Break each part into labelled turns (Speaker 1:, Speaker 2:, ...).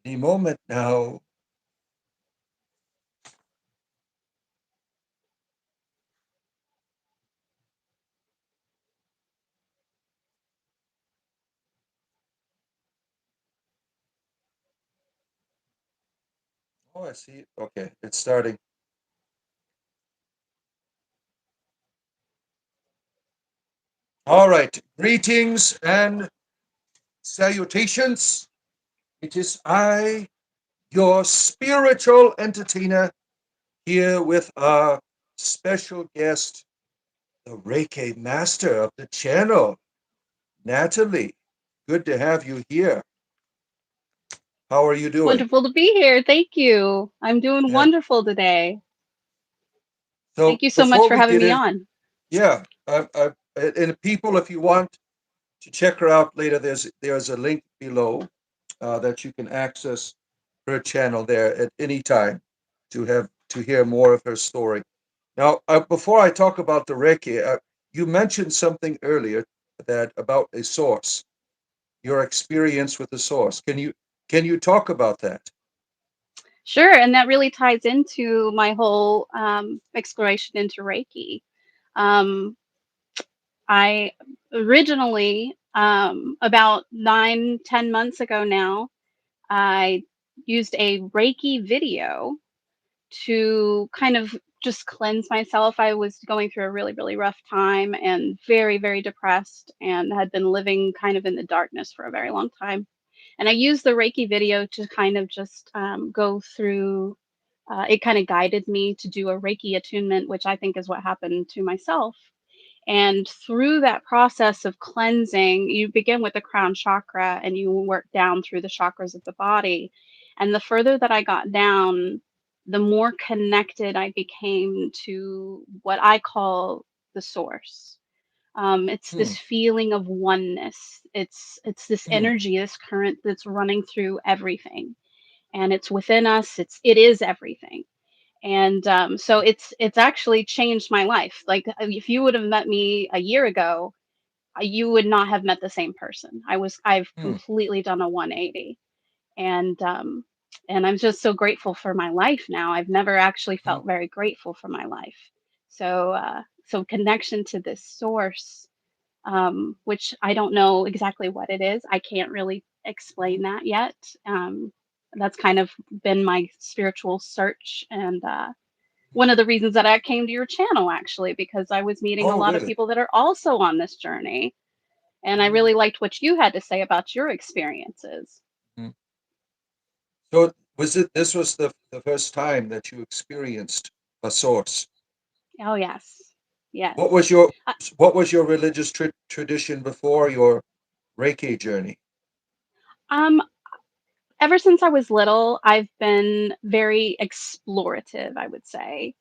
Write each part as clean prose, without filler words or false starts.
Speaker 1: Any moment now. Oh, I see. Okay, it's starting. All right. Greetings and salutations. It is I, your spiritual entertainer, here with our special guest, the Reiki master of the channel, Natalie. Good to have you here. How are you doing?
Speaker 2: Wonderful to be here. Thank you. I'm doing
Speaker 1: Yeah.
Speaker 2: wonderful today.
Speaker 1: So
Speaker 2: Thank you so much
Speaker 1: before
Speaker 2: for
Speaker 1: we
Speaker 2: having
Speaker 1: get
Speaker 2: me
Speaker 1: in,
Speaker 2: on.
Speaker 1: yeah, and people, if you want to check her out later, there's a link below that you can access her channel there at any time to hear more of her story. Now, before I talk about the Reiki, you mentioned something earlier that about a source, your experience with the source. Can you talk about that?
Speaker 2: Sure, and that really ties into my whole exploration into Reiki. Um, I originally, about 9, 10 months ago now, I used a Reiki video to kind of just cleanse myself. I was going through a really, really rough time and very, very depressed and had been living kind of in the darkness for a very long time. And I used the Reiki video to kind of just go through. It kind of guided me to do a Reiki attunement, which I think is what happened to myself. And through that process of cleansing, you begin with the crown chakra and you work down through the chakras of the body. And the further that I got down, the more connected I became to what I call the source. It's
Speaker 1: Hmm,
Speaker 2: this feeling of oneness. It's this
Speaker 1: hmm,
Speaker 2: energy, this current that's running through everything, and it's within us. It is everything, and so it's actually changed my life. Like if you would have met me a year ago, you would not have met the same person. I've
Speaker 1: hmm,
Speaker 2: completely done a 180, and I'm just so grateful for my life now. I've never actually
Speaker 1: hmm,
Speaker 2: felt very grateful for my life. So connection to this source, which I don't know exactly what it is. I can't really
Speaker 1: hmm.
Speaker 2: explain that yet. That's kind of been my spiritual search, and one of the reasons that I came to your channel actually, because I was meeting a
Speaker 1: Oh,
Speaker 2: lot of
Speaker 1: really?
Speaker 2: people that are also on this journey, and I
Speaker 1: Hmm,
Speaker 2: really liked what you had to say about your experiences.
Speaker 1: hmm. So this was the first time that you experienced a source?
Speaker 2: Oh yes,
Speaker 1: What
Speaker 2: yes.
Speaker 1: was your
Speaker 2: Uh,
Speaker 1: what was your religious tradition before your Reiki journey?
Speaker 2: Um, ever since I was little, I've been very explorative, I would say.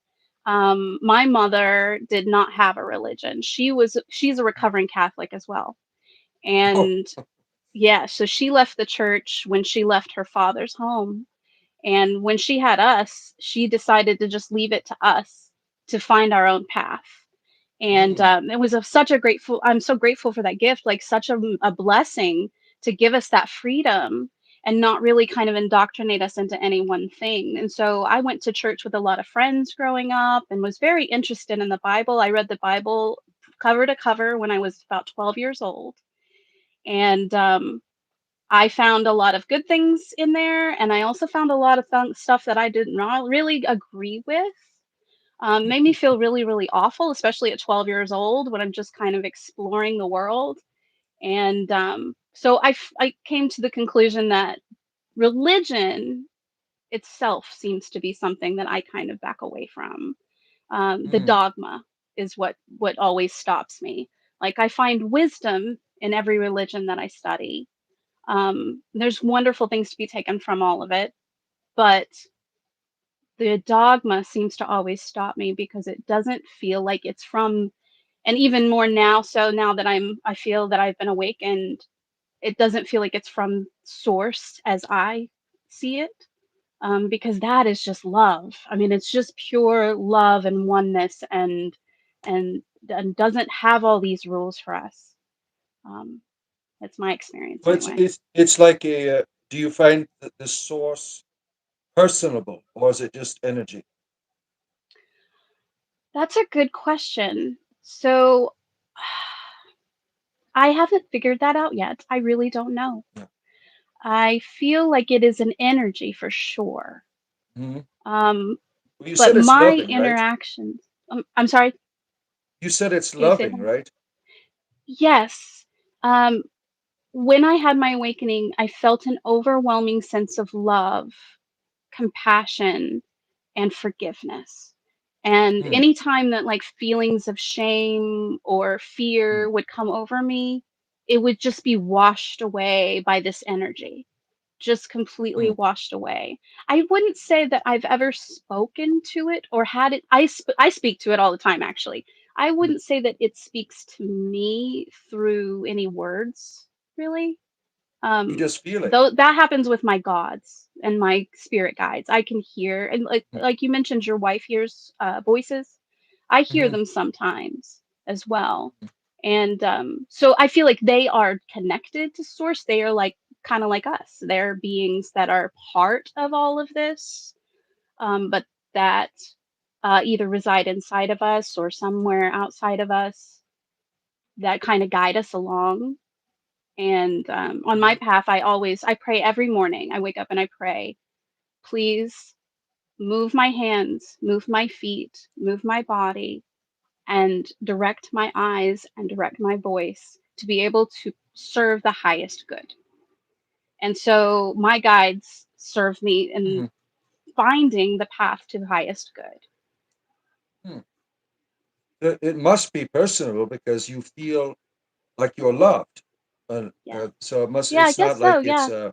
Speaker 2: My mother did not have a religion. She's a recovering Catholic as well.
Speaker 1: Oh,
Speaker 2: And yeah, so she left the church when she left her father's home. And when she had us, she decided to just leave it to us to find our own path. And
Speaker 1: hmm,
Speaker 2: it was such a grateful, I'm so grateful for that gift, like such a blessing to give us that freedom and not really kind of indoctrinate us into any one thing. And so I went to church with a lot of friends growing up and was very interested in the Bible. I read the Bible cover to cover when I was about 12 years old. And I found a lot of good things in there. And I also found a lot of stuff that I did not really agree with. Made me feel really, really awful, especially at 12 years old when I'm just kind of exploring the world. And so I came to the conclusion that religion itself seems to be something that I kind of back away from. The
Speaker 1: hmm.
Speaker 2: dogma is what always stops me. Like I find wisdom in every religion that I study. There's wonderful things to be taken from all of it, but the dogma seems to always stop me because it doesn't feel like it's from, and even more now, so now that I feel that I've been awakened, it doesn't feel like it's from source as I see it, because that is just love. I mean, it's just pure love and oneness, and doesn't have all these rules for us. Um, that's my experience
Speaker 1: So it's
Speaker 2: anyway.
Speaker 1: it's it's like a Do you find that the source personable, or is it just energy?
Speaker 2: That's a good question. So I haven't figured that out yet. I really don't know.
Speaker 1: Yeah.
Speaker 2: I feel like it is an energy for sure.
Speaker 1: Hmm.
Speaker 2: Um,
Speaker 1: Well, you
Speaker 2: but
Speaker 1: said it's
Speaker 2: my
Speaker 1: loving, right?
Speaker 2: interactions, I'm sorry,
Speaker 1: You said it's
Speaker 2: can you say
Speaker 1: loving,
Speaker 2: that?
Speaker 1: right?
Speaker 2: Yes. Um, when I had my awakening, I felt an overwhelming sense of love, compassion, and forgiveness. And
Speaker 1: Hmm.
Speaker 2: anytime that like feelings of shame or
Speaker 1: Hmm.
Speaker 2: fear would come over me, it would just be washed away by this energy, just completely
Speaker 1: Hmm.
Speaker 2: washed away. I wouldn't say that I've ever spoken to it or had it. I speak to it all the time, actually. I
Speaker 1: Hmm.
Speaker 2: wouldn't say that it speaks to me through any words, really.
Speaker 1: You
Speaker 2: Um,
Speaker 1: just feel it.
Speaker 2: though that happens with my gods and my spirit guides. I can hear, and
Speaker 1: Hmm.
Speaker 2: like you mentioned, your wife hears voices. I hear
Speaker 1: Hmm.
Speaker 2: them sometimes as well, and so I feel like they are connected to source. They are like kind of like us. They're beings that are part of all of this, but that either reside inside of us or somewhere outside of us that kind of guide us along. And on my
Speaker 1: Hmm.
Speaker 2: path, I pray every morning. I wake up and I pray, please move my hands, move my feet, move my body, and direct my eyes and direct my voice to be able to serve the highest good. And so my guides serve me in
Speaker 1: Hmm.
Speaker 2: finding the path to the highest good.
Speaker 1: Hmm. It must be personal because you feel like you're loved.
Speaker 2: Yeah.
Speaker 1: So it must.
Speaker 2: Yeah, I
Speaker 1: It's
Speaker 2: guess
Speaker 1: not like
Speaker 2: so.
Speaker 1: it's.
Speaker 2: Yeah.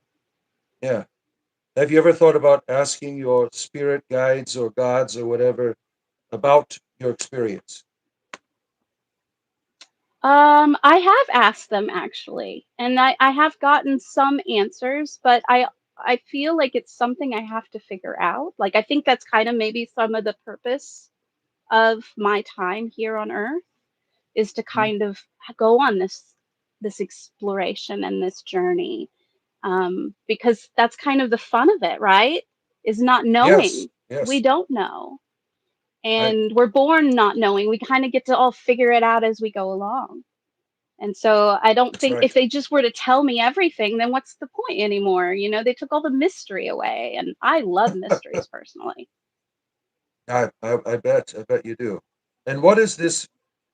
Speaker 1: Yeah. Have you ever thought about asking your spirit guides or gods or whatever about your experience?
Speaker 2: I have asked them actually, and I have gotten some answers, but I feel like it's something I have to figure out. Like I think that's kind of maybe some of the purpose of my time here on Earth is to
Speaker 1: Hmm.
Speaker 2: kind of go on this exploration and this journey, because that's kind of the fun of it, right? Is not
Speaker 1: Yes.
Speaker 2: knowing. We
Speaker 1: Yes.
Speaker 2: don't know,
Speaker 1: I.
Speaker 2: and we're born not knowing. We kind of get to all figure it out as we go along. And so I don't
Speaker 1: That's
Speaker 2: think if
Speaker 1: right.
Speaker 2: they just were to tell me everything, then what's the point anymore? You know, they took all the mystery away, and I love mysteries personally.
Speaker 1: I bet. I bet you do. And what is this?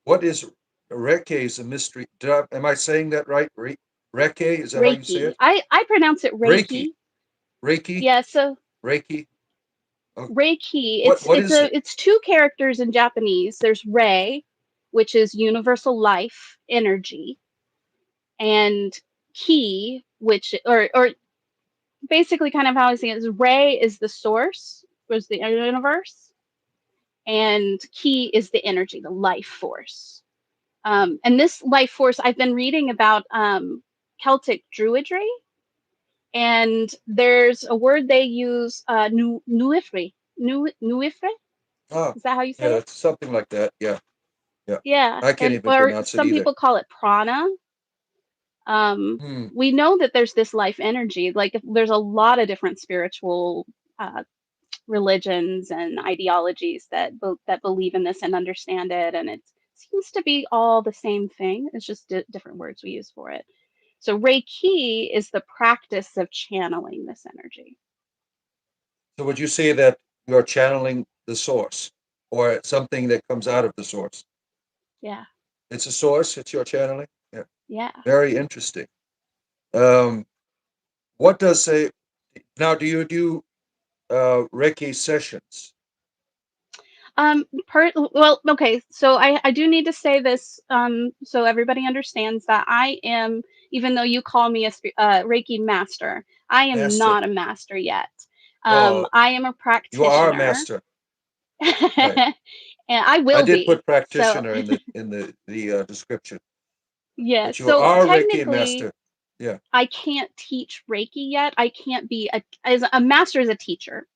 Speaker 1: What is Reiki? Is a mystery. Am I saying that right? Reiki. Is that how you say
Speaker 2: Reiki.
Speaker 1: it?
Speaker 2: I pronounce it
Speaker 1: Reiki.
Speaker 2: Reiki.
Speaker 1: Reiki.
Speaker 2: Yeah, so
Speaker 1: Reiki. Oh,
Speaker 2: Reiki,
Speaker 1: what is it?
Speaker 2: it's two characters in Japanese. There's Rei, which is universal life energy, and Ki, which or basically kind of how I see it is Rei is the source, was the universe, and Ki is the energy, the life force. And this life force, I've been reading about Celtic druidry, and there's a word they use, nuifri. Nuifri?
Speaker 1: Ah,
Speaker 2: Is that how you
Speaker 1: yeah,
Speaker 2: say it?
Speaker 1: it's something like that. Yeah, yeah.
Speaker 2: Yeah,
Speaker 1: I can't
Speaker 2: and
Speaker 1: even
Speaker 2: or
Speaker 1: pronounce it
Speaker 2: some
Speaker 1: either.
Speaker 2: people call it prana.
Speaker 1: Hmm.
Speaker 2: We know that there's this life energy. Like there's a lot of different spiritual uh, religions and ideologies that believe in this and understand it, and it seems to be all the same thing. It's just different words we use for it. So Reiki is the practice of channeling this energy.
Speaker 1: So would you say that you're channeling the source or something that comes out of the source?
Speaker 2: Yeah,
Speaker 1: It's a source. It's your channeling. Yeah.
Speaker 2: yeah.
Speaker 1: Very interesting. Um, what does say now? Do you do Reiki sessions?
Speaker 2: Well, okay. So I do need to say this, so everybody understands that I am, even though you call me a Reiki master, I am
Speaker 1: Master.
Speaker 2: not a master yet.
Speaker 1: Well,
Speaker 2: I am a
Speaker 1: you are a
Speaker 2: practitioner,
Speaker 1: master. Right.
Speaker 2: and I
Speaker 1: I
Speaker 2: will
Speaker 1: did
Speaker 2: be.
Speaker 1: put
Speaker 2: So
Speaker 1: practitioner in the description,
Speaker 2: yeah.
Speaker 1: but you
Speaker 2: So
Speaker 1: are a Reiki
Speaker 2: technically,
Speaker 1: master. Yeah.
Speaker 2: I can't teach Reiki yet. I can't be as a master as a teacher.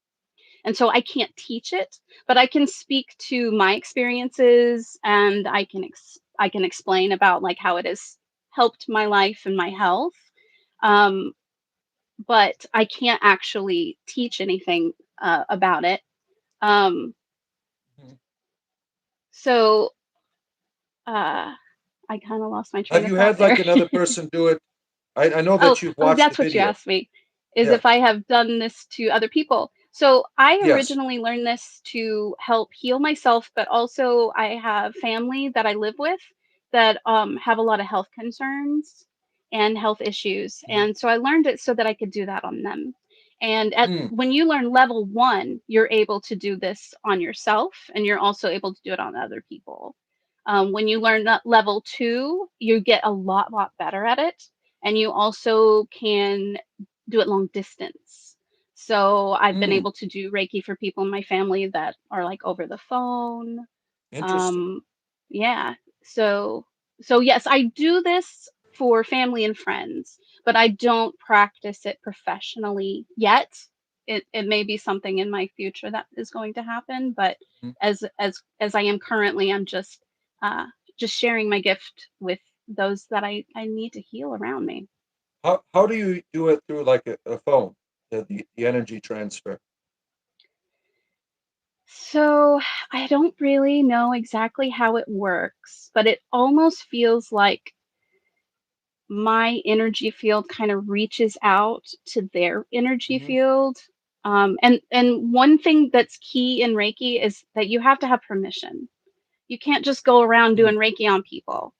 Speaker 2: And so I can't teach it, but I can speak to my experiences, and I can explain about like how it has helped my life and my health. Um, but I can't actually teach anything about it. Um,
Speaker 1: Mhm.
Speaker 2: so uh, I kind of lost my
Speaker 1: Have
Speaker 2: train of
Speaker 1: you
Speaker 2: thought
Speaker 1: had
Speaker 2: there.
Speaker 1: like another person do it? I know
Speaker 2: Oh,
Speaker 1: that you've
Speaker 2: oh,
Speaker 1: watched the
Speaker 2: that's what you
Speaker 1: video.
Speaker 2: asked me, is
Speaker 1: Yeah.
Speaker 2: if I have done this to other people. So I
Speaker 1: Yes.
Speaker 2: originally learned this to help heal myself, but also I have family that I live with that have a lot of health concerns and health issues.
Speaker 1: Mhm.
Speaker 2: And so I learned it so that I could do that on them. And
Speaker 1: Mm,
Speaker 2: when you learn level one, you're able to do this on yourself and you're also able to do it on other people. When you learn that level two, you get a lot better at it, and you also can do it long distance. So I've been
Speaker 1: mm,
Speaker 2: able to do Reiki for people in my family that are like over the phone.
Speaker 1: interesting.
Speaker 2: Um, yeah. So yes, I do this for family and friends, but I don't practice it professionally yet. It may be something in my future that is going to happen, but
Speaker 1: Mhm.
Speaker 2: as I am currently, I'm uh just sharing my gift with those that I need to heal around me.
Speaker 1: How do you do it through like a phone? The energy transfer.
Speaker 2: So I don't really know exactly how it works, but it almost feels like my energy field kind of reaches out to their energy
Speaker 1: Hmm.
Speaker 2: field. And one thing that's key in Reiki is that you have to have permission. You can't just go around
Speaker 1: Mm,
Speaker 2: doing Reiki on people.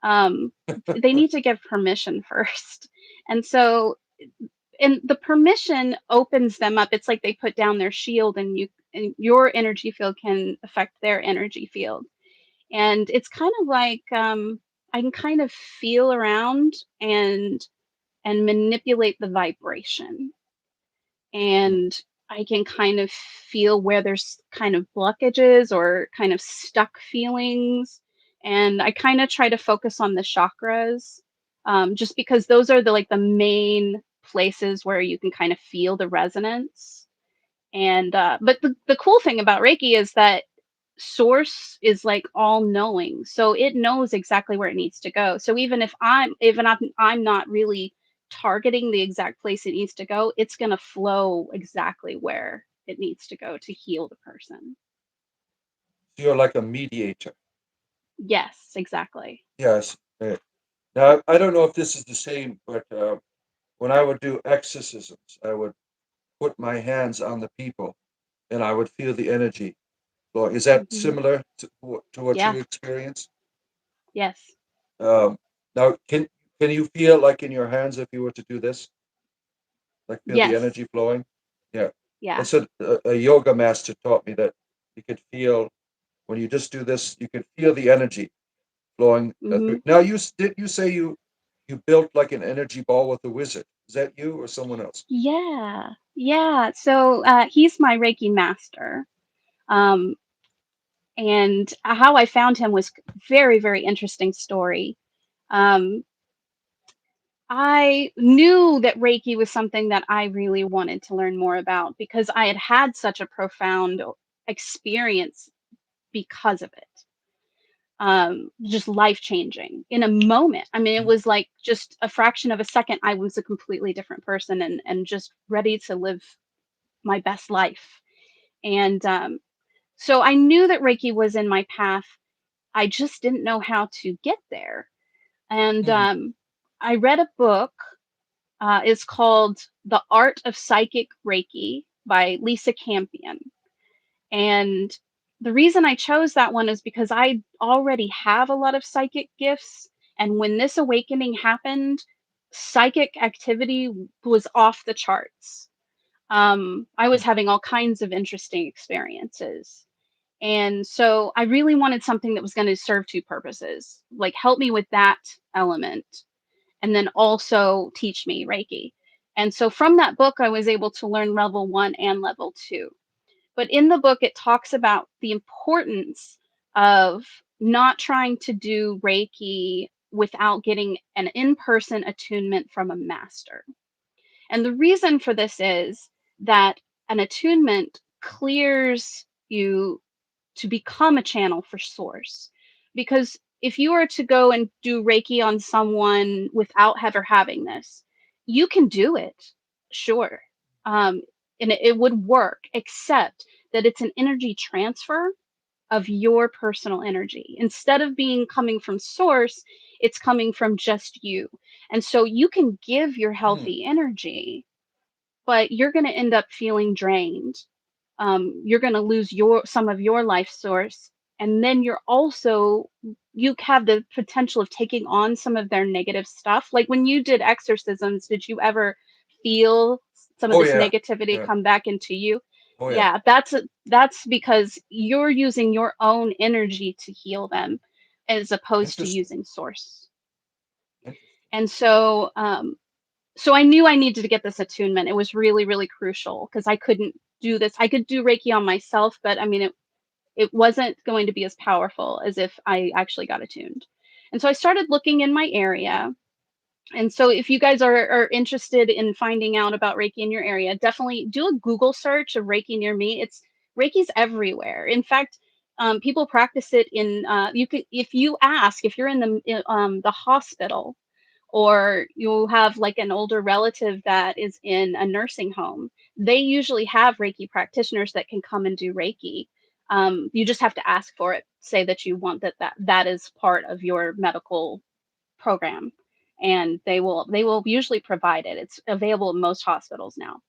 Speaker 2: Um, they need to give permission first. And so and the permission opens them up. It's like they put down their shield and your energy field can affect their energy field. And it's kind of like I can kind of feel around and manipulate the vibration.
Speaker 1: mm.
Speaker 2: And I can kind of feel where there's kind of blockages or kind of stuck feelings. And I kind of try to focus on the chakras, just because those are the like the main places where you can kind of feel the resonance. And but the cool thing about Reiki is that source is like all knowing, so it knows exactly where it needs to go. So even I'm not really targeting the exact place it needs to go, it's going to flow exactly where it needs to go to heal the person.
Speaker 1: So you're like a mediator.
Speaker 2: Yes, exactly.
Speaker 1: Yes. Now I don't know if this is the same, but when I would do exorcisms, I would put my hands on the people and I would feel the energy flow. Is that
Speaker 2: Hmm.
Speaker 1: similar to what
Speaker 2: Yeah.
Speaker 1: you experience?
Speaker 2: Yes.
Speaker 1: Um, now, can you feel like in your hands if you were to do this, like feel the
Speaker 2: Yes.
Speaker 1: energy flowing? Yeah,
Speaker 2: Yeah.
Speaker 1: that's a yoga master taught me that you could feel when you just do this, you can feel the energy flowing through.
Speaker 2: Hmm.
Speaker 1: Now, did you say you built like an energy ball with a wizard? Is that you or someone else?
Speaker 2: Yeah. Yeah. So he's my Reiki master. Um, and how I found him was very interesting story. Um, I knew that Reiki was something that I really wanted to learn more about because I had had such a profound experience because of it. Just life changing in a moment. I mean, it
Speaker 1: Mhm.
Speaker 2: was like just a fraction of a second. I was a completely different person and just ready to live my best life. And so I knew that Reiki was in my path. I just didn't know how to get there. And
Speaker 1: Mm,
Speaker 2: I read a book. It's called The Art of Psychic Reiki by Lisa Campion. And the reason I chose that one is because I already have a lot of psychic gifts. And when this awakening happened, psychic activity was off the charts. I was
Speaker 1: mm.
Speaker 2: having all kinds of interesting experiences. And so I really wanted something that was going to serve two purposes, like help me with that element and then also teach me Reiki. And so from that book, I was able to learn level one and level two. But in the book, it talks about the importance of not trying to do Reiki without getting an in person attunement from a master. And the reason for this is that an attunement clears you to become a channel for source. Because if you were to go and do Reiki on someone without ever having this, you can do it. Sure. Um, and it would work, except that it's an energy transfer of your personal energy. Instead of being coming from source, it's coming from just you. And so you can give your
Speaker 1: Hmm.
Speaker 2: healthy energy, but you're going to end up feeling drained. You're going to lose your some of your life source, and then you have the potential of taking on some of their negative stuff. Like when you did exorcisms, did you ever feel some of
Speaker 1: Oh
Speaker 2: this
Speaker 1: yeah,
Speaker 2: negativity
Speaker 1: yeah.
Speaker 2: come back into you?
Speaker 1: Oh yeah.
Speaker 2: Yeah, that's because you're using your own energy to heal them as opposed to
Speaker 1: Interesting.
Speaker 2: using source.
Speaker 1: Interesting.
Speaker 2: And so I knew I needed to get this attunement. It was really, really crucial because I couldn't do this. I could do Reiki on myself, but I mean, it wasn't going to be as powerful as if I actually got attuned. And so I started looking in my area. And so if you guys are interested in finding out about Reiki in your area, definitely do a Google search of Reiki near me. Reiki's everywhere. In fact, people practice it in you can if you ask if you're in the hospital, or you'll have like an older relative that is in a nursing home, they usually have Reiki practitioners that can come and do Reiki. You just have to ask for it, say that you want that is part of your medical program, and they will usually provide it. It's available in most hospitals now.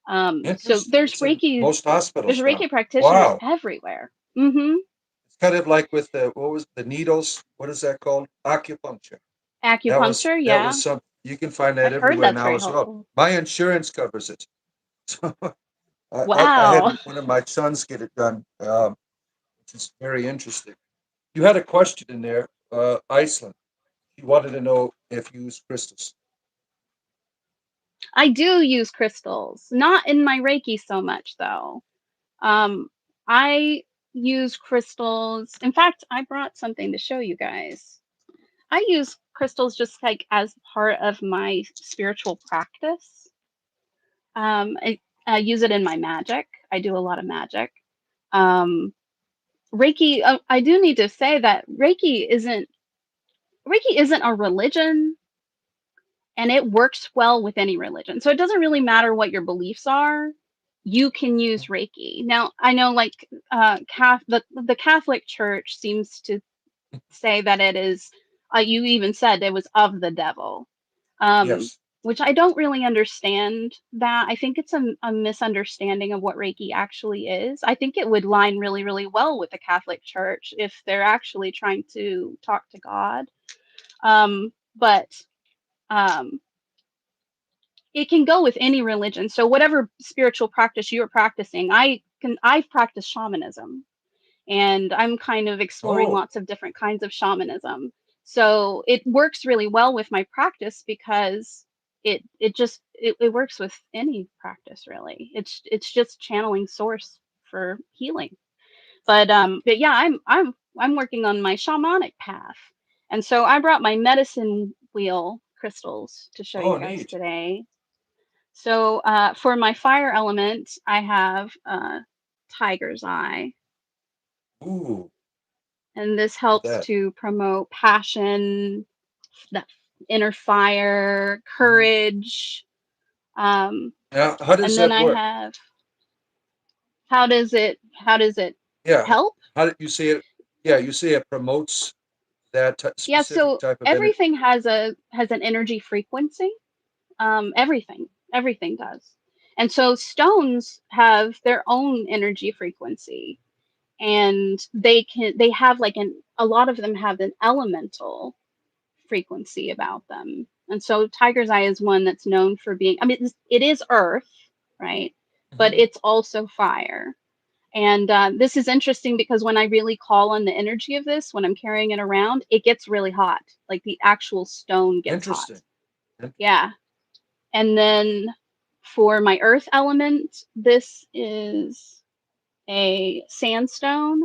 Speaker 2: So
Speaker 1: Interesting. It's in most
Speaker 2: there's
Speaker 1: hospitals now.
Speaker 2: Reiki practitioners
Speaker 1: Wow.
Speaker 2: everywhere. Hmm.
Speaker 1: It's kind of like with the what was the needles? What is that called? Acupuncture.
Speaker 2: Acupuncture,
Speaker 1: That
Speaker 2: yeah,
Speaker 1: was some. You can find that
Speaker 2: I've heard
Speaker 1: everywhere
Speaker 2: that's
Speaker 1: now
Speaker 2: very
Speaker 1: as well.
Speaker 2: helpful.
Speaker 1: My insurance covers it. So I had
Speaker 2: Wow.
Speaker 1: one of my sons get it done, which is very interesting. You had a question in there, Iceland. You wanted to know if you use crystals.
Speaker 2: I do use crystals, not in my Reiki so much though. I use crystals. In fact, I brought something to show you guys. I use crystals just like as part of my spiritual practice. I use it in my magic. I do a lot of magic. Um, Reiki. I do need to say that Reiki isn't a religion, and it works well with any religion. So it doesn't really matter what your beliefs are. You can use Reiki. Now, I know like the Catholic Church seems to say that it is, you even said it was of the devil, um,
Speaker 1: Yes.
Speaker 2: which I don't really understand that. I think it's a misunderstanding of what Reiki actually is. I think it would line really, really well with the Catholic Church if they're actually trying to talk to God. But um, it can go with any religion. So whatever spiritual practice you're practicing, I've practiced shamanism, and I'm kind of exploring
Speaker 1: Oh,
Speaker 2: lots of different kinds of shamanism. So it works really well with my practice because it works with any practice really. It's just channeling source for healing. But yeah, I'm working on my shamanic path. And so I brought my medicine wheel crystals to show you
Speaker 1: oh,
Speaker 2: guys
Speaker 1: neat.
Speaker 2: today. So for my fire element, I have tiger's eye,
Speaker 1: Ooh,
Speaker 2: and this
Speaker 1: look at
Speaker 2: helps
Speaker 1: that.
Speaker 2: to promote passion, that inner fire,
Speaker 1: Hmm.
Speaker 2: courage. Um,
Speaker 1: Now, how
Speaker 2: and
Speaker 1: does
Speaker 2: then
Speaker 1: that
Speaker 2: I
Speaker 1: work?
Speaker 2: have how does it
Speaker 1: Yeah.
Speaker 2: help?
Speaker 1: How did you say it? Yeah, you say it promotes that
Speaker 2: Yeah,
Speaker 1: specific
Speaker 2: so
Speaker 1: type of energy.
Speaker 2: everything has an energy frequency. Everything does. And so stones have their own energy frequency, and they have like a lot of them have an elemental frequency about them. And so tiger's eye is one that's known for being, I mean, it is earth, right? But
Speaker 1: Hmm.
Speaker 2: it's also fire. And this is interesting because when I really call on the energy of this, when I'm carrying it around, it gets really hot. Like the actual stone gets hot.
Speaker 1: Interesting. In-
Speaker 2: Yeah. And then for my earth element, this is a sandstone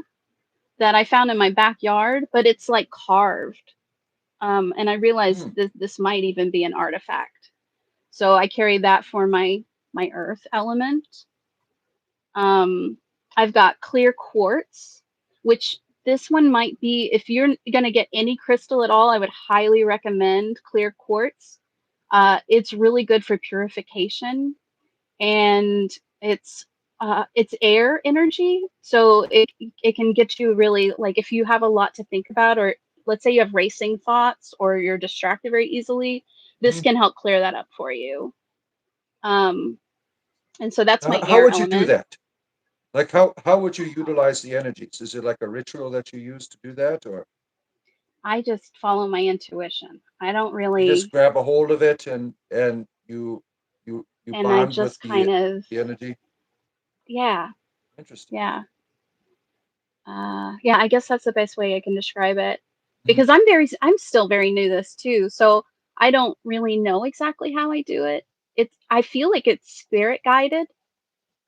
Speaker 2: that I found in my backyard, but it's like carved. And I realized
Speaker 1: Hmm.
Speaker 2: this might even be an artifact. So I carry that for my earth element. Um, I've got clear quartz, which this one might be, if you're going to get any crystal at all, I would highly recommend clear quartz. It's really good for purification, and it's it's air energy, so it can get you really, like, if you have a lot to think about, or let's say you have racing thoughts or you're distracted very easily, this
Speaker 1: Mhm.
Speaker 2: can help clear that up for you. Um, and so that's my
Speaker 1: How
Speaker 2: air
Speaker 1: would you do
Speaker 2: element.
Speaker 1: that? Like how would you utilize the energies? Is it like a ritual that you use to do that, or
Speaker 2: I just follow my intuition. I don't
Speaker 1: you just
Speaker 2: really,
Speaker 1: grab a hold of it and you
Speaker 2: and I
Speaker 1: bond with
Speaker 2: just kind of,
Speaker 1: the energy?
Speaker 2: yeah,
Speaker 1: Interesting.
Speaker 2: yeah. Yeah, I guess that's the best way I can describe it.
Speaker 1: Mhm.
Speaker 2: Because I'm still very new to this too, so I don't really know exactly how I do it. I feel like it's spirit guided,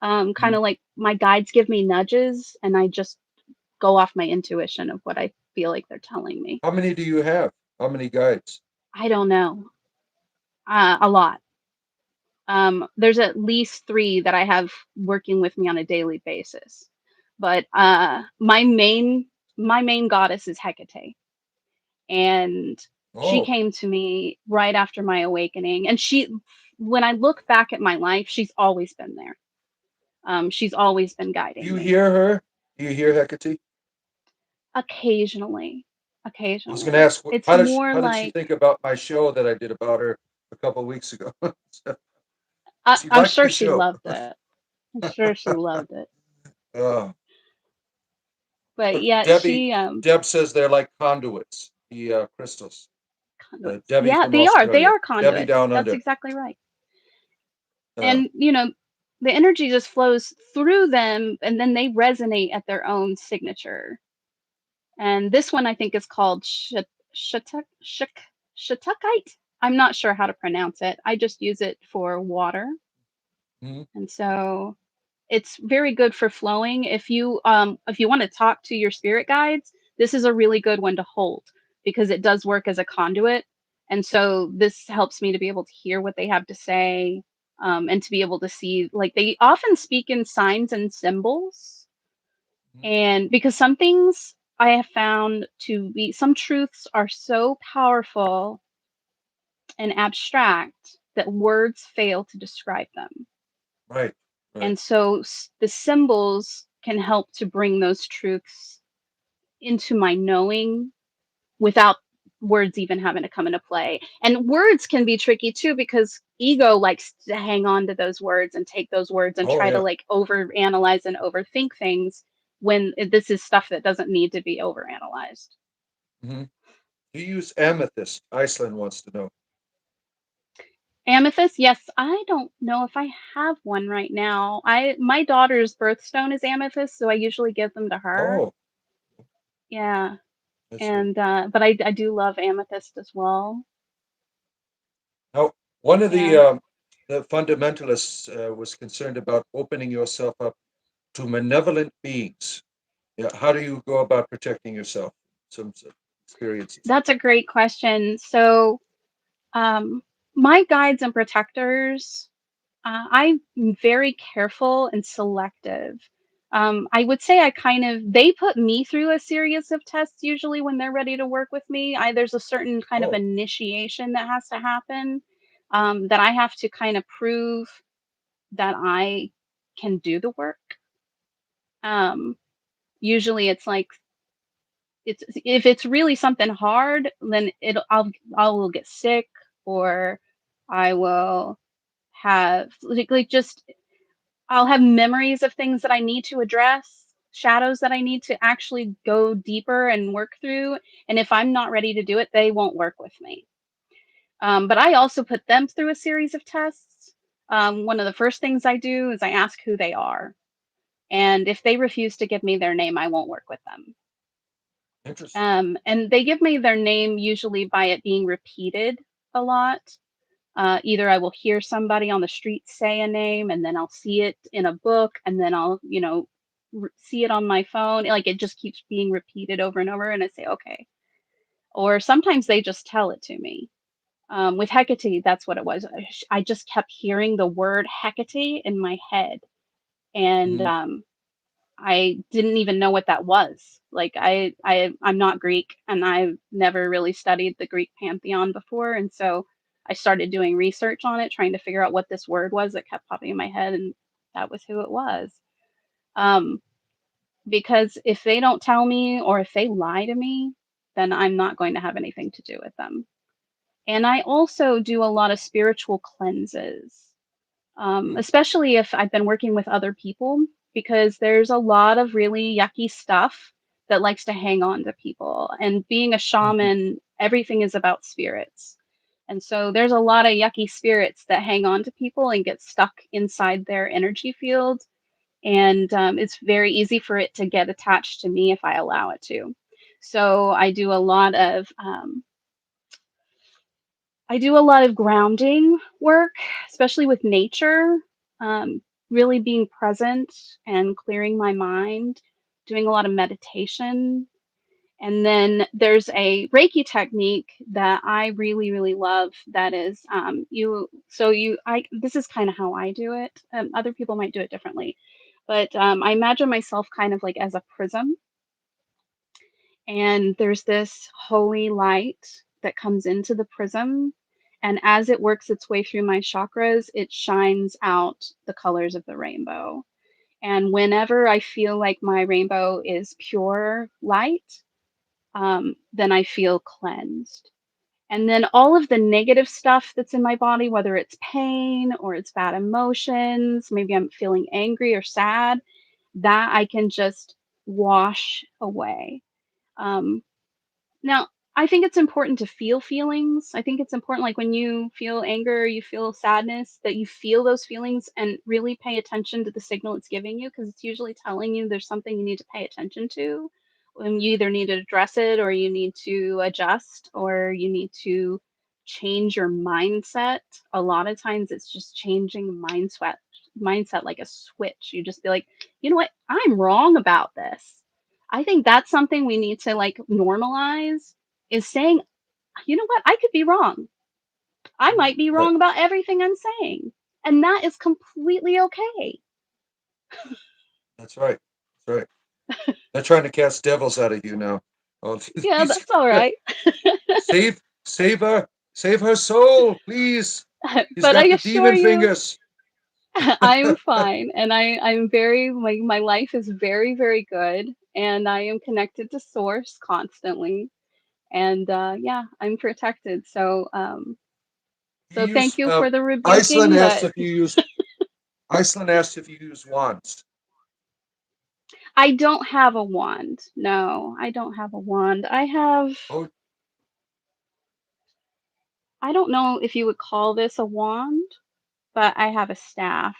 Speaker 2: kind
Speaker 1: Mhm.
Speaker 2: of like my guides give me nudges, and I just go off my intuition of what I feel like they're telling me.
Speaker 1: How many do you have? How many guides?
Speaker 2: I don't know, a lot. There's at least 3 that I have working with me on a daily basis, but my main goddess is Hecate. And she
Speaker 1: Oh,
Speaker 2: came to me right after my awakening, and she when I look back at my life, she's always been there. She's always been
Speaker 1: do
Speaker 2: guiding
Speaker 1: you
Speaker 2: me.
Speaker 1: hear her? Do you hear Hecate?
Speaker 2: Occasionally,
Speaker 1: I was going to
Speaker 2: occasionally.
Speaker 1: ask,
Speaker 2: It's more
Speaker 1: how did she
Speaker 2: like
Speaker 1: think about my show that I did about her a couple of weeks ago? She
Speaker 2: I'm
Speaker 1: liked
Speaker 2: sure
Speaker 1: the
Speaker 2: she
Speaker 1: show.
Speaker 2: loved it. I'm sure she loved it.
Speaker 1: uh,
Speaker 2: But
Speaker 1: look,
Speaker 2: yeah,
Speaker 1: Debbie,
Speaker 2: she
Speaker 1: Deb says they're like conduits, the crystals.
Speaker 2: conduits.
Speaker 1: Debbie
Speaker 2: Yeah,
Speaker 1: from
Speaker 2: they
Speaker 1: Australia,
Speaker 2: are
Speaker 1: Debbie
Speaker 2: conduits.
Speaker 1: down
Speaker 2: That's
Speaker 1: under.
Speaker 2: exactly right.
Speaker 1: Uh,
Speaker 2: And the energy just flows through them, and then they resonate at their own signature. And this one I think is called Shatukite. I'm not sure how to pronounce it. I just use it for water.
Speaker 1: mhm.
Speaker 2: And so it's very good for flowing. If you want to talk to your spirit guides, this is a really good one to hold because it does work as a conduit. And so this helps me to be able to hear what they have to say, and to be able to see, like, they often speak in signs and symbols.
Speaker 1: Mhm.
Speaker 2: And because some things I have found to be, some truths are so powerful and abstract that words fail to describe them.
Speaker 1: Right, right.
Speaker 2: And so the symbols can help to bring those truths into my knowing without words even having to come into play. And words can be tricky too because ego likes to hang on to those words and take those words and
Speaker 1: Oh
Speaker 2: try to,
Speaker 1: yeah.
Speaker 2: like, overanalyze and overthink things when this is stuff that doesn't need to be overanalyzed.
Speaker 1: Hmm. Do you use amethyst? Iceland wants to know.
Speaker 2: Amethyst, yes, I don't know if I have one right now. My daughter's birthstone is amethyst, so I usually give them to her.
Speaker 1: Oh,
Speaker 2: Yeah,
Speaker 1: that's neat.
Speaker 2: and but I do love amethyst as well.
Speaker 1: Now, one of
Speaker 2: Yeah.
Speaker 1: the fundamentalists was concerned about opening yourself up to malevolent beings. Yeah, how do you go about protecting yourself? Some experiences.
Speaker 2: That's a great question. So, um, my guides and protectors, I'm very careful and selective. I would say they put me through a series of tests usually when they're ready to work with me. There's a certain kind of
Speaker 1: Oh,
Speaker 2: initiation that has to happen, that I have to kind of prove that I can do the work. Um, Usually it's like, it's if it's really something hard, then I will get sick, or I will have, like, just I'll have memories of things that I need to address, shadows that I need to actually go deeper and work through. And if I'm not ready to do it, they won't work with me. But I also put them through a series of tests. One of the first things I do is I ask who they are. And if they refuse to give me their name, I won't work with them.
Speaker 1: interesting.
Speaker 2: And they give me their name usually by it being repeated a lot. Either I will hear somebody on the street say a name, and then I'll see it in a book, and then I'll, see it on my phone. Like, it just keeps being repeated over and over, and I say, okay. Or sometimes they just tell it to me. With Hecate, that's what it was. I just kept hearing the word Hecate in my head, and
Speaker 1: Hmm.
Speaker 2: I didn't even know what that was. Like, I'm not Greek, and I've never really studied the Greek pantheon before, and so I started doing research on it, trying to figure out what this word was that kept popping in my head, and that was who it was. Um, because if they don't tell me or if they lie to me, then I'm not going to have anything to do with them. And I also do a lot of spiritual cleanses,
Speaker 1: Mm,
Speaker 2: especially if I've been working with other people, because there's a lot of really yucky stuff that likes to hang on to people. And being a
Speaker 1: mhm.
Speaker 2: shaman, everything is about spirits. And so there's a lot of yucky spirits that hang on to people and get stuck inside their energy field. And it's very easy for it to get attached to me if I allow it to. So I do a lot of grounding work, especially with nature, um, really being present and clearing my mind, doing a lot of meditation. And then there's a Reiki technique that I really, really love that is this is kind of how I do it. Other people might do it differently, but I imagine myself kind of like as a prism, and there's this holy light that comes into the prism. And as it works its way through my chakras, it shines out the colors of the rainbow. And whenever I feel like my rainbow is pure light, then I feel cleansed. And then all of the negative stuff that's in my body, whether it's pain or it's bad emotions, maybe I'm feeling angry or sad, that I can just wash away. Um, Now, I think it's important to feel feelings. I think it's important, like when you feel anger, you feel sadness, that you feel those feelings and really pay attention to the signal it's giving you, because it's usually telling you there's something you need to pay attention to. You either need to address it, or you need to adjust, or you need to change your mindset. A lot of times it's just changing mindset like a switch. You just be like, you know what? I'm wrong about this. I think that's something we need to like normalize, is saying, you know what, I could be wrong. I
Speaker 1: Mhm.
Speaker 2: might be
Speaker 1: That,
Speaker 2: wrong about everything I'm saying. And that is completely okay.
Speaker 1: that's right. That's right. They're trying to cast devils out of you now. Oh,
Speaker 2: Yeah,
Speaker 1: these
Speaker 2: that's all
Speaker 1: guys.
Speaker 2: right.
Speaker 1: Save, save her soul, please. She's
Speaker 2: But
Speaker 1: got
Speaker 2: I
Speaker 1: the
Speaker 2: assure
Speaker 1: demon
Speaker 2: you,
Speaker 1: fingers.
Speaker 2: I'm fine. And I'm very, like, my life is very, very good. And I am connected to source constantly. And yeah, I'm protected. So
Speaker 1: You
Speaker 2: thank
Speaker 1: use
Speaker 2: you for the
Speaker 1: Iceland
Speaker 2: rebuking,
Speaker 1: asked
Speaker 2: but
Speaker 1: if you use Iceland asked if you use wands.
Speaker 2: I don't have a wand. No, I don't have a wand.
Speaker 1: Oh,
Speaker 2: I don't know if you would call this a wand, but I have a staff.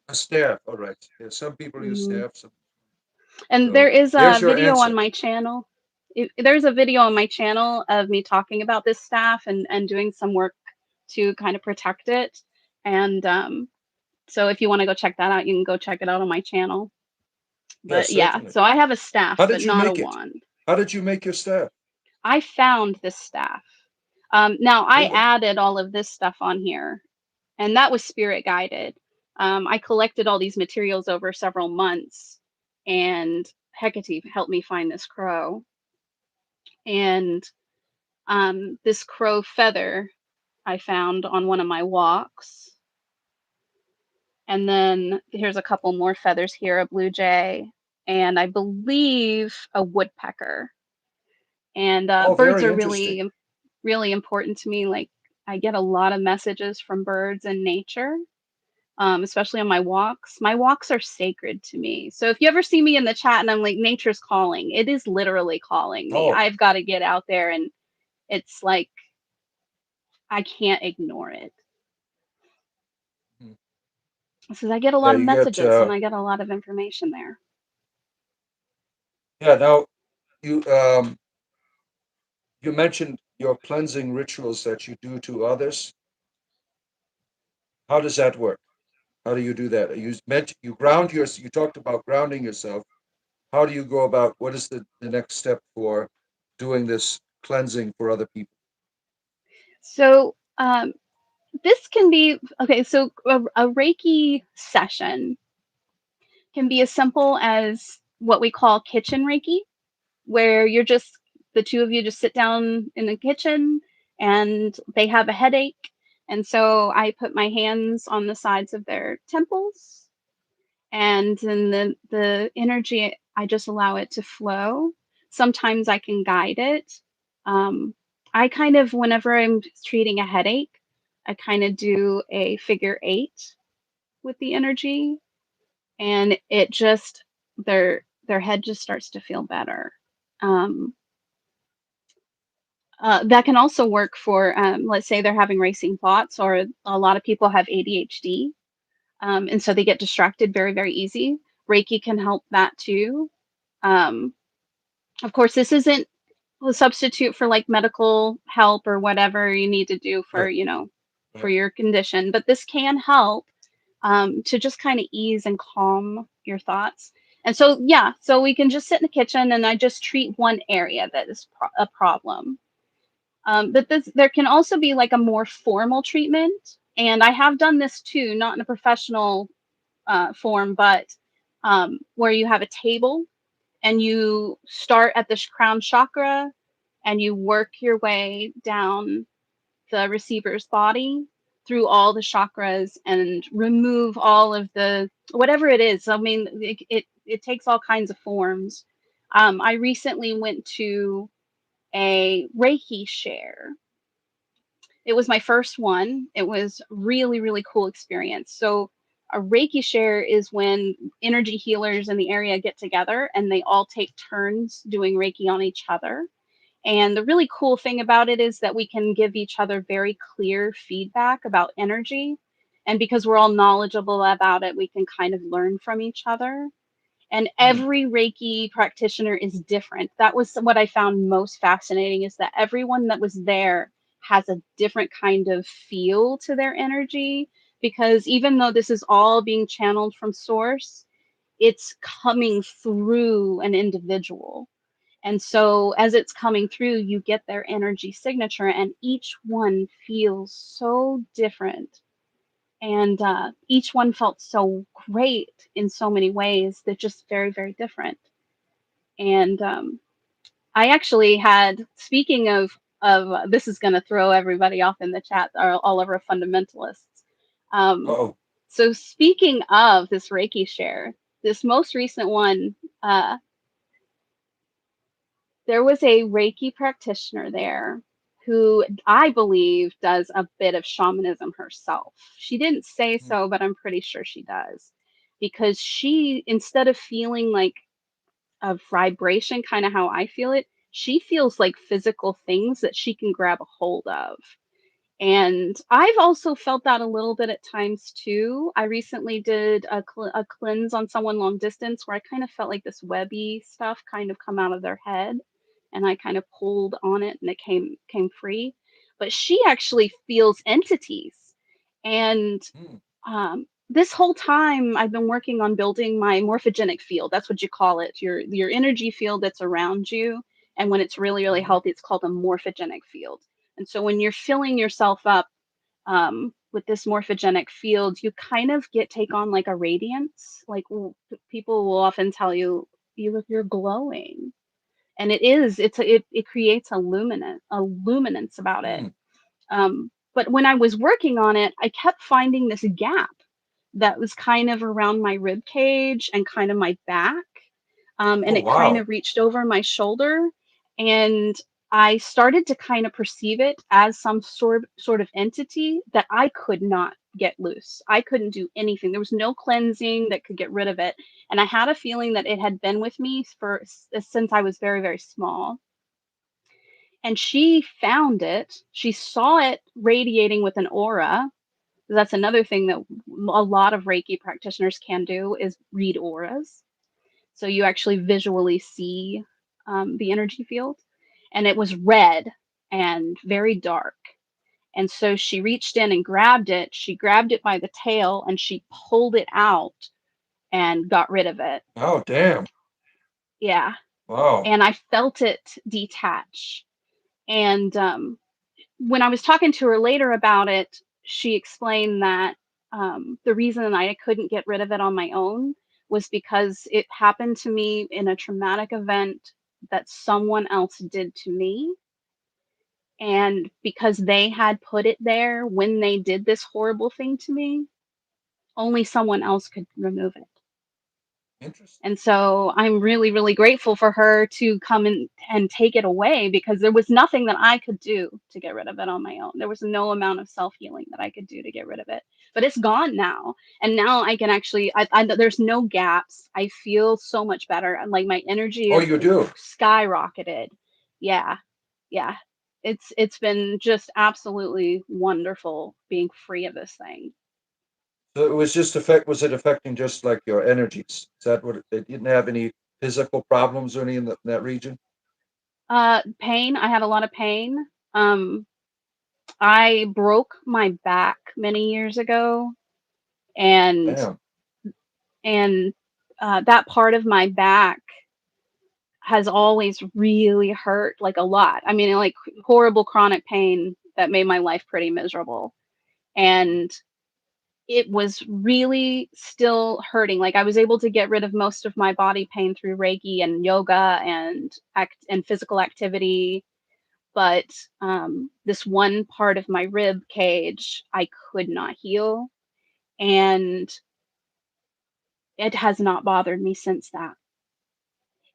Speaker 1: a staff. All right. Yeah, some people use
Speaker 2: hmm
Speaker 1: staff. Some,
Speaker 2: And there
Speaker 1: so
Speaker 2: is a
Speaker 1: there's your
Speaker 2: video on
Speaker 1: answer.
Speaker 2: my channel. There's a video on my channel of me talking about this staff and doing some work to kind of protect it. And so if you want to go check that out, you can go check it out on my channel.
Speaker 1: Yes,
Speaker 2: But yeah,
Speaker 1: certainly.
Speaker 2: so I have a staff,
Speaker 1: How
Speaker 2: but
Speaker 1: did you
Speaker 2: not a
Speaker 1: make it?
Speaker 2: wand.
Speaker 1: How did you make your staff?
Speaker 2: I found this staff. Now I
Speaker 1: Really?
Speaker 2: added all of this stuff on here, and that was spirit guided. I collected all these materials over several months, and Hecate helped me find this crow. And this crow feather I found on one of my walks. And then here's a couple more feathers here, a blue jay, and I believe a woodpecker. And
Speaker 1: Oh,
Speaker 2: birds
Speaker 1: very
Speaker 2: are
Speaker 1: interesting.
Speaker 2: really, really important to me. Like, I get a lot of messages from birds and nature, especially on my walks. My walks are sacred to me. So if you ever see me in the chat and I'm like, nature's calling, it is literally calling me.
Speaker 1: Oh,
Speaker 2: I've got to get out there, and it's like I can't ignore it.
Speaker 1: mhm.
Speaker 2: Because I get a
Speaker 1: Yeah,
Speaker 2: lot of
Speaker 1: you get
Speaker 2: messages and I get a lot of information there.
Speaker 1: yeah. Now you you mentioned your cleansing rituals that you do to others. How does that work? How do you do that? You meant you ground your. You talked about grounding yourself. How do you go about? What is the next step for doing this cleansing for other people?
Speaker 2: So this can be okay. So a Reiki session can be as simple as what we call kitchen Reiki, where you're just the two of you just sit down in the kitchen and they have a headache. And so I put my hands on the sides of their temples, and then the energy, I just allow it to flow. Sometimes I can guide it. Um, I kind of, whenever I'm treating a headache, I kind of do a figure eight with the energy, and it just their head just starts to feel better. Um, that can also work for, let's say they're having racing thoughts, or a lot of people have ADHD, and so they get distracted very, very easy. Reiki can help that too. Um, of course, this isn't a substitute for like medical help or whatever you need to do for,
Speaker 1: Right.
Speaker 2: for
Speaker 1: Right.
Speaker 2: your condition, but this can help to just kind of ease and calm your thoughts. And so, yeah, so we can just sit in the kitchen and I just treat one area that is a problem. But there can also be like a more formal treatment. And I have done this too, not in a professional form, but where you have a table and you start at the crown chakra and you work your way down the receiver's body through all the chakras and remove all of the whatever it is. I mean, it takes all kinds of forms. I recently went to a Reiki share. It was my first one. It was really, really cool experience. So a Reiki share is when energy healers in the area get together and they all take turns doing Reiki on each other. And the really cool thing about it is that we can give each other very clear feedback about energy. And because we're all knowledgeable about it, we can kind of learn from each other. And
Speaker 1: Mm,
Speaker 2: every Reiki practitioner is different. That was what I found most fascinating, is that everyone that was there has a different kind of feel to their energy, because even though this is all being channeled from source, it's coming through an individual. And so as it's coming through, you get their energy signature, and each one feels so different. And each one felt so great in so many ways. They're just very, very different. And I actually had, speaking of this is going to throw everybody off in the chat, all of our fundamentalists. Um,
Speaker 1: uh-oh.
Speaker 2: so speaking of this Reiki share, this most recent one, there was a Reiki practitioner there who I believe does a bit of shamanism herself. She didn't say
Speaker 1: Mm,
Speaker 2: so, but I'm pretty sure she does. Because she, instead of feeling like a vibration, kind of how I feel it, she feels like physical things that she can grab a hold of. And I've also felt that a little bit at times too. I recently did a cleanse on someone long distance where I kind of felt like this webby stuff kind of come out of their head, and I kind of pulled on it and it came free. But she actually feels entities. And
Speaker 1: mm,
Speaker 2: this whole time I've been working on building my morphogenic field. That's what you call it. Your energy field that's around you. And when it's really, really
Speaker 1: mhm,
Speaker 2: healthy, it's called a morphogenic field. And so when you're filling yourself up with this morphogenic field, you kind of take on like a radiance. Like people will often tell you, you're glowing, and it is. It creates a luminance about it.
Speaker 1: mm.
Speaker 2: But when I was working on it, I kept finding this gap that was kind of around my rib cage and kind of my back. And
Speaker 1: Oh,
Speaker 2: it kind
Speaker 1: wow.
Speaker 2: of reached over my shoulder. And I started to kind of perceive it as some sort of entity that I could not get loose. I couldn't do anything. There was no cleansing that could get rid of it. And I had a feeling that it had been with me since I was very, very small. And she found it. She saw it radiating with an aura. That's another thing that a lot of Reiki practitioners can do, is read auras. So you actually visually see the energy field. And it was red and very dark. And so she reached in and grabbed it. She grabbed it by the tail and she pulled it out and got rid of it.
Speaker 1: Oh, damn.
Speaker 2: Yeah.
Speaker 1: Wow.
Speaker 2: And I felt it detach. And when I was talking to her later about it, she explained that the reason I couldn't get rid of it on my own was because it happened to me in a traumatic event that someone else did to me. And because they had put it there when they did this horrible thing to me, only someone else could remove it.
Speaker 1: Interesting.
Speaker 2: And so I'm really, really grateful for her to come and take it away because there was nothing that I could do to get rid of it on my own. There was no amount of self healing that I could do to get rid of it. But it's gone now. And now I can actually, there's no gaps. I feel so much better. And like my energy
Speaker 1: Oh,
Speaker 2: is
Speaker 1: you do.
Speaker 2: skyrocketed. Yeah. Yeah. It's been just absolutely wonderful being free of this thing.
Speaker 1: So it was just was it affecting just like your energies? Is that what it didn't have any physical problems or any in that region?
Speaker 2: Pain. I had a lot of pain. Um, I broke my back many years ago, and
Speaker 1: Damn.
Speaker 2: and that part of my back has always really hurt, like, a lot. I mean, like, horrible chronic pain that made my life pretty miserable, and it was really still hurting. Like, I was able to get rid of most of my body pain through Reiki and yoga and physical activity, but this one part of my rib cage I could not heal, and it has not bothered me since that.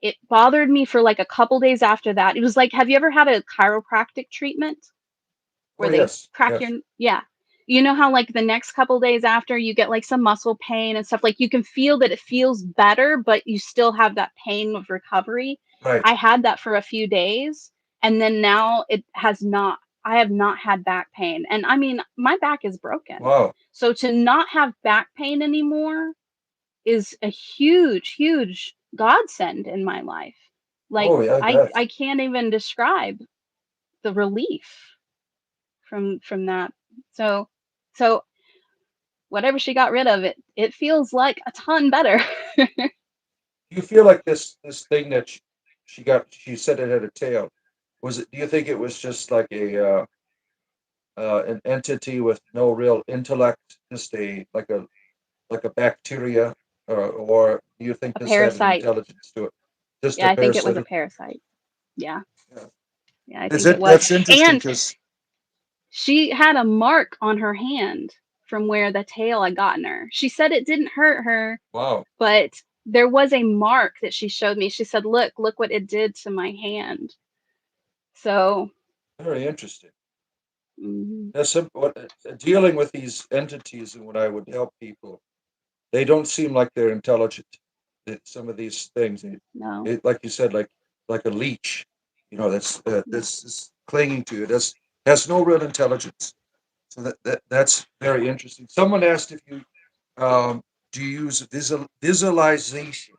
Speaker 2: It bothered me for like a couple days after that. It was like, have you ever had a chiropractic treatment
Speaker 1: Oh
Speaker 2: where they
Speaker 1: yes,
Speaker 2: crack
Speaker 1: yes.
Speaker 2: your, yeah. You know how like the next couple days after you get like some muscle pain and stuff, like you can feel that it feels better, but you still have that pain of recovery.
Speaker 1: Right.
Speaker 2: I had that for a few days, and then now it has not. I have not had back pain. And I mean, my back is broken.
Speaker 1: Wow.
Speaker 2: So to not have back pain anymore is a huge, huge godsend in my life. Like
Speaker 1: Oh yeah, I
Speaker 2: I
Speaker 1: bet.
Speaker 2: I can't even describe the relief from that. So so whatever she got rid of, it feels like a ton better.
Speaker 1: Do you feel like this thing that she said it had a tail? Was it? Do you think it was just like an entity with no real intellect, just a like a bacteria, or do you think
Speaker 2: A
Speaker 1: this had an
Speaker 2: parasite.
Speaker 1: intelligence to it? Just
Speaker 2: Yeah,
Speaker 1: a
Speaker 2: I think it was a
Speaker 1: parasite?
Speaker 2: parasite. Yeah.
Speaker 1: Yeah.
Speaker 2: Yeah, I
Speaker 1: Is
Speaker 2: think it
Speaker 1: it?
Speaker 2: was.
Speaker 1: That's interesting
Speaker 2: And
Speaker 1: because
Speaker 2: she had a mark on her hand from where the tail had gotten her. She said it didn't hurt her,
Speaker 1: wow,
Speaker 2: but there was a mark that she showed me. She said, look what it did to my hand." So,
Speaker 1: very interesting.
Speaker 2: mhm,
Speaker 1: That's dealing with these entities and what I would help people. They don't seem like they're intelligent. Some of these things,
Speaker 2: no.
Speaker 1: like you said, like a leech,
Speaker 2: Yeah.
Speaker 1: that's just clinging to you. That's has no real intelligence. So that's very interesting. Someone asked if you do you use visualization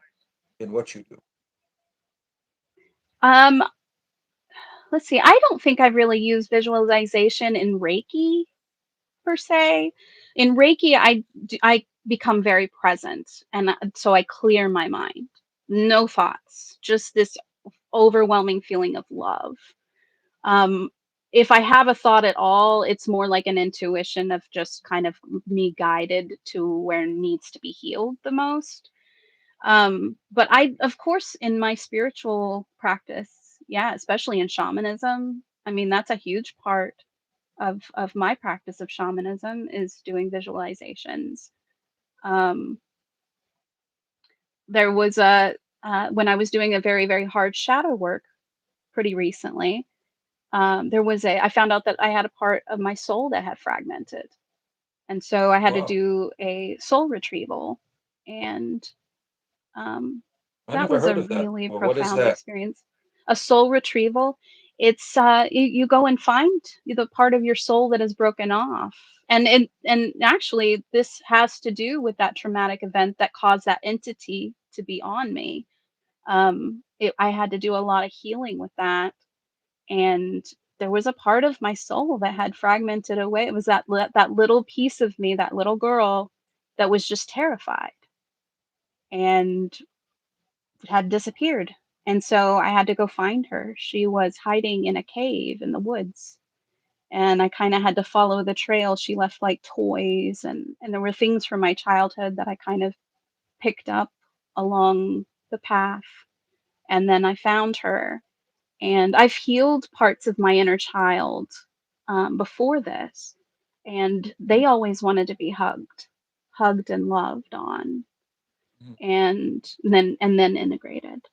Speaker 1: in what you do?
Speaker 2: Um, let's see. I don't think I've really used visualization in Reiki per se. In Reiki, I become very present, and so I clear my mind. No thoughts, just this overwhelming feeling of love. Um, if I have a thought at all, it's more like an intuition of just kind of me guided to where needs to be healed the most. But I, of course, in my spiritual practice, yeah, especially in shamanism, I mean, that's a huge part of my practice of shamanism is doing visualizations. Um, there was a when I was doing a very, very hard shadow work pretty recently, there was a I found out that I had a part of my soul that had fragmented. And so I had to
Speaker 1: Wow,
Speaker 2: do a soul retrieval. And um,
Speaker 1: I
Speaker 2: that
Speaker 1: never
Speaker 2: was a
Speaker 1: heard of that.
Speaker 2: really
Speaker 1: Well, what is
Speaker 2: profound
Speaker 1: that?
Speaker 2: experience. A soul retrieval, it's you go and find the part of your soul that is broken off. And actually this has to do with that traumatic event that caused that entity to be on me. I had to do a lot of healing with that, and there was a part of my soul that had fragmented away. It was that little piece of me, that little girl that was just terrified and had disappeared. And so I had to go find her. She was hiding in a cave in the woods. And I kind of had to follow the trail. She left like toys, and there were things from my childhood that I kind of picked up along the path. And then I found her, And I've healed parts of my inner child before this, and
Speaker 1: Mhm.
Speaker 2: they always wanted to be hugged and loved on,
Speaker 1: Mhm.
Speaker 2: and then integrated.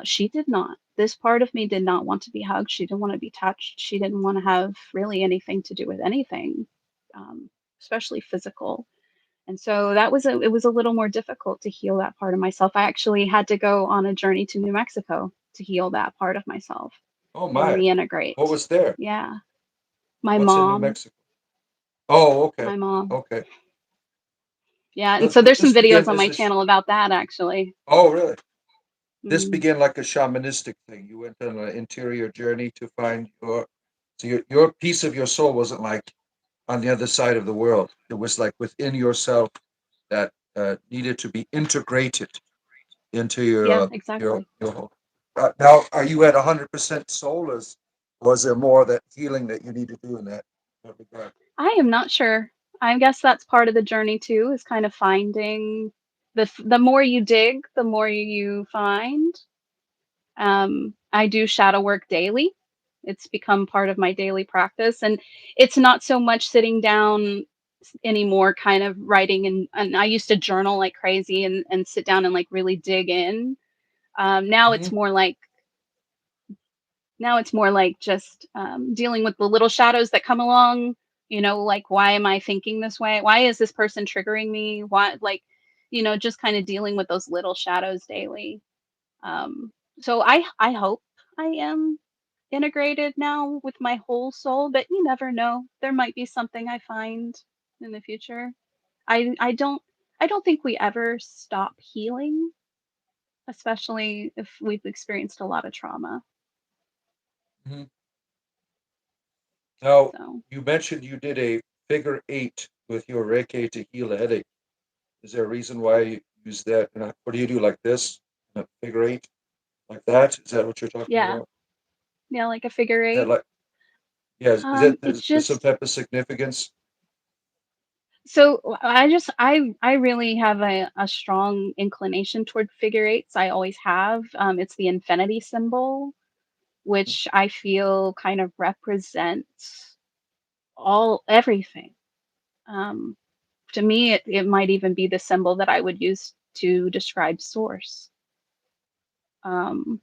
Speaker 2: She did not. This part of me did not want to be hugged. She didn't want to be touched. She didn't want to have really anything to do with anything, um, especially physical. And so it was a little more difficult to heal that part of myself. I actually had to go on a journey to New Mexico to heal that part of myself
Speaker 1: Oh
Speaker 2: and
Speaker 1: my, what
Speaker 2: reintegrate.
Speaker 1: was there?
Speaker 2: Yeah. My
Speaker 1: What's in New
Speaker 2: mom,
Speaker 1: Mexico? Oh, okay,
Speaker 2: my mom.
Speaker 1: okay.
Speaker 2: Yeah, and
Speaker 1: This
Speaker 2: so there's some
Speaker 1: this
Speaker 2: videos
Speaker 1: began
Speaker 2: on
Speaker 1: as
Speaker 2: my
Speaker 1: a
Speaker 2: channel about that actually.
Speaker 1: oh really? This
Speaker 2: Mm,
Speaker 1: began like a shamanistic thing. You went on an interior journey to find your piece of your soul wasn't like on the other side of the world. It was like within yourself that needed to be integrated into
Speaker 2: yeah,
Speaker 1: your
Speaker 2: exactly.
Speaker 1: your whole. Now, are you at 100% soul, or was there more that healing that you need to do in that regard?
Speaker 2: I am not sure. I guess that's part of the journey too, is kind of finding the more you dig, the more you find. I do shadow work daily. It's become part of my daily practice, and it's not so much sitting down anymore, kind of writing, and I used to journal like crazy and sit down and like really dig in. Now
Speaker 1: Hmm.
Speaker 2: it's more like just dealing with the little shadows that come along. Like, why am I thinking this way? Why is this person triggering me? Why, like, just kind of dealing with those little shadows daily. Um, so I hope I am integrated now with my whole soul, but you never know. There might be something I find in the future. I don't think we ever stop healing, especially if we've experienced a lot of trauma.
Speaker 1: Hmm. Now,
Speaker 2: So
Speaker 1: you mentioned you did a figure eight with your Reiki to heal a headache. Is there a reason why you use that? And what do you do like this? Figure eight like that? Is that what you're talking
Speaker 2: yeah,
Speaker 1: about?
Speaker 2: yeah, like a figure
Speaker 1: That
Speaker 2: eight.
Speaker 1: like yes? Is that
Speaker 2: It's
Speaker 1: there's some
Speaker 2: just
Speaker 1: type of significance?
Speaker 2: so I really have a strong inclination toward figure eights. I always have. It's the infinity symbol, which I feel kind of represents everything. Um, to me, it might even be the symbol that I would use to describe source. Um,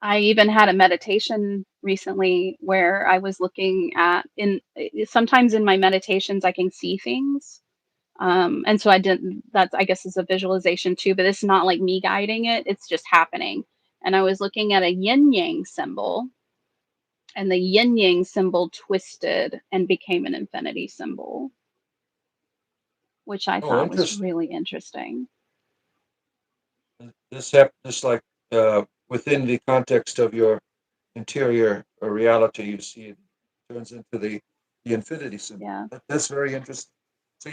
Speaker 2: I even had a meditation recently where I was looking at sometimes in my meditations I can see things. And so I didn't that's I guess is a visualization too, but it's not like me guiding it, it's just happening. And I was looking at a yin yang symbol, and the yin yang symbol twisted and became an infinity symbol, which I
Speaker 1: Oh,
Speaker 2: thought was
Speaker 1: interesting.
Speaker 2: really interesting.
Speaker 1: This happened just like within the context of your interior reality. You see it turns into the infinity symbol.
Speaker 2: Yeah.
Speaker 1: That's very interesting. So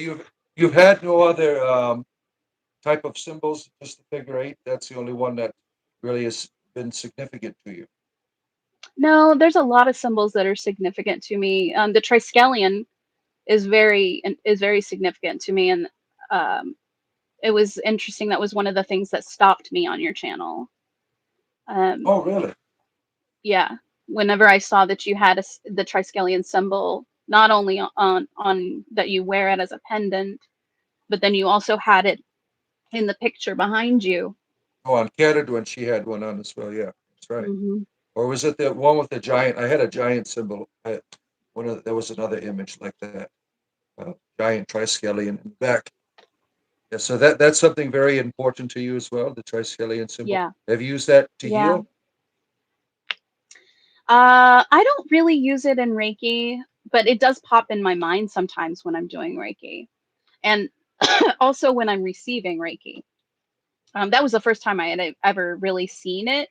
Speaker 1: you've had no other type of symbols, just the figure eight. That's the only one that really has been significant to you.
Speaker 2: No, there's a lot of symbols that are significant to me. The triskelion is very significant to me, and um, it was interesting. That was one of the things that stopped me on your channel. Um,
Speaker 1: Oh, really?
Speaker 2: yeah, whenever I saw that you had the triskelion symbol, not only on that you wear it as a pendant, but then you also had it in the picture behind you.
Speaker 1: Oh, on Canada when she had one on as well. Yeah, that's right.
Speaker 2: Hmm.
Speaker 1: Or was it the one with the giant? I had a giant symbol. There was another image like that, giant triskelion in the back. Yeah, so that's something very important to you as well, the triskelion symbol.
Speaker 2: Yeah,
Speaker 1: Have you used that to
Speaker 2: yeah.
Speaker 1: heal?
Speaker 2: I don't really use it in Reiki, but it does pop in my mind sometimes when I'm doing Reiki, and also when I'm receiving Reiki. That was the first time I had ever really seen it.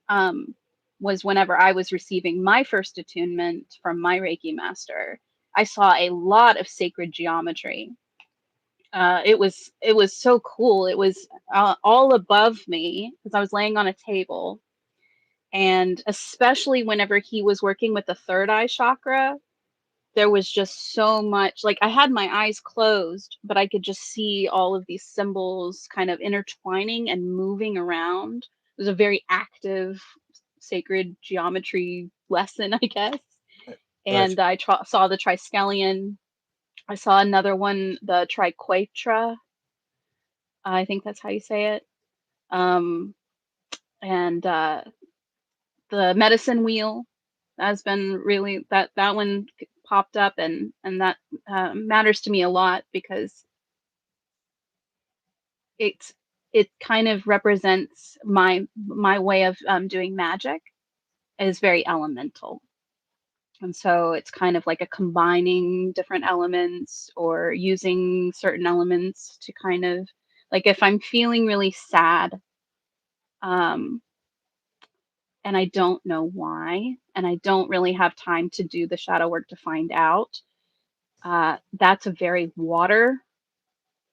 Speaker 2: Um, was whenever I was receiving my first attunement from my Reiki master. I saw a lot of sacred geometry. It was so cool. It was all above me because I was laying on a table, and especially whenever he was working with the third eye chakra, there was just so much, like, I had my eyes closed, but I could just see all of these symbols kind of intertwining and moving around. It was a very active sacred geometry lesson, I guess.
Speaker 1: Right. Right.
Speaker 2: And I saw the triskelion. I saw another one, the triquetra. I think that's how you say it. Um, and the medicine wheel has been really, that one popped up, and that matters to me a lot because it's it kind of represents my way of doing magic is very elemental. And so it's kind of like a combining different elements or using certain elements to kind of, like, if I'm feeling really sad, um, and I don't know why, and I don't really have time to do the shadow work to find out, that's a very water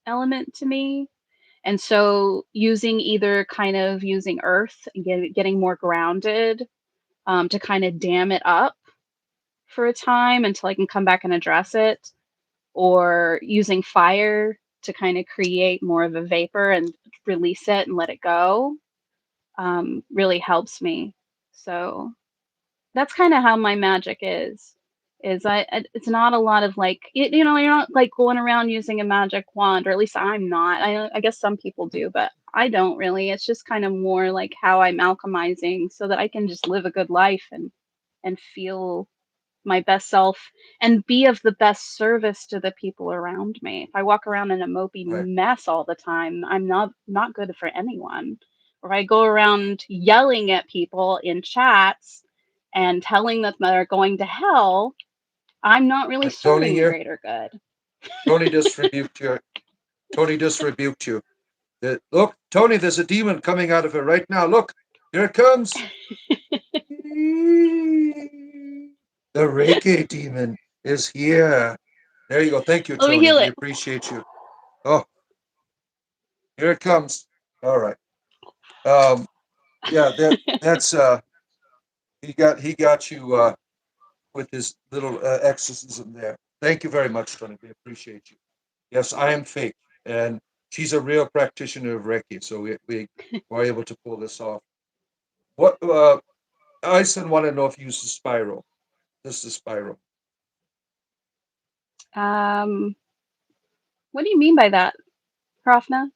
Speaker 2: element to me. And so using either kind of using earth and getting more grounded, to kind of dam it up for a time until I can come back and address it, or using fire to kind of create more of a vapor and release it and let it go, really helps me. So that's kind of how my magic is it's not a lot of like, you're not like going around using a magic wand, or at least I'm not. I guess some people
Speaker 1: Mhm.
Speaker 2: do, but I don't really. It's just kind of more like how I'm alchemizing so that I can just live a good life and feel my best self and be of the best service to the people around me. If I walk around in a mopey
Speaker 1: Right.
Speaker 2: mess all the time, I'm not good for anyone. Or if I go around yelling at people in chats and telling them they're going to hell, I'm not really
Speaker 1: Tony
Speaker 2: serving the
Speaker 1: here.
Speaker 2: greater good.
Speaker 1: Tony just rebuked you. Tony just rebuked you. Look, Tony, there's a demon coming out of her right now. Look, here it comes. The Reiki demon is here. There you go. Thank you,
Speaker 2: Let me
Speaker 1: Tony.
Speaker 2: heal
Speaker 1: We
Speaker 2: it.
Speaker 1: appreciate you. Oh, here it comes. All right. Um, yeah, that's he got you with his little exorcism there. Thank you very much, Tony. We appreciate you. Yes, I am fake, and she's a real practitioner of Reiki, so we were able to pull this off. What I still want to know if you use the spiral. This is the spiral.
Speaker 2: um, what do you mean by that, Profna?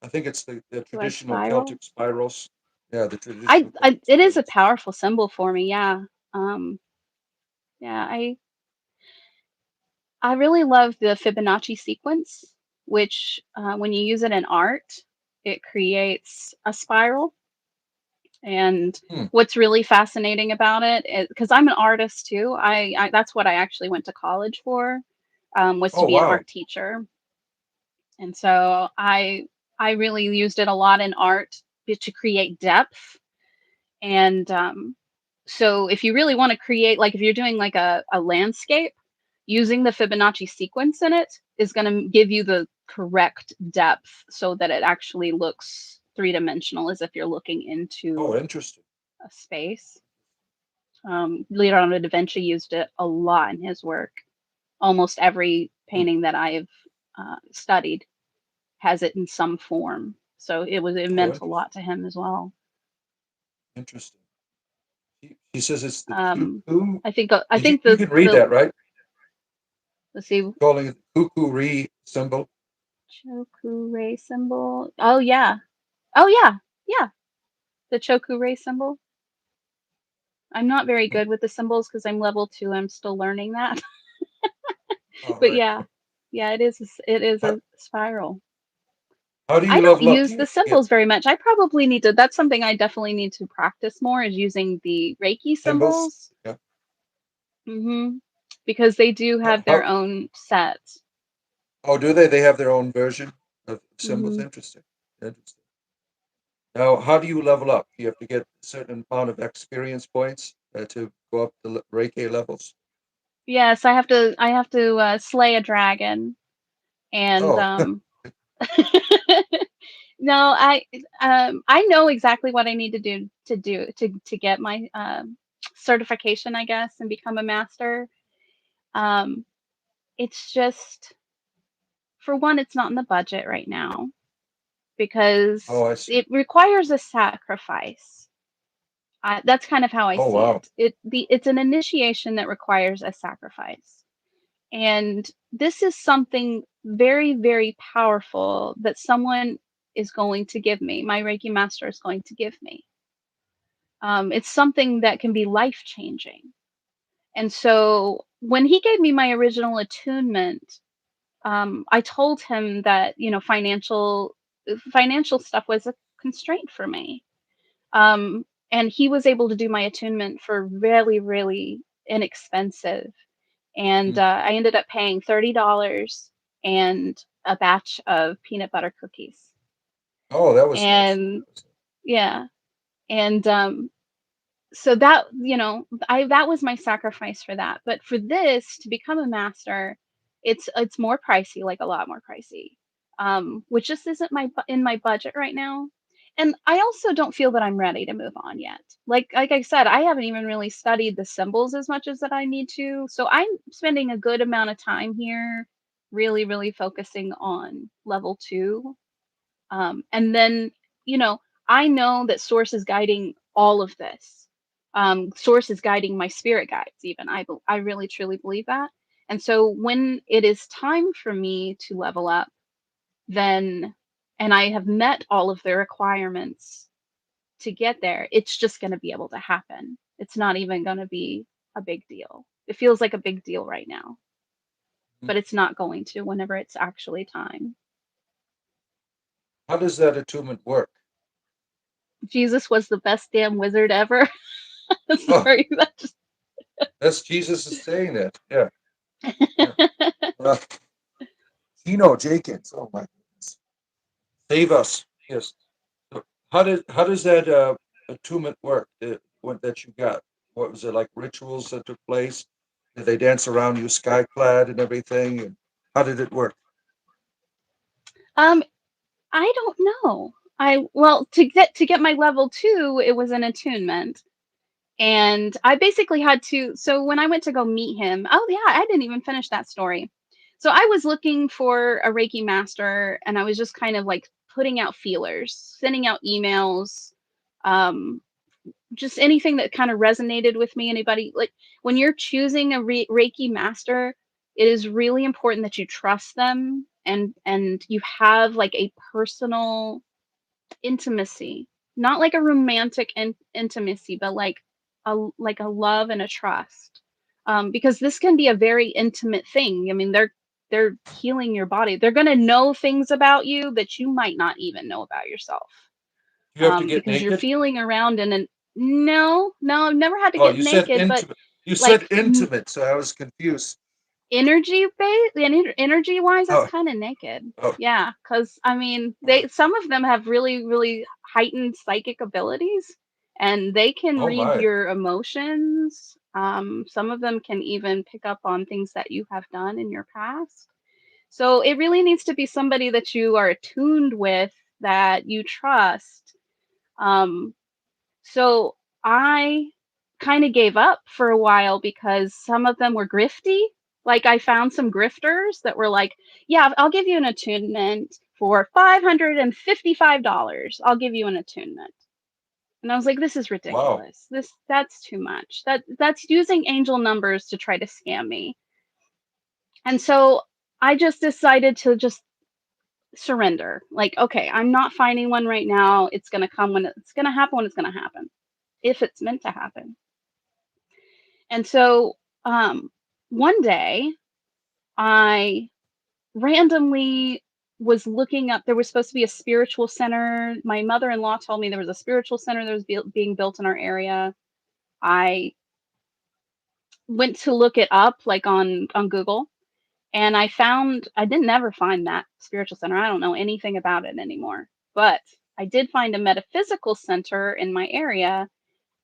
Speaker 1: I think it's the
Speaker 2: Do I
Speaker 1: traditional
Speaker 2: spiral?
Speaker 1: Celtic spirals. Yeah, the traditional Celtic
Speaker 2: It is a
Speaker 1: spirals.
Speaker 2: powerful symbol for me. Yeah. Um, yeah. I really love the Fibonacci sequence, which, when you use it in art, it creates a spiral. And
Speaker 1: Hmm.
Speaker 2: what's really fascinating about it is because I'm an artist too. That's what I actually went to college for, was to
Speaker 1: Oh
Speaker 2: be an
Speaker 1: wow.
Speaker 2: art teacher. And so I really used it a lot in art to create depth. And so if you really want to create, like if you're doing like a landscape, using the Fibonacci sequence in it is going to give you the correct depth so that it actually looks three-dimensional as if you're looking
Speaker 1: Oh,
Speaker 2: into
Speaker 1: interesting.
Speaker 2: a space. Leonardo da Vinci used it a lot in his work. Almost every
Speaker 1: Hmm.
Speaker 2: painting that I've studied has it in some form. So it
Speaker 1: Oh,
Speaker 2: meant a
Speaker 1: interesting.
Speaker 2: lot to him as well.
Speaker 1: Interesting. He says it's the
Speaker 2: Um,
Speaker 1: cuckoo.
Speaker 2: I
Speaker 1: Did you
Speaker 2: think
Speaker 1: you can read
Speaker 2: the
Speaker 1: that right?
Speaker 2: let's see,
Speaker 1: Calling it the cuckoo symbol.
Speaker 2: Choku Ray symbol. Oh yeah. Oh yeah. Yeah. The Choku Ray symbol. I'm not very
Speaker 1: Hmm.
Speaker 2: good with the symbols because I'm level 2. I'm still learning that.
Speaker 1: All
Speaker 2: But
Speaker 1: right.
Speaker 2: yeah. Yeah, it is
Speaker 1: How,
Speaker 2: a spiral.
Speaker 1: how do
Speaker 2: I
Speaker 1: you
Speaker 2: don't
Speaker 1: level up?
Speaker 2: use
Speaker 1: Do
Speaker 2: the
Speaker 1: you get
Speaker 2: symbols very much. I probably need to, that's something I definitely need to practice more, is using the Reiki
Speaker 1: symbols?
Speaker 2: symbols.
Speaker 1: Yeah.
Speaker 2: Mhm. Because they do have their
Speaker 1: How
Speaker 2: own sets.
Speaker 1: oh, do they? They have their own version of symbols.
Speaker 2: Mhm.
Speaker 1: Interesting. Interesting. Now, how do you level up? Do you have to get a certain amount of experience points to go up the Reiki levels?
Speaker 2: Yes, I have to slay a dragon, and
Speaker 1: Oh,
Speaker 2: no, I know exactly what I need to do to get my certification, I guess, and become a master. Um, it's just, for one, it's not in the budget right now because
Speaker 1: Oh, I see.
Speaker 2: it requires a sacrifice. That's kind of how I
Speaker 1: Oh,
Speaker 2: see
Speaker 1: wow.
Speaker 2: it. It's an initiation that requires a sacrifice. And this is something very, very powerful that someone is going to give me. My Reiki master is going to give me. It's something that can be life changing. And so when he gave me my original attunement, I told him that financial stuff was a constraint for me. And he was able to do my attunement for really, really inexpensive. And
Speaker 1: Mhm.
Speaker 2: I ended up paying $30 and a batch of peanut butter cookies.
Speaker 1: Oh, that was nice.
Speaker 2: And
Speaker 1: That was
Speaker 2: yeah, and so that was my sacrifice for that. But for this to become a master, it's more pricey, like a lot more pricey, which just isn't in my budget right now. And I also don't feel that I'm ready to move on yet. Like I said, I haven't even really studied the symbols as much as that I need to. So I'm spending a good amount of time here, really, really focusing on level two. And then, you know, I know that Source is guiding all of this. Source is guiding my spirit guides, even. I really truly believe that. And so when it is time for me to level up, then, and I have met all of the requirements to get there, it's just going to be able to happen. It's not even going to be a big deal. It feels like a big deal right now,
Speaker 1: Mhm.
Speaker 2: but it's not going to whenever it's actually time.
Speaker 1: How does that attunement work?
Speaker 2: Jesus was the best damn wizard ever.
Speaker 1: Oh,
Speaker 2: Sorry, that just
Speaker 1: that's Jesus is saying that. Yeah, yeah. Uh, Tino Jenkins. Oh my goodness. Save us. Yes. So how does that attunement work? The one that you got? What was it like? Rituals that took place? Did they dance around you, sky clad and everything? And how did it work?
Speaker 2: um, I don't know. To get my level 2, it was an attunement, and I basically had to so when I went to go meet him, oh, yeah, I didn't even finish that story. So I was looking for a Reiki master, and I was just kind of, like, putting out feelers, sending out emails, um, just anything that kind of resonated with me. Anybody, like, when you're choosing a Reiki master, it is really important that you trust them, and you have, like, a personal intimacy, not like a romantic intimacy, but like a love and a trust. Because this can be a very intimate thing. I mean, they're healing your body. They're going to know things about you that you might not even know about yourself,
Speaker 1: Do you have to get
Speaker 2: because you're
Speaker 1: naked?
Speaker 2: feeling around in an no, no, I've never had to
Speaker 1: Oh,
Speaker 2: get
Speaker 1: you said
Speaker 2: naked, but
Speaker 1: intimate. You said
Speaker 2: like
Speaker 1: intimate, so I was confused.
Speaker 2: energy wise, that's
Speaker 1: Oh,
Speaker 2: kind of naked.
Speaker 1: oh,
Speaker 2: Yeah, because I mean,
Speaker 1: oh,
Speaker 2: they some of them have really, really heightened psychic abilities, and they can
Speaker 1: oh
Speaker 2: read
Speaker 1: my.
Speaker 2: your emotions. Some of them can even pick up on things that you have done in your past. So it really needs to be somebody that you are attuned with, that you trust. um so I kind of gave up for a while because some of them were grifty. Like, I found some grifters that were like, "Yeah, I'll give you an attunement for $555. I'll give you an attunement." And I was like, "This is
Speaker 1: Wow.
Speaker 2: ridiculous. That's too much. That's using angel numbers to try to scam me." And so I just decided to just surrender. Like, okay, I'm not finding one right now. It's going to come when it's going to happen, when it's going to happen, if it's meant to happen. And so, um, one day I randomly was looking up. There was supposed to be a spiritual center. My mother-in-law told me there was a spiritual center that was being built in our area. I went to look it up, like, on Google, and I didn't ever find that spiritual center. I don't know anything about it anymore. But I did find a metaphysical center in my area,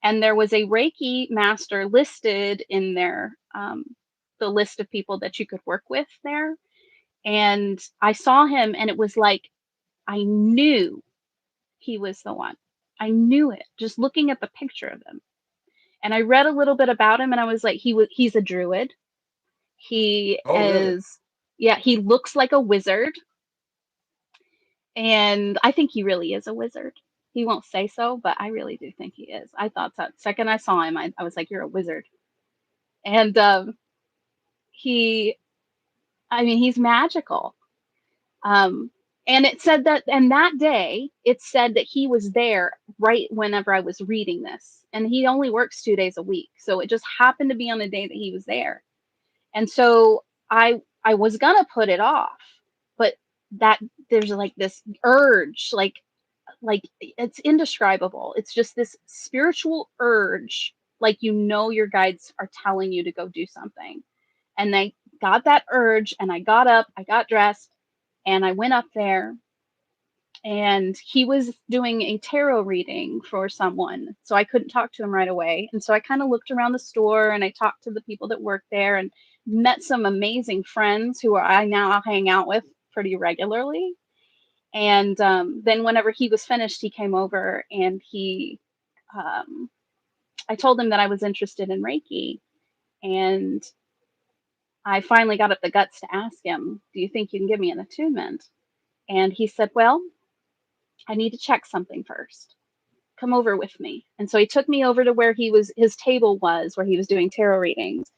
Speaker 2: and there was a Reiki master listed in their the list of people that you could work with there. And I saw him, and it was like I knew he was the one. I knew it just looking at the picture of him. And I read a little bit about him, and I was like, he's a druid. He
Speaker 1: Oh, really?
Speaker 2: is, yeah, he looks like a wizard, and I think he really is a wizard. He won't say so, but I really do think he is. I thought that second I saw him, I was like, you're a wizard. And he, I mean, he's magical. Um, and it said that, and that day, it said that he was there right whenever I was reading this. And he only works 2 days a week. So it just happened to be on the day that he was there. And so I was gonna put it off, but that there's like this urge, like it's indescribable. It's just this spiritual urge, like your guides are telling you to go do something. And I got that urge and I got up, I got dressed, and I went up there, and he was doing a tarot reading for someone. So I couldn't talk to him right away. And so I kind of looked around the store and I talked to the people that work there and met some amazing friends who I now hang out with pretty regularly. And then whenever he was finished, he came over and um, I told him that I was interested in Reiki. And I finally got up the guts to ask him, do you think you can give me an attunement? And he said, well, I need to check something first. Come over with me. And so he took me over to where his table was, where he was doing tarot readings.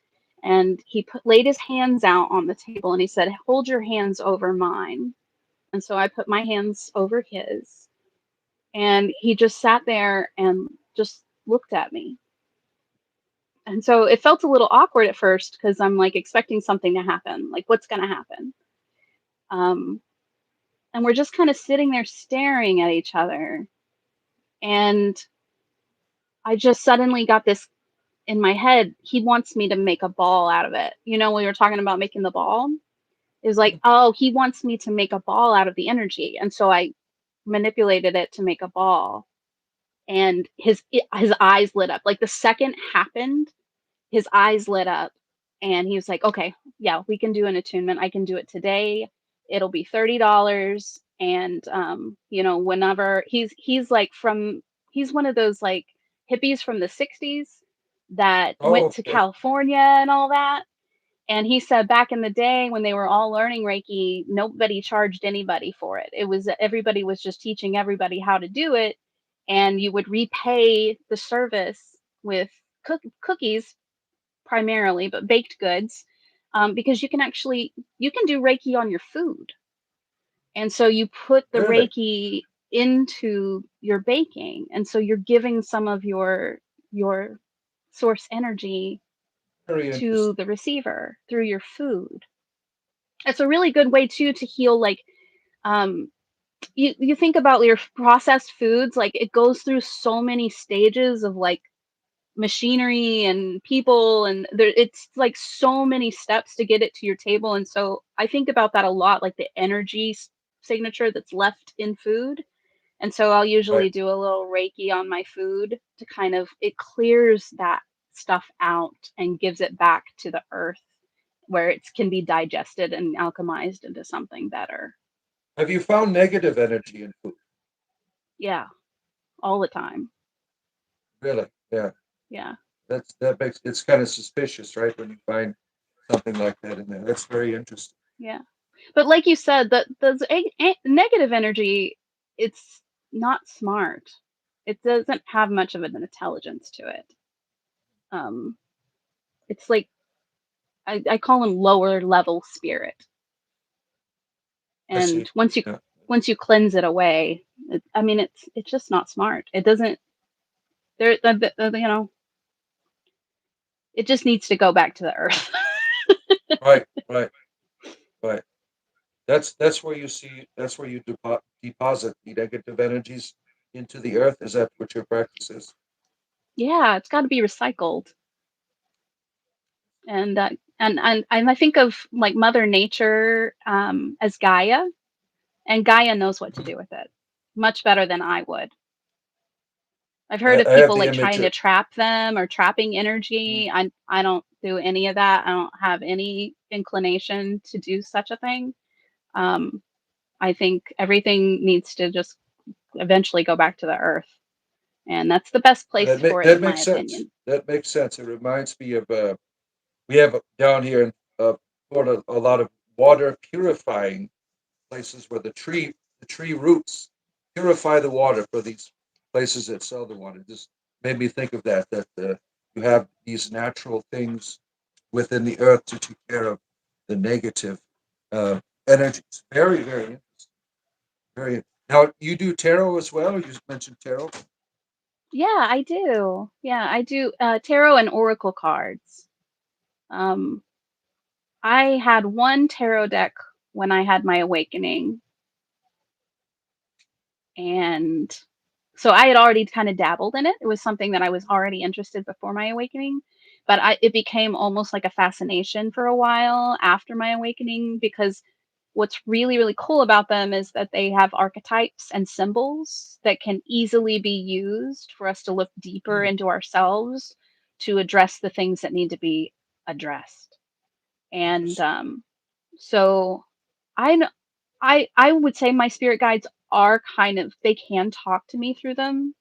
Speaker 2: And he laid his hands out on the table and he said, hold your hands over mine. And so I put my hands over his. And he just sat there and just looked at me. And so it felt a little awkward at first because I'm like expecting something to happen. Like, what's going to happen? Um, and we're just kind of sitting there staring at each other. And I just suddenly got this in my head. He wants me to make a ball out of it. You know, we were talking about making the ball. It was like,
Speaker 1: Mhm.
Speaker 2: oh, he wants me to make a ball out of the energy. And so I manipulated it to make a ball. And his eyes lit up. Like the second happened, his eyes lit up and he was like, okay, yeah, we can do an attunement. I can do it today. It'll be $30. And whenever he's like he's one of those like hippies from the 60s that
Speaker 1: Oh,
Speaker 2: went to
Speaker 1: okay.
Speaker 2: California and all that. And he said back in the day when they were all learning Reiki, nobody charged anybody for it. It was everybody was just teaching everybody how to do it, and you would repay the service with cookies primarily, but baked goods, because you can do Reiki on your food, and so you put the
Speaker 1: Really?
Speaker 2: Reiki into your baking, and so you're giving some of your source energy
Speaker 1: Very
Speaker 2: to
Speaker 1: interesting.
Speaker 2: the receiver through your food. It's a really good way too to heal. Like um, you think about your processed foods, like it goes through so many stages of like machinery and people, and it's like so many steps to get it to your table. And so I think about that a lot, like the energy signature that's left in food. And so I'll
Speaker 1: Right.
Speaker 2: usually do a little Reiki on my food to kind of it clears that stuff out and gives it back to the earth where it can be digested and alchemized into something better.
Speaker 1: Have you found negative energy in food?
Speaker 2: Yeah, all the time.
Speaker 1: Really? Yeah.
Speaker 2: Yeah,
Speaker 1: That makes it's kind of suspicious, right? When you find something like that in there. That's very interesting.
Speaker 2: yeah. But like you said, that the negative energy, it's not smart. It doesn't have much of an intelligence to it. Um, it's like I call them lower level spirit.
Speaker 1: I
Speaker 2: And
Speaker 1: see. Yeah.
Speaker 2: once you cleanse it away, I mean, it's just not smart. It doesn't. It just needs to go back to the earth.
Speaker 1: Right. Right. Right. That's where you see. That's where you deposit the negative energies into the earth. Is that what your practice is?
Speaker 2: Yeah, it's got to be recycled. And I think of like Mother Nature as Gaia, and Gaia knows what to do with it much better than I would. I've heard of
Speaker 1: I have
Speaker 2: people
Speaker 1: the
Speaker 2: like
Speaker 1: image
Speaker 2: trying
Speaker 1: of.
Speaker 2: to trap them or trapping
Speaker 1: Mm,
Speaker 2: energy. I don't do any of that. I don't have any inclination to do such a thing. Um, I think everything needs to just eventually go back to the earth. and that's the best
Speaker 1: Yeah,
Speaker 2: place for it,
Speaker 1: that
Speaker 2: in my
Speaker 1: makes sense.
Speaker 2: opinion.
Speaker 1: That makes sense. It reminds me of we have down here in Florida a lot of water purifying places where the tree roots purify the water for these places that sell the water. Just made me think of that you have these natural things within the earth to take care of the negative uh, energies. Very, very interesting. Very. Now, you do tarot as well? You just mentioned tarot.
Speaker 2: Yeah, I do. Yeah, I do tarot and oracle cards. Um, I had one tarot deck when I had my awakening, and so I had already kind of dabbled in it. It was something that I was already interested before my awakening, but it became almost like a fascination for a while after my awakening, because what's really really cool about them is that they have archetypes and symbols that can easily be used for us to look deeper
Speaker 1: Hmm,
Speaker 2: into ourselves to address the things that need to be addressed. And
Speaker 1: interesting.
Speaker 2: so I kn- I would say my spirit guides are kind of, they can talk to me through them,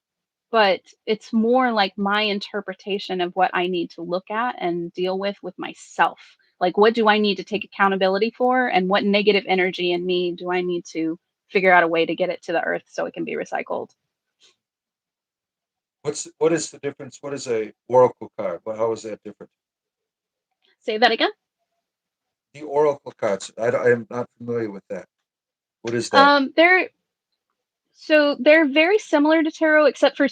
Speaker 2: but it's more like my interpretation of what I need to look at and deal with myself. Like, what do I need to take accountability for, and what negative energy in me do I need to figure out a way to get it to the earth so it can be recycled?
Speaker 1: What is the difference? What is a oracle card? How is that different?
Speaker 2: Say that again.
Speaker 1: The oracle cards. I am not familiar with that. What is that?
Speaker 2: They're very similar to tarot, except for,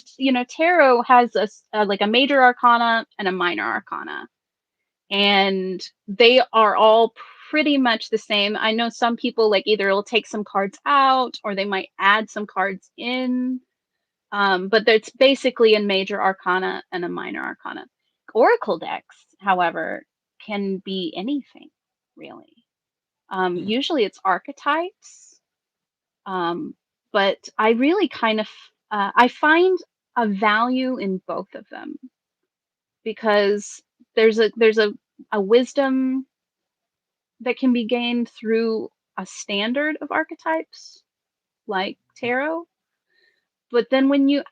Speaker 2: tarot has like a major arcana and a minor arcana, and they are all pretty much the same. I know some people, like, either will take some cards out or they might add some cards in, but it's basically a major arcana and a minor arcana. Oracle decks, however, can be anything, really.
Speaker 1: Hmm.
Speaker 2: Usually it's archetypes, um, but I really kind of I find a value in both of them, because there's a wisdom that can be gained through a standard of archetypes like tarot, but then when you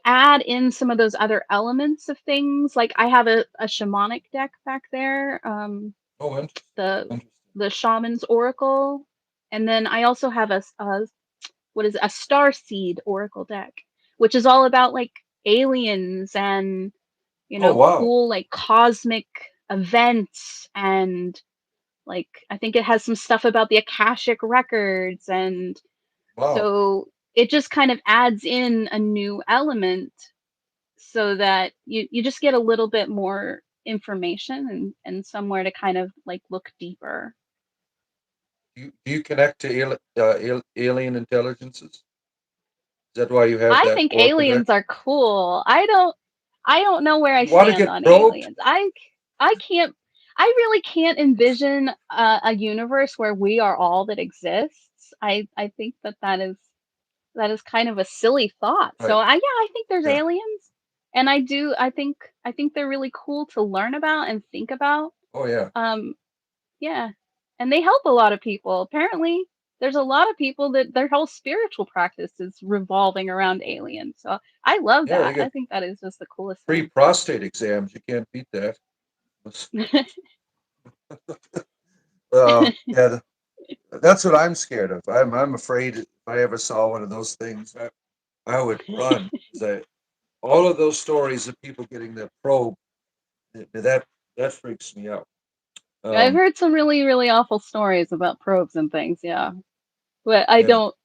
Speaker 2: add in some of those other elements of things, like I have a shamanic deck back there,
Speaker 1: Oh, interesting.
Speaker 2: the
Speaker 1: Interesting.
Speaker 2: the shaman's oracle, and then I also have what is it, a star seed oracle deck, which is all about like aliens and,
Speaker 1: Oh, wow.
Speaker 2: cool like cosmic events, and like I think it has some stuff about the Akashic records, and
Speaker 1: Wow.
Speaker 2: so it just kind of adds in a new element so that you just get a little bit more information, and somewhere to kind of like look deeper.
Speaker 1: Do you connect to alien intelligences? Is that why you have
Speaker 2: I
Speaker 1: that
Speaker 2: think
Speaker 1: oracle deck?
Speaker 2: aliens are cool. I don't know where I
Speaker 1: You want to
Speaker 2: stand
Speaker 1: get
Speaker 2: on
Speaker 1: probed?
Speaker 2: aliens. I can't I really can't envision a universe where we are all that exists. I think that is kind of a silly thought. So
Speaker 1: Right.
Speaker 2: I think there's
Speaker 1: Yeah.
Speaker 2: aliens, and I think they're really cool to learn about and think about.
Speaker 1: Oh, yeah.
Speaker 2: Um, yeah, and they help a lot of people. Apparently, there's a lot of people that their whole spiritual practice is revolving around aliens. So I love
Speaker 1: Yeah, they
Speaker 2: that. I
Speaker 1: get
Speaker 2: think that is just the coolest
Speaker 1: free
Speaker 2: thing.
Speaker 1: prostate exams. You can't beat that. Yeah, that's what I'm scared of. I'm afraid if I ever saw one of those things, I would run. 'Cause all of those stories of people getting their probe, that that freaks me out.
Speaker 2: I've
Speaker 1: Um,
Speaker 2: heard some really, really awful stories about probes and things, yeah. But I
Speaker 1: yeah.
Speaker 2: don't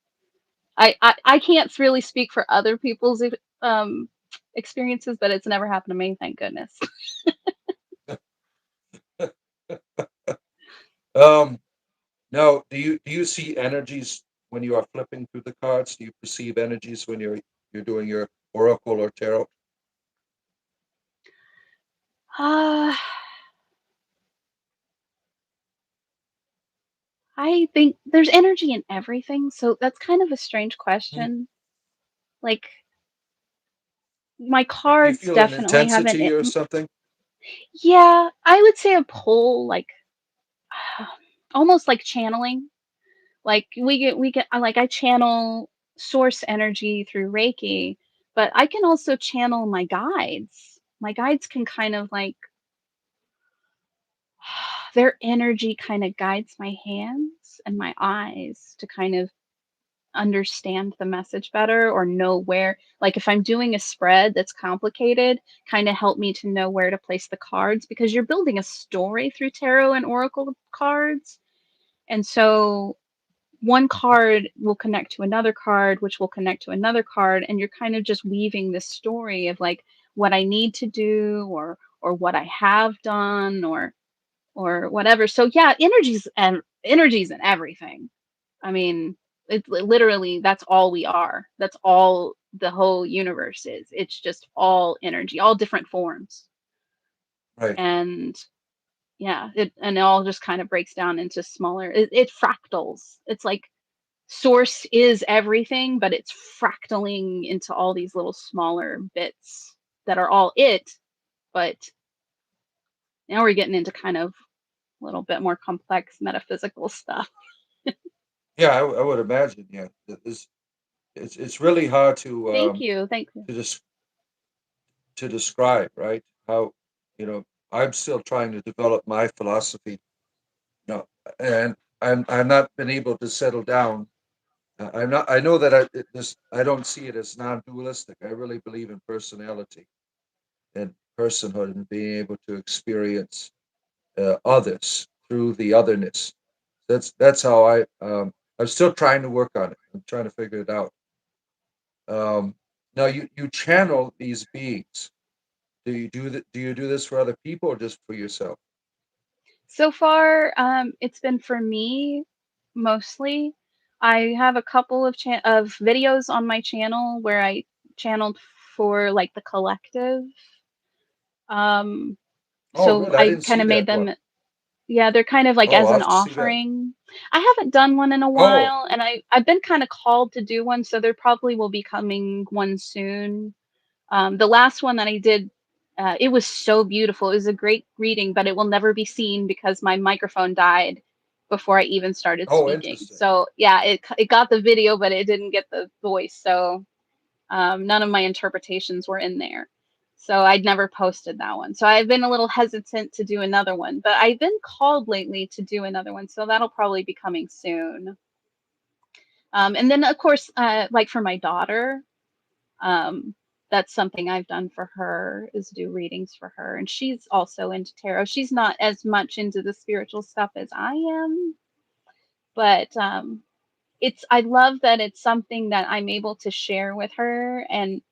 Speaker 2: I can't really speak for other people's um experiences, but it's never happened to me, thank goodness.
Speaker 1: Um, Now, do you see energies when you are flipping through the cards? Do you perceive energies when you're doing your oracle or tarot?
Speaker 2: Uh, I think there's energy in everything, so that's kind of a strange
Speaker 1: Hmm?
Speaker 2: question. Like, my
Speaker 1: Like, do you
Speaker 2: cards
Speaker 1: feel an
Speaker 2: definitely have
Speaker 1: intensity or something?
Speaker 2: yeah, I would say a pull, like, almost like channeling. Like, I channel source energy through Reiki, But I can also channel my guides. My guides can kind of like their energy kind of guides my hands and my eyes to kind of understand the message better or know where, like if I'm doing a spread that's complicated, kind of help me to know where to place the cards because you're building a story through tarot and oracle cards. And so one card will connect to another card, which will connect to another card, and you're kind of just weaving this story of like what I need to do or what I have done or whatever. So yeah, energies and everything. I mean, it's literally that's all we are. That's all the whole universe is. It's just all energy, all different forms.
Speaker 1: Right.
Speaker 2: And yeah, it all just kind of breaks down into smaller it fractals. It's like source is everything, but it's fractaling into all these little smaller bits that are all it, but now we're getting into kind of a little bit more complex metaphysical stuff.
Speaker 1: Yeah, I would imagine. Yeah, it's really hard
Speaker 2: Thank you. Thank you.
Speaker 1: to just to describe, right? How, you know, I'm still trying to develop my philosophy, you know, and I'm not been able to settle down. I'm not. I know that I don't see it as non-dualistic. I really believe in personality and personhood and being able to experience others through the otherness. That's how I'm still trying to work on it. I'm trying to figure it out. Um, Now you channel these beings. Do you do this for other people or just for yourself?
Speaker 2: So far, it's been for me mostly. I have a couple of videos on my channel where I channeled for like the collective. Um,
Speaker 1: Oh,
Speaker 2: so
Speaker 1: really? I
Speaker 2: I
Speaker 1: didn't
Speaker 2: kind
Speaker 1: see
Speaker 2: of made
Speaker 1: that one.
Speaker 2: them, yeah, they're kind of like
Speaker 1: Oh,
Speaker 2: as
Speaker 1: I'll
Speaker 2: an
Speaker 1: have to see that.
Speaker 2: offering. I haven't done one in a
Speaker 1: Oh,
Speaker 2: while, and I've been kind of called to do one, so there probably will be coming one soon. The last one that I did, it was so beautiful. It was a great reading, but it will never be seen because my microphone died before I even started
Speaker 1: oh,
Speaker 2: speaking.
Speaker 1: interesting.
Speaker 2: So yeah, it got the video, but it didn't get the voice. So none of my interpretations were in there. So I'd never posted that one. So I've been a little hesitant to do another one, but I've been called lately to do another one. So that'll probably be coming soon. And then of course, like for my daughter, um, that's something I've done for her is do readings for her. And she's also into tarot. She's not as much into the spiritual stuff as I am, but it's I love that it's something that I'm able to share with her and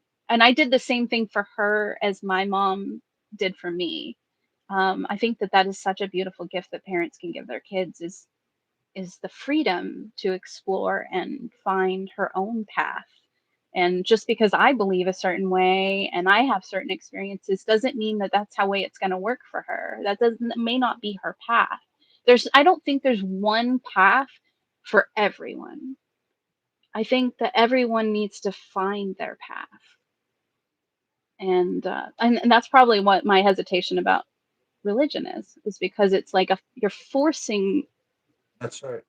Speaker 2: I did the same thing for her as my mom did for me. I think that that is such a beautiful gift that parents can give their kids is the freedom to explore and find her own path. And just because I believe a certain way and I have certain experiences doesn't mean that that's how way it's going to work for her. That doesn't may not be her path. I don't think there's one path for everyone. I think that everyone needs to find their path. And that's probably what my hesitation about religion is because it's like
Speaker 1: That's right.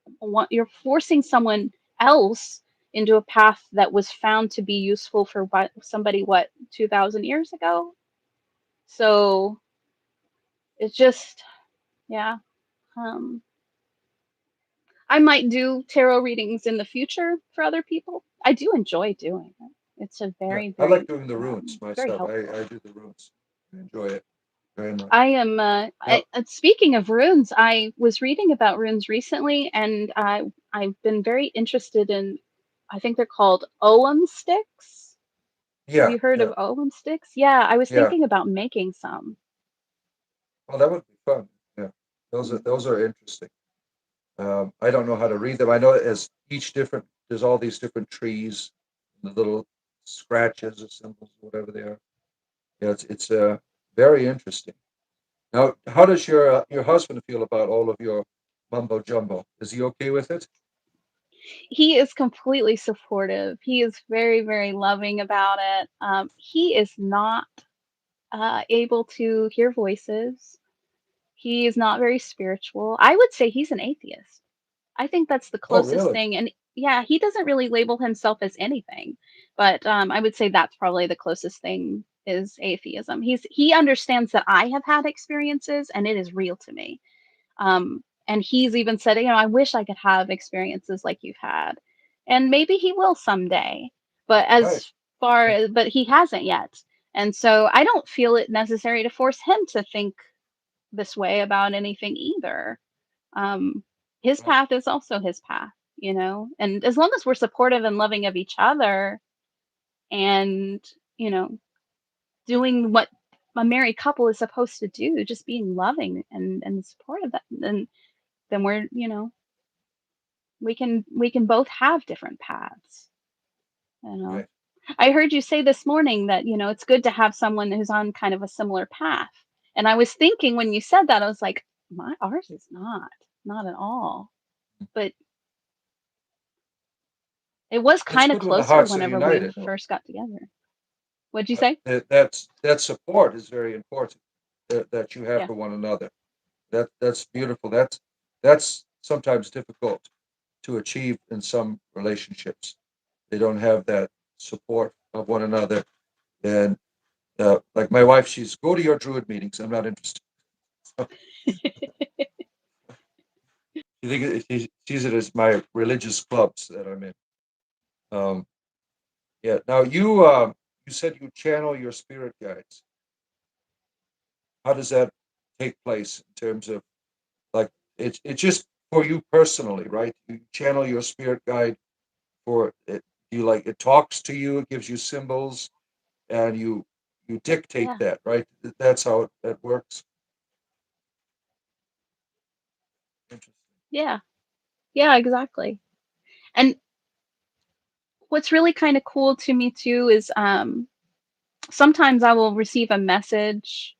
Speaker 2: you're forcing someone else into a path that was found to be useful for somebody what 2000 years ago. So it's just yeah. um I might do tarot readings in the future for other people. I do enjoy doing it. It's a
Speaker 1: Yeah,
Speaker 2: very
Speaker 1: I like
Speaker 2: very
Speaker 1: doing the runes
Speaker 2: very
Speaker 1: myself. I
Speaker 2: helpful.
Speaker 1: do the runes. I enjoy it very much.
Speaker 2: I am
Speaker 1: Now,
Speaker 2: speaking of runes, I was reading about runes recently and I've been very interested in, I think they're called Ogham sticks. Have
Speaker 1: yeah,
Speaker 2: you heard
Speaker 1: yeah,
Speaker 2: of Ogham sticks? Yeah, I was
Speaker 1: yeah.
Speaker 2: thinking about making some.
Speaker 1: Well, that would be fun. Yeah, those are interesting. I don't know how to read them. I know as each different, there's all these different trees, the little scratches or symbols, whatever they are. Yeah, it's very interesting. Now, how does your husband feel about all of your mumbo jumbo? Is he okay with it?
Speaker 2: He is completely supportive. He is very, very loving about it. He is not able to hear voices. He is not very spiritual. I would say he's an atheist. I think that's the
Speaker 1: Oh,
Speaker 2: closest
Speaker 1: really?
Speaker 2: thing. And yeah, he doesn't really label himself as anything, But I would say that's probably the closest thing is atheism. He understands that I have had experiences and it is real to me. And he's even said, I wish I could have experiences like you've had. And maybe he will someday. But
Speaker 1: Right.
Speaker 2: but he hasn't yet. And so I don't feel it necessary to force him to think this way about anything either. Um, his
Speaker 1: Right.
Speaker 2: path is also his path, and as long as we're supportive and loving of each other and, you know, doing what a married couple is supposed to do, just being loving and supportive, then we're, we can both have different paths, you know.
Speaker 1: Right.
Speaker 2: I heard you say this morning that, it's good to have someone who's on kind of a similar path. And I was thinking when you said that, I was like, my ours is not at all. But it was
Speaker 1: It's
Speaker 2: kind of
Speaker 1: good when the
Speaker 2: closer
Speaker 1: hearts are
Speaker 2: whenever we
Speaker 1: united, though.
Speaker 2: first got together. What'd you say?
Speaker 1: That support is very important that you have
Speaker 2: Yeah.
Speaker 1: for one another. That's beautiful. That's sometimes difficult to achieve in some relationships. They don't have that support of one another. And like my wife, she's go to your druid meetings. I'm not interested. So she she sees it as my religious clubs that I'm in. Um, yeah. Now you said you channel your spirit guides. How does that take place in terms of like it's just for you personally, right? You channel your spirit guide for it. You like it talks to you, it gives you symbols, and you dictate
Speaker 2: Yeah.
Speaker 1: that, right? That's how that works. Interesting.
Speaker 2: Yeah. Yeah, exactly. And what's really kind of cool to me too is sometimes I will receive a message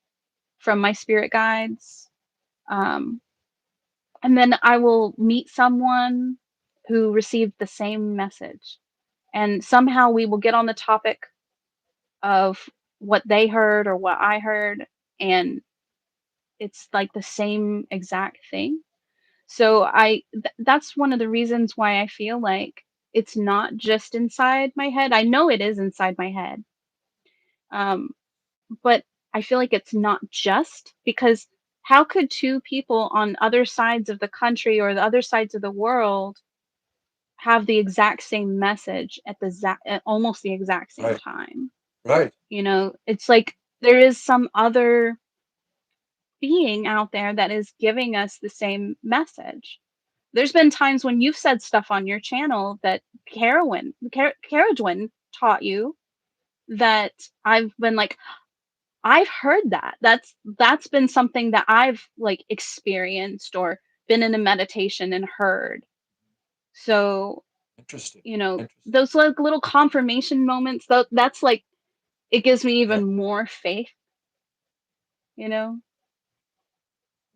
Speaker 2: from my spirit guides. Um and then I will meet someone who received the same message. And somehow we will get on the topic of what they heard or what I heard, and it's like the same exact thing. So that's one of the reasons why I feel like it's not just inside my head. I know it is inside my head. Um, but I feel like it's not just because how could two people on other sides of the country or the other sides of the world have the exact same message at almost the exact same
Speaker 1: Right,
Speaker 2: time?
Speaker 1: right,
Speaker 2: It's like there is some other being out there that is giving us the same message. There's been times when you've said stuff on your channel that Carowin taught you that I've been like, I've heard that. That's been something that I've like experienced or been in a meditation and heard. So,
Speaker 1: interesting, interesting.
Speaker 2: those like little confirmation moments, that's like it gives me
Speaker 1: Yeah,
Speaker 2: even more faith, you know?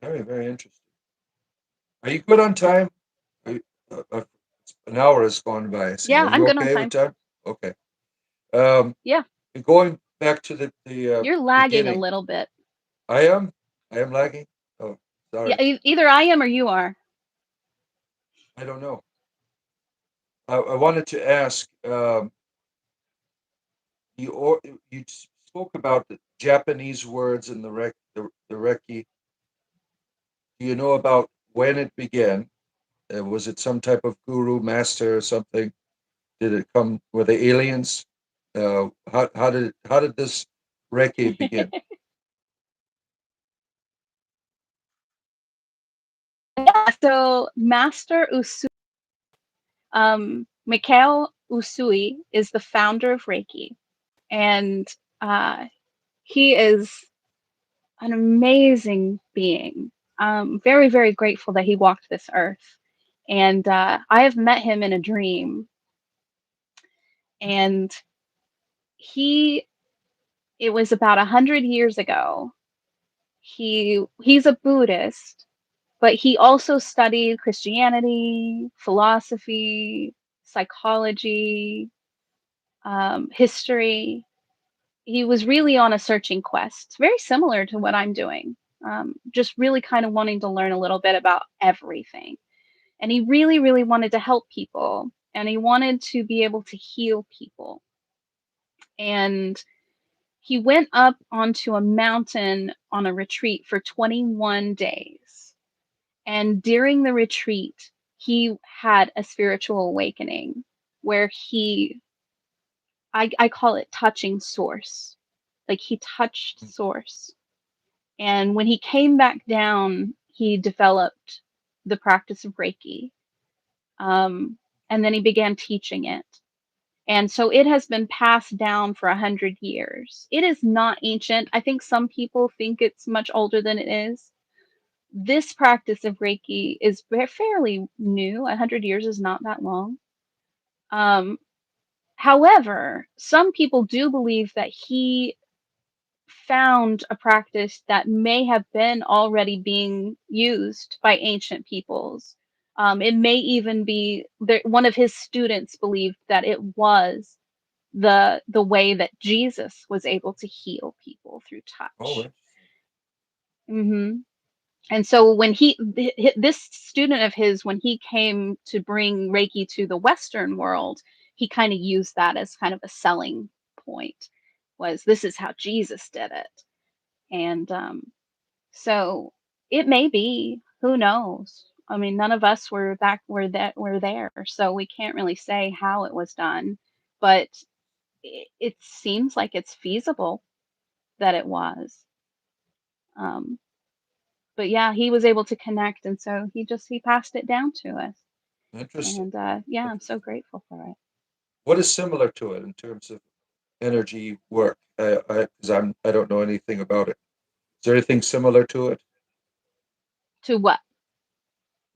Speaker 1: very, very interesting. Are you good on time? Are you, an hour has gone by. I see.
Speaker 2: Yeah,
Speaker 1: Are
Speaker 2: I'm
Speaker 1: you
Speaker 2: good on
Speaker 1: okay with
Speaker 2: time.
Speaker 1: time? Okay. Um,
Speaker 2: Yeah,
Speaker 1: going back to the
Speaker 2: you're lagging a
Speaker 1: beginning,
Speaker 2: little bit.
Speaker 1: I am, I am lagging. Oh,
Speaker 2: Yeah,
Speaker 1: sorry.
Speaker 2: either I am or you are.
Speaker 1: I don't know. I wanted to ask. You spoke about the Japanese words in the Reiki. Do you know about when it began? Was it some type of guru, master, or something? Did it come? Were they aliens? How did this Reiki begin?
Speaker 2: Yeah, so Master Usui, Mikao Usui is the founder of Reiki, and uh, he is an amazing being. Very, very grateful that he walked this earth. And I have met him in a dream, and he it was about 100 years ago. He's a Buddhist, but he also studied Christianity, philosophy, psychology, history. He was really on a searching quest, very similar to what I'm doing. Just really kind of wanting to learn a little bit about everything. And he really, really wanted to help people, and he wanted to be able to heal people. And he went up onto a mountain on a retreat for 21 days. And during the retreat, he had a spiritual awakening where I call it touching source. Like he touched
Speaker 1: Mm.
Speaker 2: source. And when he came back down, he developed the practice of Reiki. Um, and then he began teaching it. And so it has been passed down for 100 years. It is not ancient. I think some people think it's much older than it is. This practice of Reiki is fairly new. 100 years is not that long. Um, However, some people do believe that he found a practice that may have been already being used by ancient peoples. It may even be one of his students believed that it was the way that Jesus was able to heal people through
Speaker 1: Oh,
Speaker 2: touch.
Speaker 1: interesting.
Speaker 2: hmm And so when this student of his, when he came to bring Reiki to the Western world, he kind of used that as kind of a selling point. Was this is how Jesus did it, and so it may be. Who knows? I mean, none of us were there, so we can't really say how it was done. But it seems like it's feasible that it was. Um, but yeah, he was able to connect, and so he passed it down to us.
Speaker 1: Interesting.
Speaker 2: And yeah, I'm so
Speaker 1: Interesting.
Speaker 2: grateful for it.
Speaker 1: What is similar to it in terms of energy work? Because I don't know anything about it. Is there anything similar to it?
Speaker 2: To what?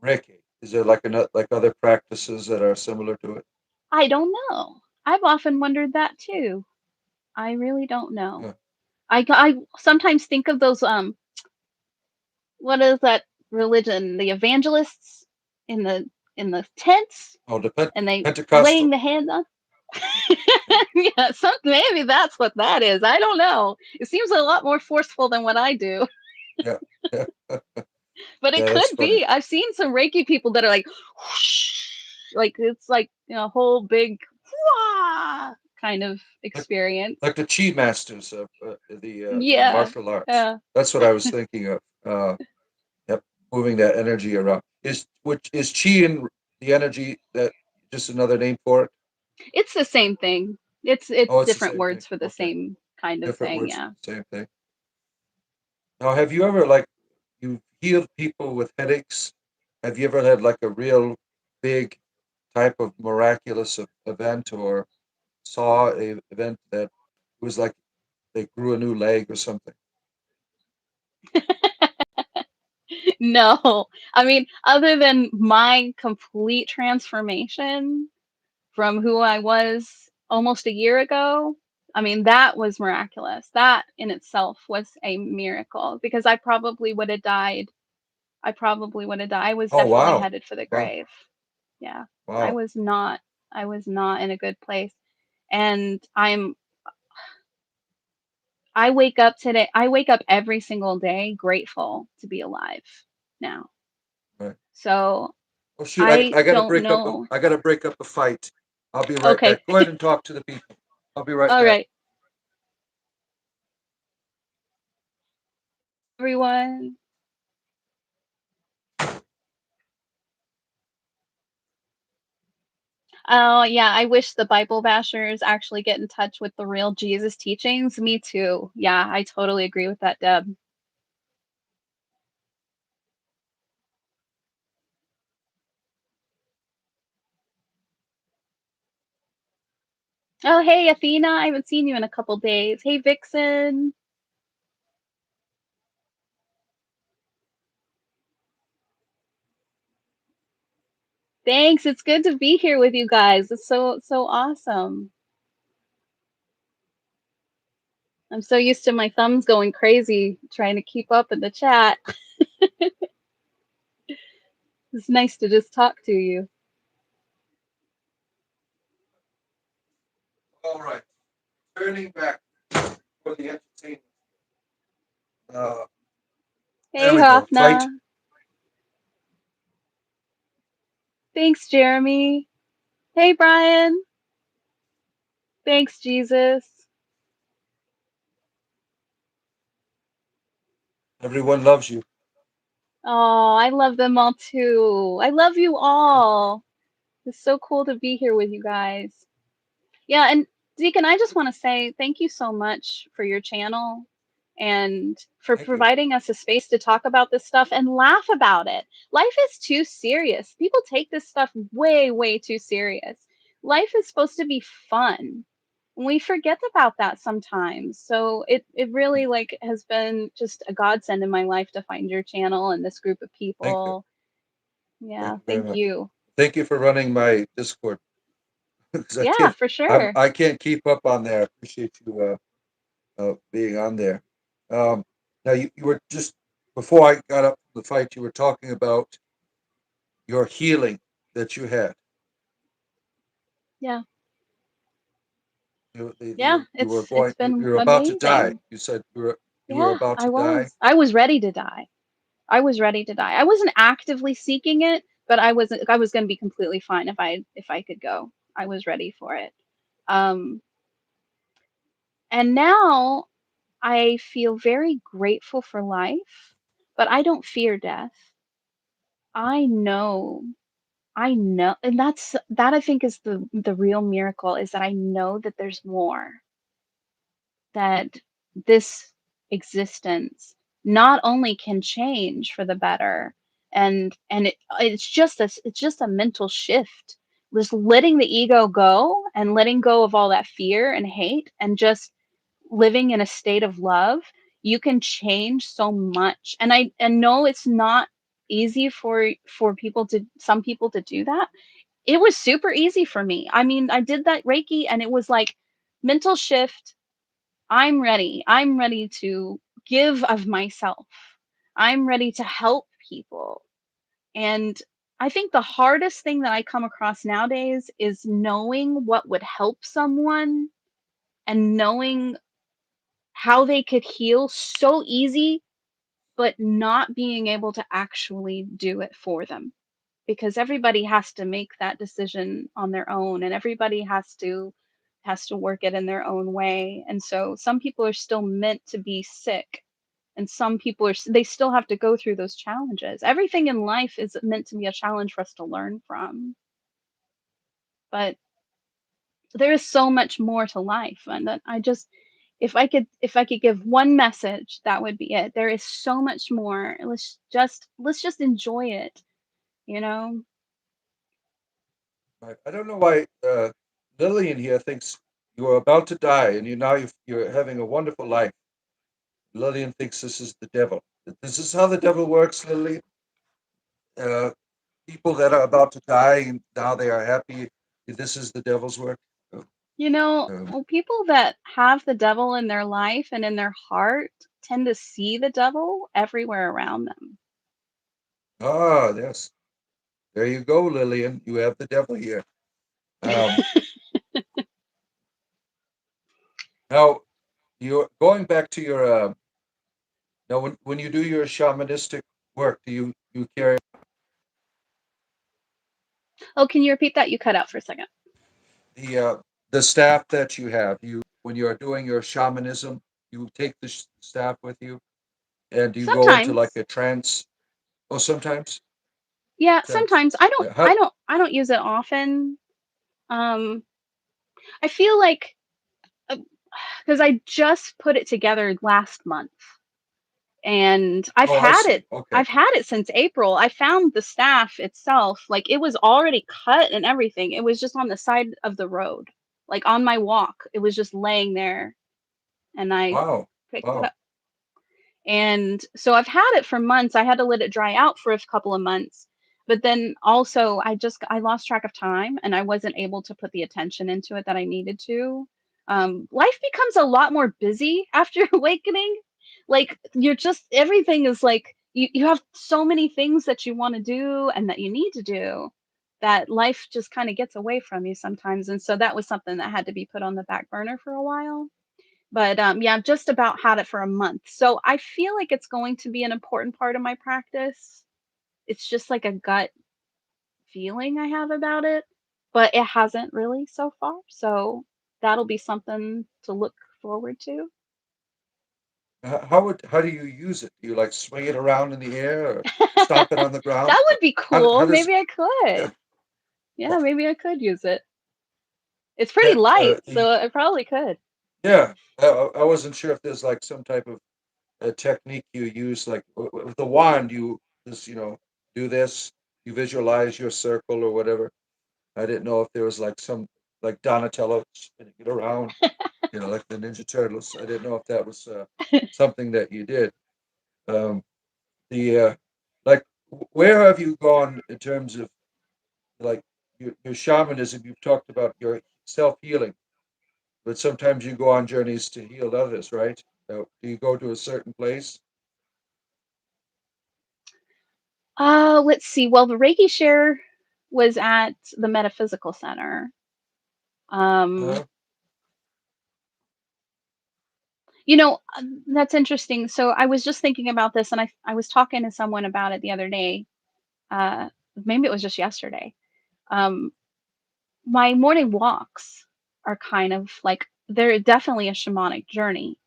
Speaker 1: Reiki. Is there like like other practices that are similar to it?
Speaker 2: I don't know. I've often wondered that too. I really don't know.
Speaker 1: Yeah.
Speaker 2: I sometimes think of those what is that religion? The evangelists in the tents,
Speaker 1: Oh, the
Speaker 2: and they laying
Speaker 1: Pentecostal.
Speaker 2: the hands on.
Speaker 1: Yeah.
Speaker 2: Yeah, maybe that's what that is. I don't know. It seems a lot more forceful than what I do,
Speaker 1: Yeah. Yeah.
Speaker 2: but it
Speaker 1: Yeah.
Speaker 2: could
Speaker 1: That's funny.
Speaker 2: be. I've seen some Reiki people that are like, whoosh, like it's like a whole big wah kind of
Speaker 1: Like
Speaker 2: experience.
Speaker 1: like the chi masters of the
Speaker 2: Yeah,
Speaker 1: martial arts.
Speaker 2: yeah.
Speaker 1: That's what I was thinking of. Yep, moving that energy around. Is chi in the energy that just another name for it?
Speaker 2: It's the same thing. It's
Speaker 1: Oh, it's the
Speaker 2: different
Speaker 1: same thing.
Speaker 2: words for the
Speaker 1: Okay,
Speaker 2: same kind of
Speaker 1: different
Speaker 2: thing.
Speaker 1: words for
Speaker 2: Yeah.
Speaker 1: the same thing. Now, have you ever like you healed people with headaches? Have you ever had like a real big type of miraculous event or saw a event that was like they grew a new leg or something?
Speaker 2: No, I mean, other than my complete transformation from who I was almost a year ago, I mean, that was miraculous. That in itself was a miracle because I probably would have died. I probably would have died. I was
Speaker 1: Oh
Speaker 2: definitely
Speaker 1: wow,
Speaker 2: headed for the
Speaker 1: wow,
Speaker 2: grave. Yeah. I
Speaker 1: wow,
Speaker 2: was not I was not in a good place. And I wake up every single day grateful to be alive now.
Speaker 1: right.
Speaker 2: So
Speaker 1: Oh shoot,
Speaker 2: I
Speaker 1: I gotta
Speaker 2: don't
Speaker 1: break up.
Speaker 2: know.
Speaker 1: I gotta break up a fight. I'll be right
Speaker 2: Okay.
Speaker 1: back. Go ahead and talk to the people. I'll be right
Speaker 2: All
Speaker 1: back.
Speaker 2: right. Everyone. Oh, yeah, I wish the Bible bashers actually get in touch with the real Jesus teachings. Me too. Yeah, I totally agree with that, Deb. Oh, hey, Athena. I haven't seen you in a couple days. Hey, Vixen. Thanks. It's good to be here with you guys. It's so awesome. I'm so used to my thumbs going crazy trying to keep up in the chat. It's nice to just talk to you.
Speaker 1: All right, turning back for the entertainment. Uh, there
Speaker 2: Hey,
Speaker 1: we go. Fight.
Speaker 2: Hafna. Thanks, Jeremy. Hey, Brian. Thanks, Jesus.
Speaker 1: Everyone loves you.
Speaker 2: Oh, I love them all too. I love you all. It's so cool to be here with you guys. Yeah, and Deacon, I just want to say thank you so much for your channel and for
Speaker 1: Thank you.
Speaker 2: providing us a space to talk about this stuff and laugh about it. Life is too serious. People take this stuff way, way too serious. Life is supposed to be fun. We forget about that sometimes. So it really like has been just a godsend in my life to find your channel and this group of
Speaker 1: Thank you.
Speaker 2: people.
Speaker 1: Thank
Speaker 2: Yeah,
Speaker 1: you very
Speaker 2: thank
Speaker 1: much.
Speaker 2: you.
Speaker 1: Thank you for running my Discord because
Speaker 2: Yeah, for sure.
Speaker 1: I can't keep up on there. I appreciate you being on there. Um, now you were just before I got up from the fight, you were talking about your healing that you had.
Speaker 2: Yeah.
Speaker 1: You,
Speaker 2: Yeah,
Speaker 1: you were
Speaker 2: it's
Speaker 1: going. You
Speaker 2: been
Speaker 1: were about to die.
Speaker 2: amazing.
Speaker 1: You said you were
Speaker 2: Yeah,
Speaker 1: about
Speaker 2: I
Speaker 1: to die.
Speaker 2: was. I was ready to die. I was ready to die. I wasn't actively seeking it, but I was going to be completely fine if I could go. I was ready for it. Um and now I feel very grateful for life, but I don't fear death. I know. I know, and that I think is the real miracle is that I know that there's more, that this existence not only can change for the better, it's just a mental shift, just letting the ego go and letting go of all that fear and hate and just living in a state of love. You can change so much, and I know it's not easy for people to some people to do that. It was super easy for me. I mean, I did that reiki and it was like mental shift. I'm ready. I'm ready to give of myself. I'm ready to help people. And I think the hardest thing that I come across nowadays is knowing what would help someone and knowing how they could heal so easy, but not being able to actually do it for them. Because everybody has to make that decision on their own and everybody has to work it in their own way. And so some people are still meant to be sick and some people they still have to go through those challenges. Everything in life is meant to be a challenge for us to learn from. But there is so much more to life and that I just if I could give one message, that would be it. There is so much more. Let's just enjoy it, you know?
Speaker 1: I don't know why Lillian here thinks you are about to die and you're having a wonderful life. Lillian thinks this is the devil. This is how the devil works, Lillian. Uh, People that are about to die and now they are happy. This is the devil's work. Uh,
Speaker 2: You know,
Speaker 1: Um,
Speaker 2: well, people that have the devil in their life and in their heart tend to see the devil everywhere around them.
Speaker 1: yes. There you go, Lillian. You have the devil here. Um, Now, you're going back to your now when you do your shamanistic work, do you carry
Speaker 2: Oh, can you repeat that? You cut out for a second.
Speaker 1: the staff that you have? You when you are doing your shamanism, you take the staff with you, and you go into like
Speaker 2: Sometimes.
Speaker 1: a trance. Oh, sometimes
Speaker 2: Yeah,
Speaker 1: trance.
Speaker 2: sometimes.
Speaker 1: How?
Speaker 2: I don't use it often. Um I feel like because I just put it together last month and
Speaker 1: Oh, I see. Okay.
Speaker 2: I've had it since April. I found the staff itself, like it was already cut and everything. It was just on the side of the road. Like on my walk. It was just laying there and I
Speaker 1: Wow.
Speaker 2: picked it
Speaker 1: Wow.
Speaker 2: up. And so I've had it for months. I had to let it dry out for a couple of months. But then also I lost track of time and I wasn't able to put the attention into it that I needed to. Life becomes a lot more busy after awakening. Like you're just everything is like you have so many things that you want to do and that you need to do that life just kind of gets away from you sometimes. And so that was something that had to be put on the back burner for a while. But, yeah, I've just about had it for a month. So I feel like it's going to be an important part of my practice. It's just like a gut feeling I have about it, but it hasn't really so far. So that'll be something to look forward to.
Speaker 1: How do you use it? Do you like swing it around in the air or stomp it on the ground?
Speaker 2: That would be
Speaker 1: How
Speaker 2: cool.
Speaker 1: does
Speaker 2: Maybe I
Speaker 1: yeah
Speaker 2: could. Yeah, maybe I could use it. It's pretty
Speaker 1: yeah
Speaker 2: light, so I probably could.
Speaker 1: yeah? I wasn't sure if there's like some type of a technique you use, like with the wand. You just do this. You visualize your circle or whatever. I didn't know if there was like some like Donatello spinning it around, like the Ninja Turtles. I didn't know if that was something that you did. Um, the like, where have you gone in terms of like your shamanism? You've talked about your self healing, but sometimes you go on journeys to heal others, right? Do you go to a certain place?
Speaker 2: Let's see. Well, the Reiki share was at the Metaphysical Center. Um,
Speaker 1: Uh,
Speaker 2: that's interesting. So I was just thinking about this, and I was talking to someone about it the other day. Uh, Maybe it was just yesterday. Um, my morning walks are kind of like they're definitely a shamanic journey.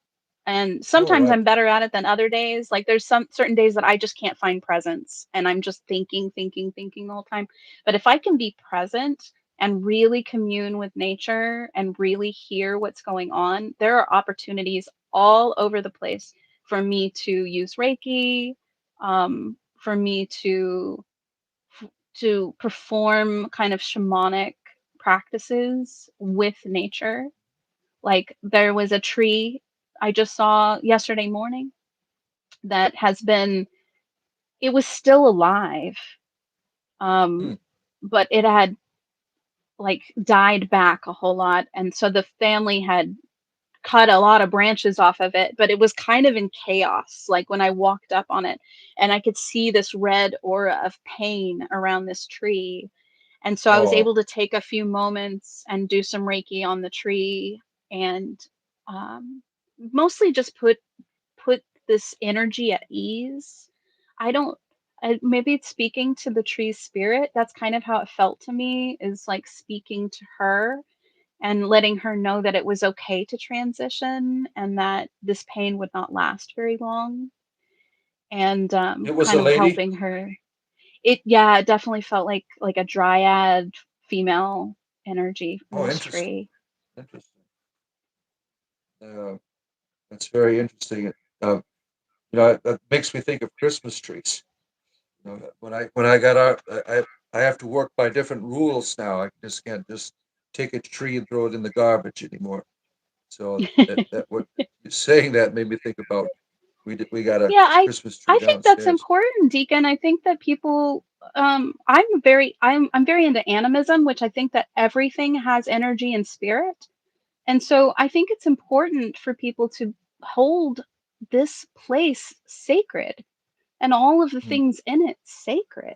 Speaker 2: And
Speaker 1: oh,
Speaker 2: sometimes
Speaker 1: right.
Speaker 2: I'm better at it than other days. Like there's some certain days that I just can't find presence and I'm just thinking, thinking, thinking the whole time. But if I can be present and really commune with nature and really hear what's going on, there are opportunities all over the place for me to use Reiki, for me to perform kind of shamanic practices with nature. Like there was a tree I just saw yesterday morning that has been it was still alive,
Speaker 1: Hmm.
Speaker 2: um, but it had like died back a whole lot. And so the family had cut a lot of branches off of it, but it was kind of in chaos. Like when I walked up on it and I could see this red aura of pain around this tree. And so I was
Speaker 1: Oh,
Speaker 2: able to take a few moments and do some Reiki on the tree and um, mostly just put this energy at ease. I don't maybe it's speaking to the tree's spirit. That's kind of how it felt to me is like speaking to her and letting her know that it was okay to transition and that this pain would not last very long and
Speaker 1: it was
Speaker 2: kind
Speaker 1: a
Speaker 2: of
Speaker 1: lady.
Speaker 2: helping her. It definitely felt like a dryad female energy in
Speaker 1: Oh,
Speaker 2: this
Speaker 1: interesting.
Speaker 2: tree.
Speaker 1: Interesting. Uh, that's very interesting. Uh, that makes me think of Christmas trees. When I got out, I have to work by different rules now. I just can't just take a tree and throw it in the garbage anymore. So that what saying that made me think about we got a
Speaker 2: Yeah,
Speaker 1: Christmas tree
Speaker 2: I think that's
Speaker 1: downstairs.
Speaker 2: important, Deacon. I think that people I'm very into animism, which I think that everything has energy and spirit. And so I think it's important for people to hold this place sacred and all of the
Speaker 1: Hmm.
Speaker 2: things in it sacred.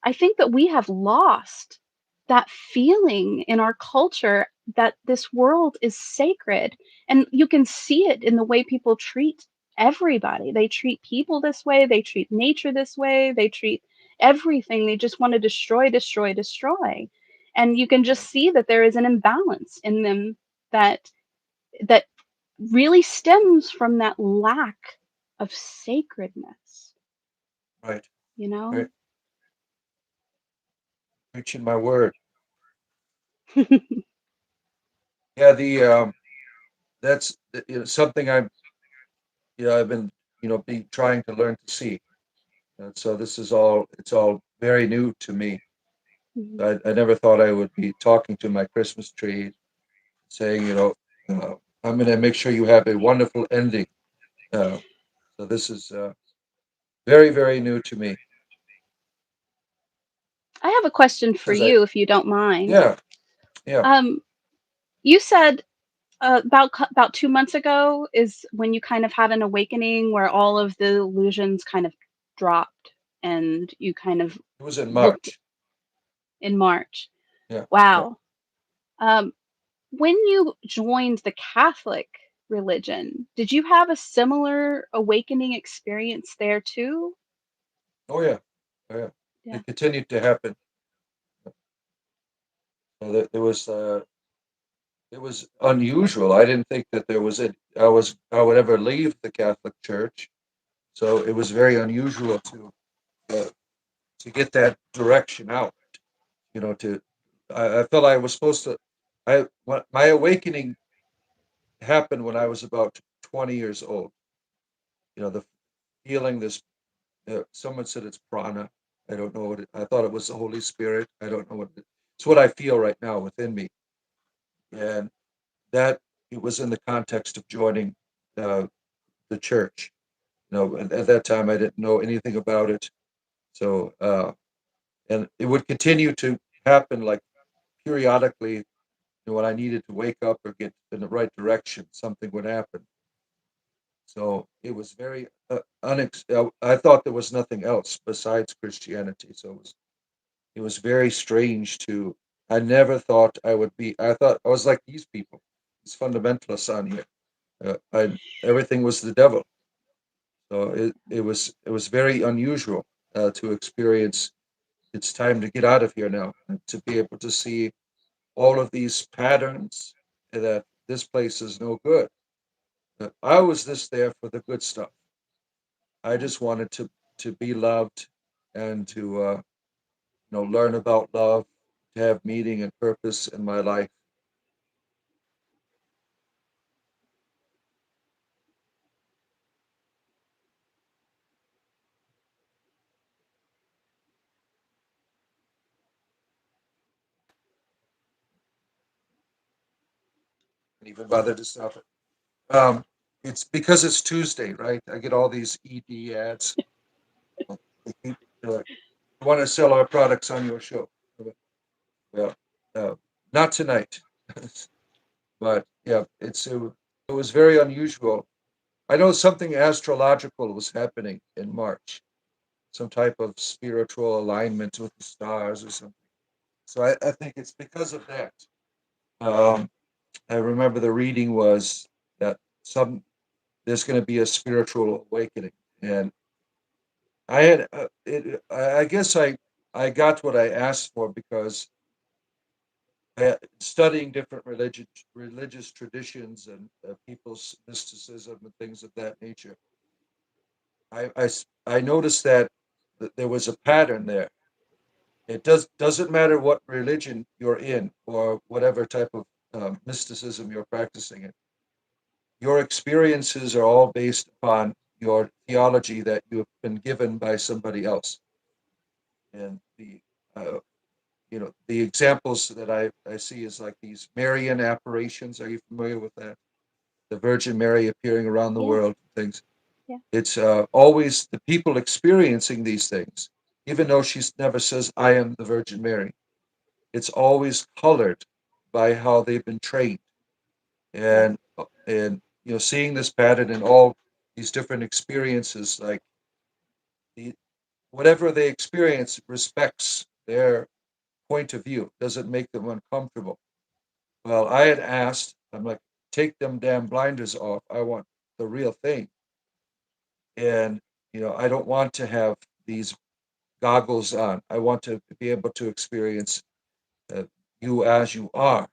Speaker 2: I think that we have lost that feeling in our culture that this world is sacred. And you can see it in the way people treat everybody. They treat people this way, they treat nature this way, they treat everything. They just want to destroy, destroy, destroy. And you can just
Speaker 1: Right.
Speaker 2: see that there is an imbalance in them that that really stems from that lack of sacredness,
Speaker 1: Right.
Speaker 2: you know?
Speaker 1: Right. Preaching my word. Yeah. That's something I've been be trying to learn to see. And so this is all it's all very new to me.
Speaker 2: Mhm.
Speaker 1: I never thought I would be talking to my Christmas tree, saying, I'm going to make sure you have a wonderful ending. Uh, so this is very, very new to me.
Speaker 2: I have a question for
Speaker 1: Because
Speaker 2: you, if you don't mind.
Speaker 1: yeah, yeah,
Speaker 2: Um, you said about 2 months ago is when you kind of had an awakening where all of the illusions kind of dropped, and you kind of
Speaker 1: it was in
Speaker 2: looked
Speaker 1: March.
Speaker 2: in March.
Speaker 1: Yeah, yeah.
Speaker 2: Wow. Um, when you joined the Catholic religion, did you have a similar awakening experience there too?
Speaker 1: Oh, yeah, oh, yeah.
Speaker 2: Yeah.
Speaker 1: It continued to happen. There was it was unusual. I didn't think that there was I would ever leave the Catholic Church, so it was very unusual uh, to get that direction out. To I felt I was supposed to. My awakening happened when I was about 20 years old. The feeling this. Someone said it's prana. I don't know what I thought it was the Holy Spirit. I don't know it's what I feel right now within me, and that it was in the context of joining uh, the church. At that time I didn't know anything about it, so and it would continue to happen like periodically. When I needed to wake up or get in the right direction, something would happen. So it was very I thought there was nothing else besides Christianity. So it was very strange to. I never thought I would be. I thought I was like these people, these fundamentalists on here. Everything was the devil. So it was very unusual to experience. It's time to get out of here now, and to be able to see all of these patterns, that this place is no good. I was this there for the good stuff. I
Speaker 2: Yeah,
Speaker 1: just wanted to be loved, and to learn about love, to have meaning and purpose in my life. And even bother to stop it. It's because it's Tuesday, right? I get all these ED ads. They keep, "We want to sell our products on your show." Well, uh, not tonight. But yeah, it was very unusual. I know something astrological was happening in March, some type of spiritual alignment with the stars or something. So I think it's because of that. Um, I remember the reading was that some there's going to be a spiritual awakening, and I guess I got what I asked for because studying different religious traditions and people's mysticism and things of that nature. I noticed that there was a pattern there. It doesn't matter what religion you're in or whatever type of mysticism you're practicing in. Your experiences are all based upon your theology that you have been given by somebody else. And uh, the examples that I see is like these Marian apparitions. Are you familiar with that? The Virgin Mary appearing around the
Speaker 2: yeah,
Speaker 1: world, things.
Speaker 2: yeah,
Speaker 1: It's always the people experiencing these things, even though she never says, "I am the Virgin Mary." It's always colored by how they've been trained,
Speaker 2: yeah.
Speaker 1: and seeing this pattern in all these different experiences, like the whatever they experience respects their point of view, doesn't make them uncomfortable. Well, I had asked, I'm like, take them damn blinders off. I want the real thing. And, I don't want to have these goggles on. I want to be able to experience uh, you as you are.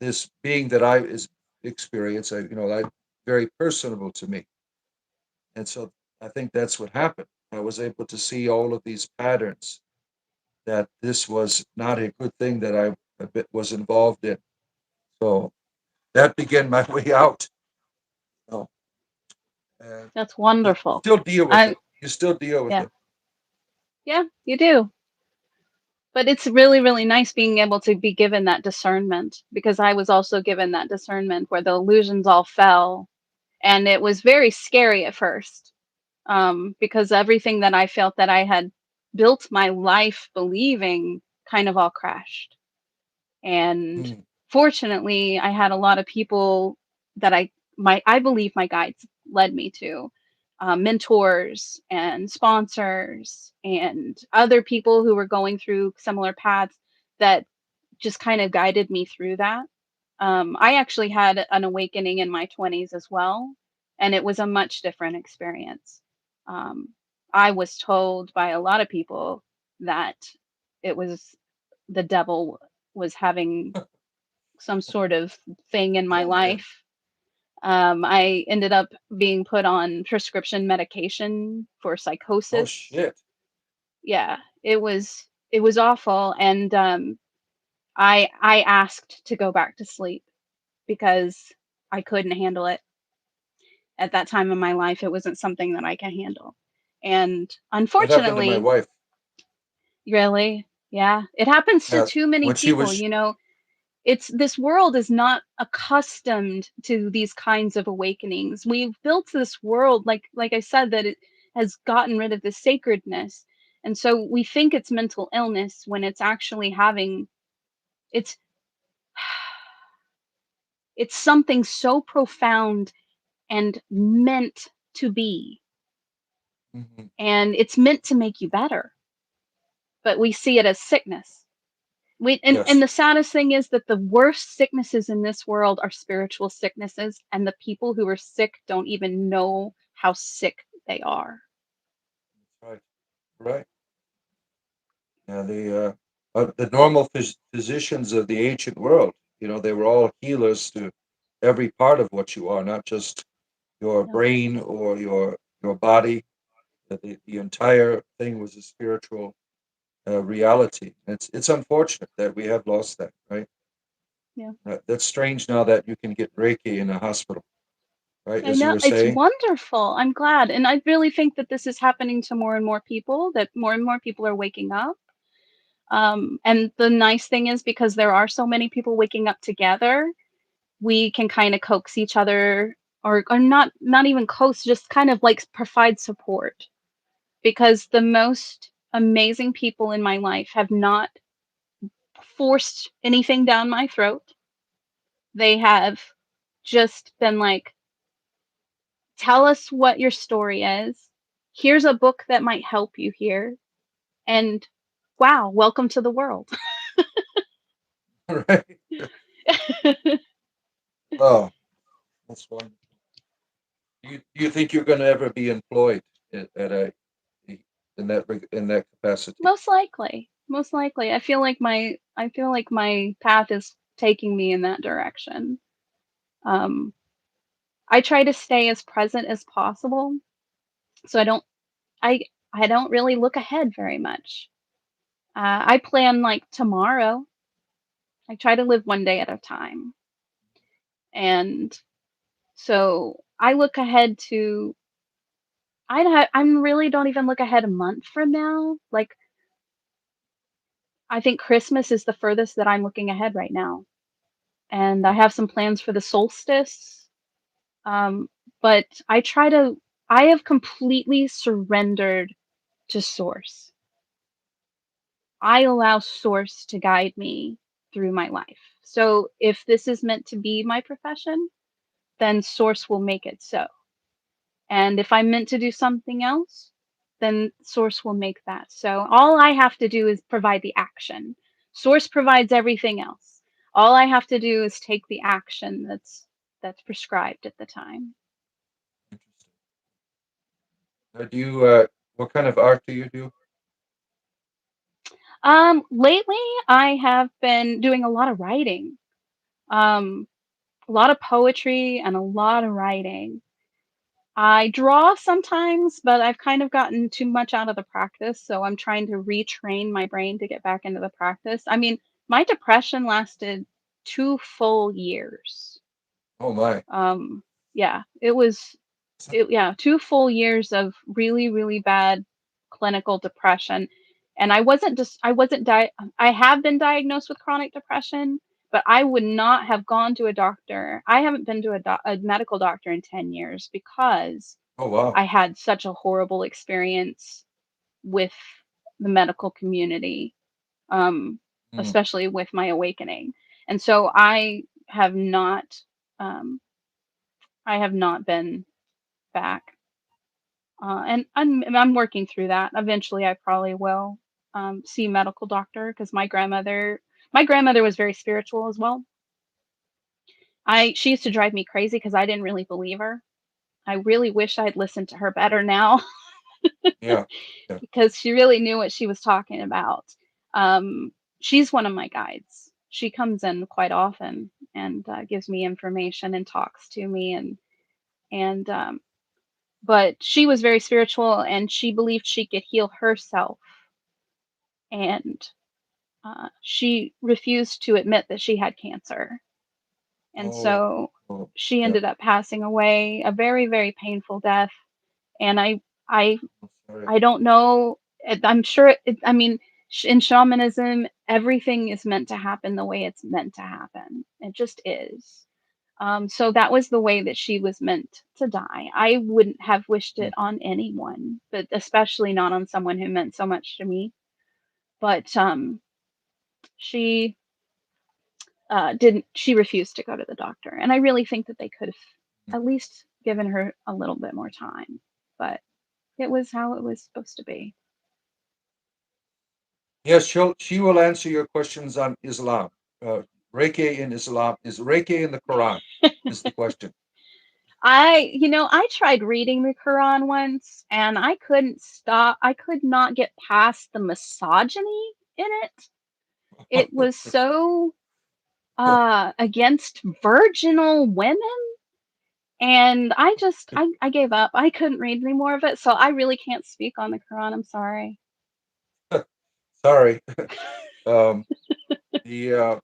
Speaker 1: This being that I is experience, very personable to me. And so I think that's what happened. I was able to see all of these patterns, that this was not a good thing that I was involved in. So that began my way out. Oh, and
Speaker 2: That's
Speaker 1: you
Speaker 2: wonderful.
Speaker 1: still deal with
Speaker 2: I
Speaker 1: it. You still deal with
Speaker 2: Yeah,
Speaker 1: it.
Speaker 2: yeah, you do. But it's really, really nice being able to be given that discernment because I was also given that discernment where the illusions all fell, and it was very scary at first, because everything that I felt that I had built my life believing kind of all crashed. And
Speaker 1: Mm,
Speaker 2: fortunately, I had a lot of people that I believe my guides led me to, mentors and sponsors and other people who were going through similar paths that just kind of guided me through that. I actually had an awakening in my 20s as well, and it was a much different experience. Um, I was told by a lot of people that it was the devil was having some sort of thing in my
Speaker 1: Oh man.
Speaker 2: life. I ended up being put on prescription medication for
Speaker 1: Oh
Speaker 2: psychosis.
Speaker 1: shit.
Speaker 2: Yeah, it was awful, and I asked to go back to sleep because I couldn't handle it at that time in my life. It wasn't something that I could handle, and
Speaker 1: That happened to my
Speaker 2: unfortunately,
Speaker 1: wife.
Speaker 2: really, yeah, it happens to
Speaker 1: Yeah.
Speaker 2: too many
Speaker 1: When she
Speaker 2: people.
Speaker 1: was
Speaker 2: It's this world is not accustomed to these kinds of awakenings. We've built this world, like I said, that it has gotten rid of the sacredness, and so we think it's mental illness when it's actually having it's it's something so profound and meant to be,
Speaker 1: Mhm.
Speaker 2: and it's meant to make you better, but we see it as sickness. And
Speaker 1: Yes.
Speaker 2: the saddest thing is that the worst sicknesses in this world are spiritual sicknesses, and the people who are sick don't even know how sick they are.
Speaker 1: Right. Right. Yeah, the normal physicians of the ancient world, they were all healers to every part of what you are, not just your
Speaker 2: Yep.
Speaker 1: brain or your body. The entire thing was a spiritual reality. It's unfortunate that we have lost that, right?
Speaker 2: Yeah.
Speaker 1: That's strange now that you can get Reiki in a hospital, right?
Speaker 2: I
Speaker 1: As you
Speaker 2: know
Speaker 1: were
Speaker 2: it's
Speaker 1: saying.
Speaker 2: wonderful. I'm glad. And I really think that this is happening to more and more people, that more and more people are waking up. And the nice thing is because there are so many people waking up together, we can kind of coax each other or not even coax, just kind of like provide support because the most amazing people in my life have not forced anything down my throat. They have just been like, tell us what your story is. Here's a book that might help you here. And wow, welcome to the world.
Speaker 1: Right? Oh, that's wonderful. Do you think you're going to ever be employed at in that capacity?
Speaker 2: Most likely. Most likely. I feel like my path is taking me in that direction. Um, I try to stay as present as possible, so I I don't really look ahead very much. I plan like tomorrow. I try to live one day at a time, and so I look ahead to. I'm really don't even look ahead a month from now. Like I think Christmas is the furthest that I'm looking ahead right now, and I have some plans for the solstice. Um, but I have completely surrendered to Source. I allow Source to guide me through my life. So if this is meant to be my profession, then Source will make it so. And if I'm meant to do something else, then Source will make that. So all I have to do is provide the action. Source provides everything else. All I have to do is take the action that's prescribed at the time.
Speaker 1: Interesting. What kind of art do you do?
Speaker 2: Lately I have been doing a lot of writing. Um, a lot of poetry and a lot of writing. I draw sometimes, but I've kind of gotten too much out of the practice, so I'm trying to retrain my brain to get back into the practice. I mean, my depression lasted 2 full years.
Speaker 1: Oh my.
Speaker 2: Um, yeah, it was yeah, 2 full years of really, really bad clinical depression, and I wasn't I have been diagnosed with chronic depression, but I would not have gone to a doctor. I haven't been to a medical doctor in 10 years because
Speaker 1: Oh wow.
Speaker 2: I had such a horrible experience with the medical community, um,
Speaker 1: Mm,
Speaker 2: especially with my awakening, and so um, I have not been back. And I'm working through that. Eventually, I probably will see a medical doctor because my grandmother was very spiritual as well. I She used to drive me crazy because I didn't really believe her. I really wish I had listened to her better now
Speaker 1: yeah. Yeah.
Speaker 2: because she really knew what she was talking about. Um, she's one of my guides. she comes in quite often and gives me information and talks to me and but she was very spiritual and she believed she could heal herself and she refused to admit that she had cancer. And
Speaker 1: Oh,
Speaker 2: so
Speaker 1: oh,
Speaker 2: she
Speaker 1: yeah.
Speaker 2: ended up passing away a very, very painful death. And I,
Speaker 1: I'm sorry.
Speaker 2: I don't know. I'm sure. I mean, in shamanism, everything is meant to happen the way it's meant to happen. It just is. So that was the way that she was meant to die. I wouldn't have wished
Speaker 1: Mm.
Speaker 2: it on anyone, but especially not on someone who meant so much to me. But she didn't. She refused to go to the doctor, and I really think that they could have at least given her a little bit more time. But it was how it was supposed to be.
Speaker 1: Yes, she will answer your questions on Islam. Uh, Reiki in Islam is Reiki in the Quran is the question.
Speaker 2: I tried reading the Quran once and I couldn't stop. I could not get past the misogyny in it. It was so against virginal women and I gave up. I couldn't read any more of it, so I really can't speak on the Quran. I'm sorry.
Speaker 1: Sorry. Um, the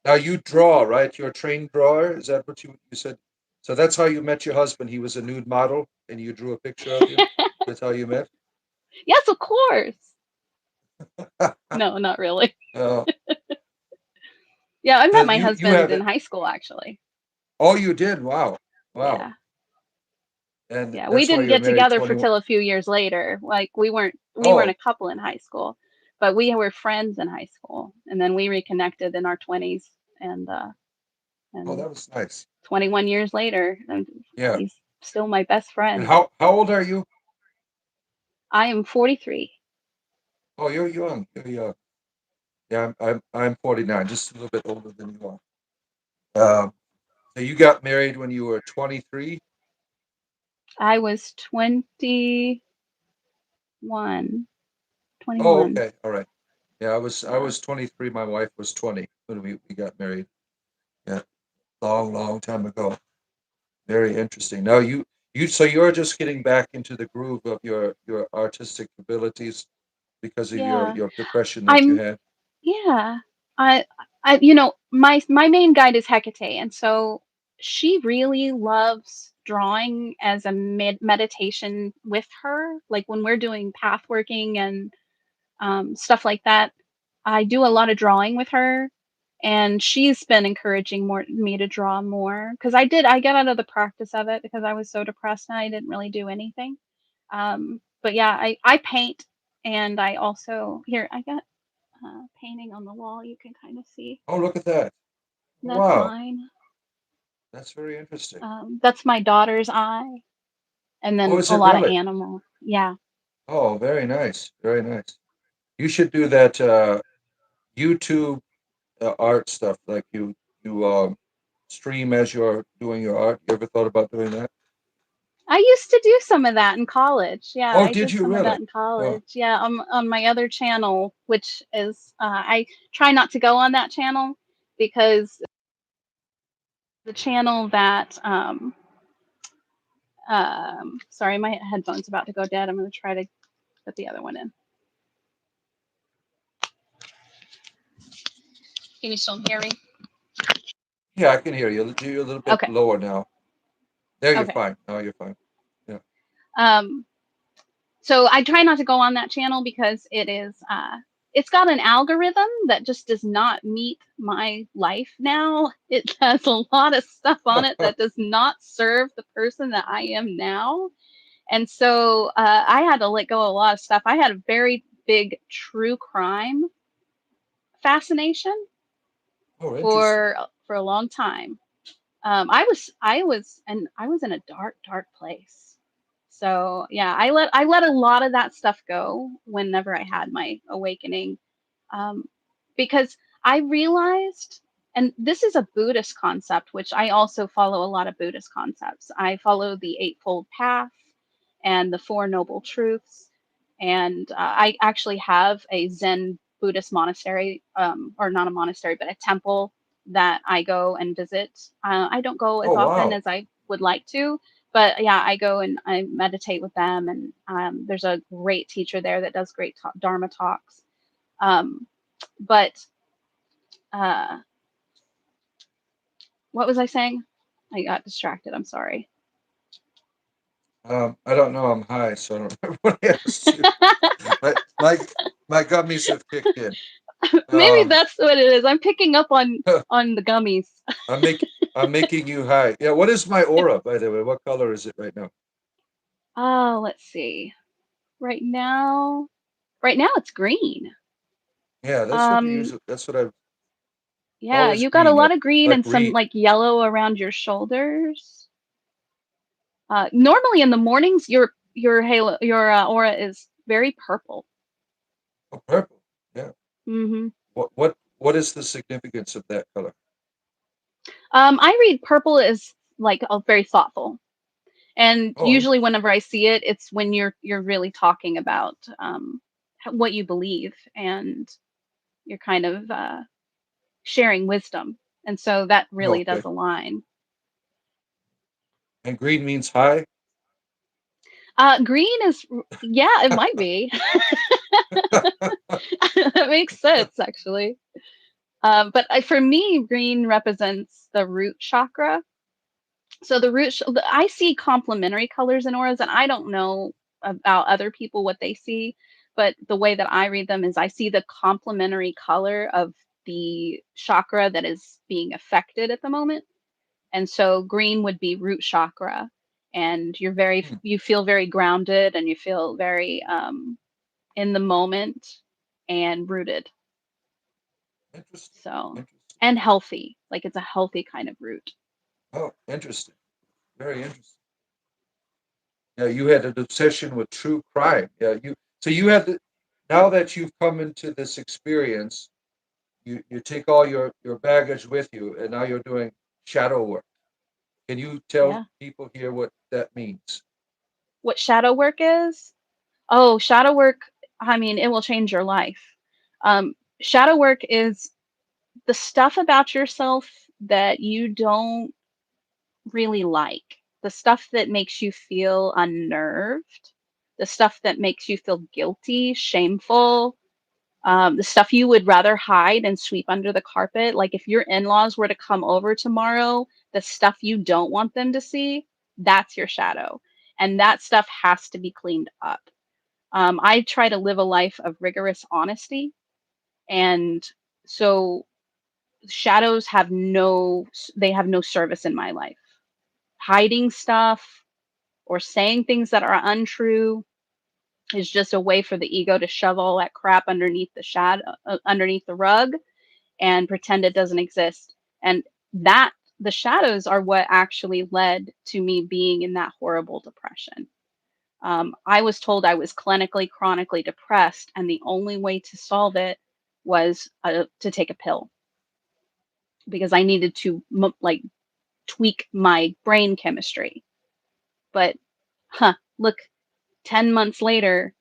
Speaker 1: Now you draw, right? You're a trained drawer. Is that what you said? So that's how you met your husband. He was a nude model, and you drew a picture of him. That's how you met.
Speaker 2: Yes, of course. No, not really.
Speaker 1: uh,
Speaker 2: Yeah, I met
Speaker 1: but
Speaker 2: my
Speaker 1: you
Speaker 2: husband
Speaker 1: have
Speaker 2: in
Speaker 1: it.
Speaker 2: high school actually.
Speaker 1: Oh, you did. Wow, wow.
Speaker 2: Yeah.
Speaker 1: And
Speaker 2: Yeah, we
Speaker 1: that's why
Speaker 2: didn't
Speaker 1: you're
Speaker 2: get
Speaker 1: married
Speaker 2: together for
Speaker 1: 21.
Speaker 2: till a few years later. Like we weren't
Speaker 1: Oh,
Speaker 2: a couple in high school, but we were friends in high school, and then we reconnected in our 20s, and
Speaker 1: oh,
Speaker 2: and
Speaker 1: that was nice.
Speaker 2: 21 years later, and
Speaker 1: Yeah.
Speaker 2: he's still my best
Speaker 1: And
Speaker 2: friend.
Speaker 1: how old are you?
Speaker 2: I am 43.
Speaker 1: Oh, you're young. You're young. Yeah, I'm 49, just a little bit older than you are. So you got married when you were 23.
Speaker 2: I was 21.
Speaker 1: Oh,
Speaker 2: 21.
Speaker 1: okay, all right. Yeah, I
Speaker 2: Yeah.
Speaker 1: was 23. My wife was 20 when we got married. Yeah, long, long time ago. Very interesting. Now so you're just getting back into the groove of your artistic abilities because of
Speaker 2: Yeah.
Speaker 1: your depression that you
Speaker 2: I'm
Speaker 1: had.
Speaker 2: Yeah. I my main guide is Hecate, and so she really loves drawing as a meditation with her. Like when we're doing path working and stuff like that, I do a lot of drawing with her, and she's been encouraging more me to draw more because I get out of the practice of it because I was so depressed and I didn't really do anything. But yeah, I paint, and I also here I got painting on the wall. You can kind of see
Speaker 1: Oh, look at that. Oh,
Speaker 2: that's
Speaker 1: wow,
Speaker 2: mine.
Speaker 1: that's very interesting.
Speaker 2: That's my daughter's eye, and
Speaker 1: Oh,
Speaker 2: then
Speaker 1: is
Speaker 2: a
Speaker 1: it
Speaker 2: lot of
Speaker 1: really?
Speaker 2: animal. Yeah,
Speaker 1: Oh, very nice, very nice. You should do that YouTube art stuff, like you stream as you're doing your art. You ever thought about doing that?
Speaker 2: I used to do some of that in college. Yeah,
Speaker 1: Oh,
Speaker 2: I
Speaker 1: did
Speaker 2: did
Speaker 1: you
Speaker 2: some of
Speaker 1: really?
Speaker 2: that in
Speaker 1: Oh,
Speaker 2: college. Yeah, on my other channel, which is I try not to go on that channel because the channel that sorry, my headphone's about to go dead. I'm going to try to put the other one in. Can you still hear me?
Speaker 1: yeah, I can hear you. You're a little bit
Speaker 2: Okay.
Speaker 1: lower now. There, you're
Speaker 2: Okay.
Speaker 1: fine. Now you're fine. Yeah.
Speaker 2: Um, so I try not to go on that channel because it's got an algorithm that just does not meet my life now. It has a lot of stuff on it that does not serve the person that I am now. And so I had to let go of a lot of stuff. I had a very big true crime fascination
Speaker 1: Oh, interesting.
Speaker 2: for a long time. I was in a dark, dark place. So yeah, I let a lot of that stuff go whenever I had my awakening, um, because I realized, and this is a Buddhist concept, which I also follow a lot of Buddhist concepts. I follow the Eightfold Path and the Four Noble Truths, and I actually have a Zen Buddhist monastery, or not a monastery, but a temple that I go and visit. I don't go as
Speaker 1: Oh,
Speaker 2: often
Speaker 1: wow.
Speaker 2: as I would like to, but yeah, I go and I meditate with them. And there's a great teacher there that does great Dharma talks. Um, but uh, what was I saying? I got distracted. I'm sorry.
Speaker 1: I don't know. I'm high, so I don't remember what I asked you. My my my gummies have kicked in.
Speaker 2: Maybe
Speaker 1: Um,
Speaker 2: that's what it is. I'm picking up on the gummies.
Speaker 1: I'm make I'm making you high. Yeah. What is my aura, by the way? What color is it right now?
Speaker 2: Oh, let's see. Right now, right now it's green.
Speaker 1: Yeah, that's what you
Speaker 2: Um,
Speaker 1: usually. That's what I've
Speaker 2: yeah,
Speaker 1: always
Speaker 2: you got a
Speaker 1: green,
Speaker 2: lot of green
Speaker 1: like
Speaker 2: and some
Speaker 1: reed.
Speaker 2: like yellow around your shoulders. Normally in the mornings, your halo, your aura is very purple.
Speaker 1: Oh, purple. Yeah.
Speaker 2: hmm
Speaker 1: What is the significance of that color?
Speaker 2: I read purple as like very thoughtful, and
Speaker 1: Oh,
Speaker 2: usually
Speaker 1: interesting.
Speaker 2: whenever I see it, it's when you're really talking about what you believe, and you're kind of sharing wisdom, and so that really
Speaker 1: Okay.
Speaker 2: does align.
Speaker 1: And green means high.
Speaker 2: Green is, yeah, it might be. That makes sense, actually. But for me, green represents the root chakra. So I see complementary colors in auras, and I don't know about other people what they see, but the way that I read them is I see the complementary color of the chakra that is being affected at the moment. And so green would be root chakra, and
Speaker 1: Hmm,
Speaker 2: you feel very grounded, and you feel very in the moment and rooted.
Speaker 1: interesting.
Speaker 2: So,
Speaker 1: Interesting.
Speaker 2: and healthy, like it's a healthy kind of root.
Speaker 1: Oh, interesting. Very interesting. Yeah, you had an obsession with true crime. Yeah, you had now that you've come into this experience, you take all your baggage with you, and now you're doing shadow work. Can you tell
Speaker 2: Yeah.
Speaker 1: people here what that means?
Speaker 2: What shadow work is? Oh, shadow work, I mean, it will change your life. Shadow work is the stuff about yourself that you don't really like, the stuff that makes you feel unnerved, the stuff that makes you feel guilty, shameful, the stuff you would rather hide and sweep under the carpet. Like if your in laws were to come over tomorrow, the stuff you don't want them to see, that's your shadow. And that stuff has to be cleaned up. I try to live a life of rigorous honesty. And so shadows have they have no service in my life. Hiding stuff or saying things that are untrue is just a way for the ego to shove all that crap underneath the underneath the rug and pretend it doesn't exist. And that the shadows are what actually led to me being in that horrible depression. I was told I was clinically chronically depressed, and the only way to solve it was to take a pill because I needed to like tweak my brain chemistry. But look, 10 months later,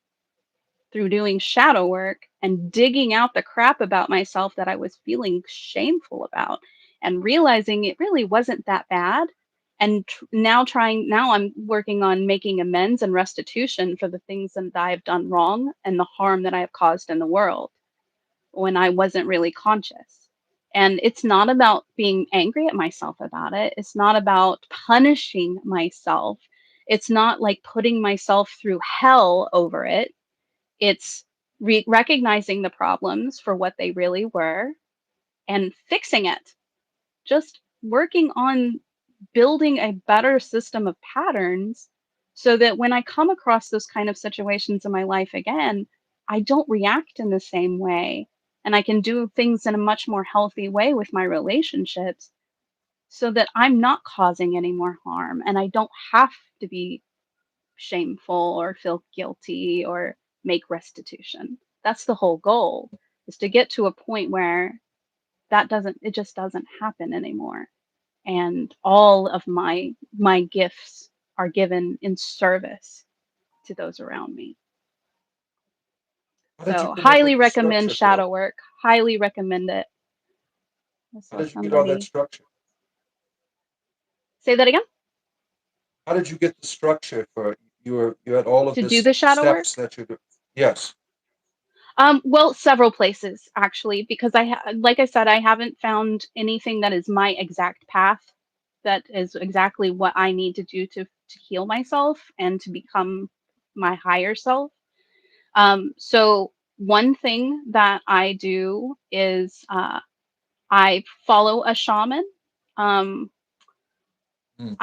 Speaker 2: through doing shadow work and digging out the crap about myself that I was feeling shameful about and realizing it really wasn't that bad. And now I'm working on making amends and restitution for the things that I've done wrong and the harm that I have caused in the world when I wasn't really conscious. And it's not about being angry at myself about it. It's not about punishing myself. It's not like putting myself through hell over it. It's recognizing the problems for what they really were and fixing it. Just working on building a better system of patterns so that when I come across those kind of situations in my life again, I don't react in the same way. And I can do things in a much more healthy way with my relationships so that I'm not causing any more harm and I don't have to be shameful or feel guilty or make restitution. That's the whole goal, is to get to a point where it just doesn't happen anymore. And all of my gifts are given in service to those around me.
Speaker 1: How did you
Speaker 2: So
Speaker 1: come up
Speaker 2: highly
Speaker 1: with the
Speaker 2: recommend
Speaker 1: structure for
Speaker 2: shadow
Speaker 1: it?
Speaker 2: work. Highly recommend it. I
Speaker 1: How
Speaker 2: saw
Speaker 1: did you get all that
Speaker 2: somebody
Speaker 1: structure?
Speaker 2: say that again.
Speaker 1: How did you get the structure for it? You had all of
Speaker 2: To do
Speaker 1: this
Speaker 2: the shadow work.
Speaker 1: steps that you do. Yes.
Speaker 2: Well, several places actually, because like I said, I haven't found anything that is my exact path, that is exactly what I need to do to heal myself and to become my higher self. So one thing that I do is I follow a shaman. Um,
Speaker 1: Mm,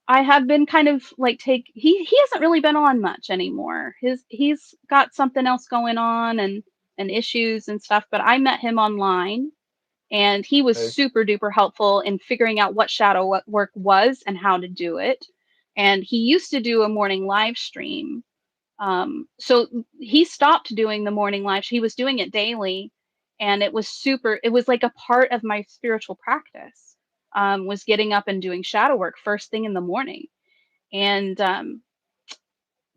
Speaker 2: I have been kind of like he hasn't really been on much anymore. He's got something else going on and issues and stuff, but I met him online and he was
Speaker 1: okay.
Speaker 2: super duper helpful in figuring out what work was and how to do it. And he used to do a morning live stream, so he stopped doing the morning live. He was doing it daily, and it was super. It was like a part of my spiritual practice. Was getting up and doing shadow work first thing in the morning, and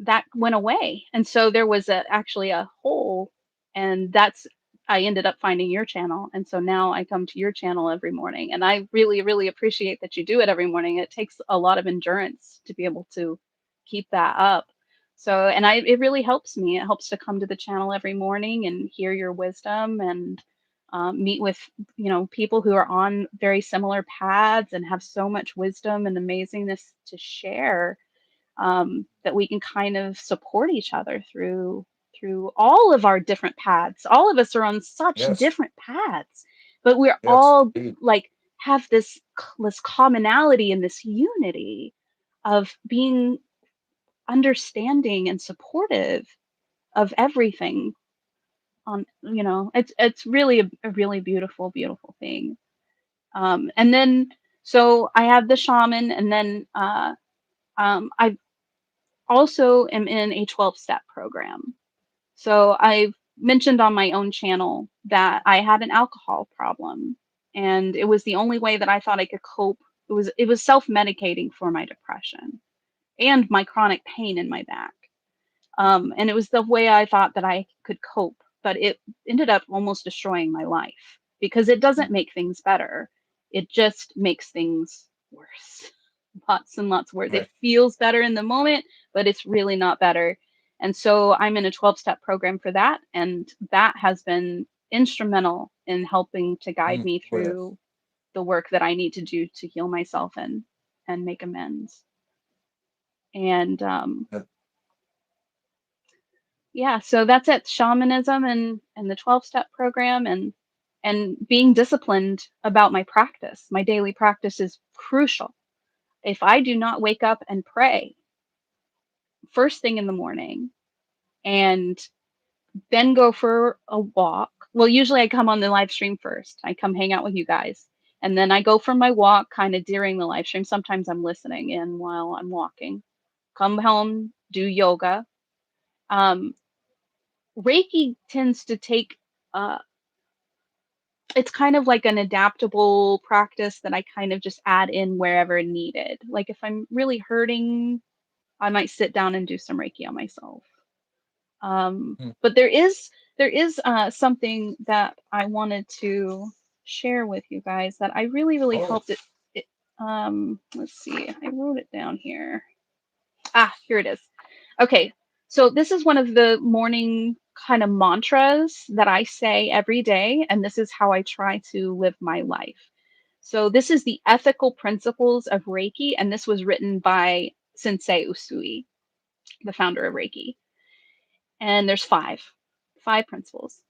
Speaker 2: that went away. And so there was actually a hole, and that's I ended up finding your channel. And so now I come to your channel every morning, and I really, really appreciate that you do it every morning. It takes a lot of endurance to be able to keep that up. So, and it really helps me. It helps to come to the channel every morning and hear your wisdom and meet with, people who are on very similar paths and have so much wisdom and amazingness to share, that we can kind of support each other through all of our different paths. All of us are on such
Speaker 1: Yes.
Speaker 2: different paths, but we're
Speaker 1: Yes.
Speaker 2: all
Speaker 1: Indeed.
Speaker 2: like have this commonality and this unity of being understanding and supportive of everything. It's really a really beautiful thing. And then so I have the shaman, and then I also am in a 12-step program. So I've mentioned on my own channel that I had an alcohol problem, and it was the only way that I thought I could cope. It was self-medicating for my depression and my chronic pain in my back. And it was the way I thought that I could cope, but it ended up almost destroying my life because it
Speaker 1: Mm,
Speaker 2: doesn't make things better. It just makes things worse. Lots and lots worse. It
Speaker 1: right.
Speaker 2: feels better in the moment, but it's really not better. And so I'm in a 12-step program for that. And that has been instrumental in helping to guide
Speaker 1: Mm,
Speaker 2: me
Speaker 1: oh, yes.
Speaker 2: through the work that I need to do to heal myself and make amends. And
Speaker 1: That,
Speaker 2: yeah, so that's it. Shamanism and the 12-step program, and being disciplined about my practice. My daily practice is crucial. If I do not wake up and pray first thing in the morning and then go for a walk, well, usually I come on the live stream first. I come hang out with you guys. And then I go for my walk kind of during the live stream. Sometimes I'm listening in while I'm walking. Come home, do yoga. Um, Reiki tends to take uh, it's kind of like an adaptable practice that I kind of just add in wherever needed. Like if I'm really hurting, I might sit down and do some Reiki on myself.
Speaker 1: mm,
Speaker 2: But there is something that I wanted to share with you guys that I really really
Speaker 1: oh,
Speaker 2: helped it. Let's see, I wrote it down here. Ah, here it is. Okay, so this is one of the morning kind of mantras that I say every day, and this is how I try to live my life. So this is the ethical principles of Reiki, and this was written by Sensei Usui, the founder of Reiki. And there's five principles.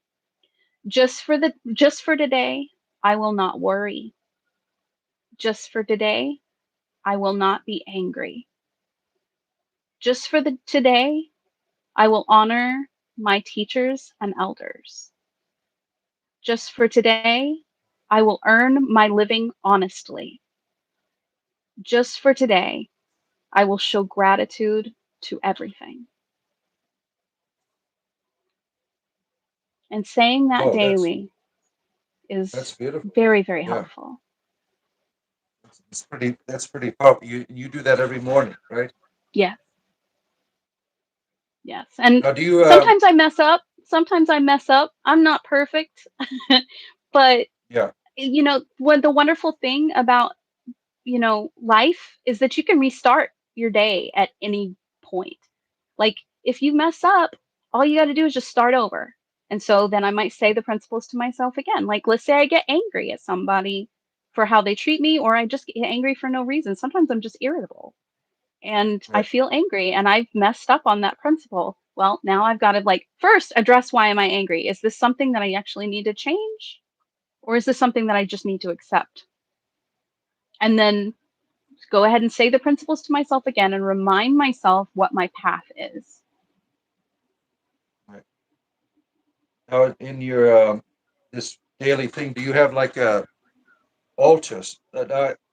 Speaker 2: Just for today, I will not worry. Just for today, I will not be angry. Just for the today, I will honor my teachers and elders. Just for today, I will earn my living honestly. Just for today, I will show gratitude to everything. And saying that
Speaker 1: oh,
Speaker 2: daily
Speaker 1: that's
Speaker 2: is
Speaker 1: beautiful.
Speaker 2: very, very
Speaker 1: Yeah.
Speaker 2: helpful.
Speaker 1: That's pretty powerful. You do that every morning, right?
Speaker 2: Yes, yes. And
Speaker 1: Now, do you
Speaker 2: sometimes I mess up. sometimes I mess up. I'm not perfect. But
Speaker 1: Yeah.
Speaker 2: what the wonderful thing about, life is that you can restart your day at any point. Like, if you mess up, all you got to do is just start over. And so then I might say the principles to myself again. Like, let's say I get angry at somebody for how they treat me, or I just get angry for no reason. Sometimes I'm just irritable and I
Speaker 1: Right.
Speaker 2: feel angry and I've messed up on that principle. Well, now I've got to, like, first address, why am I angry? Is this something that I actually need to change? Or is this something that I just need to accept? And then go ahead and say the principles to myself again and remind myself what my path is.
Speaker 1: Right. Now, in your this daily thing, do you have like altars?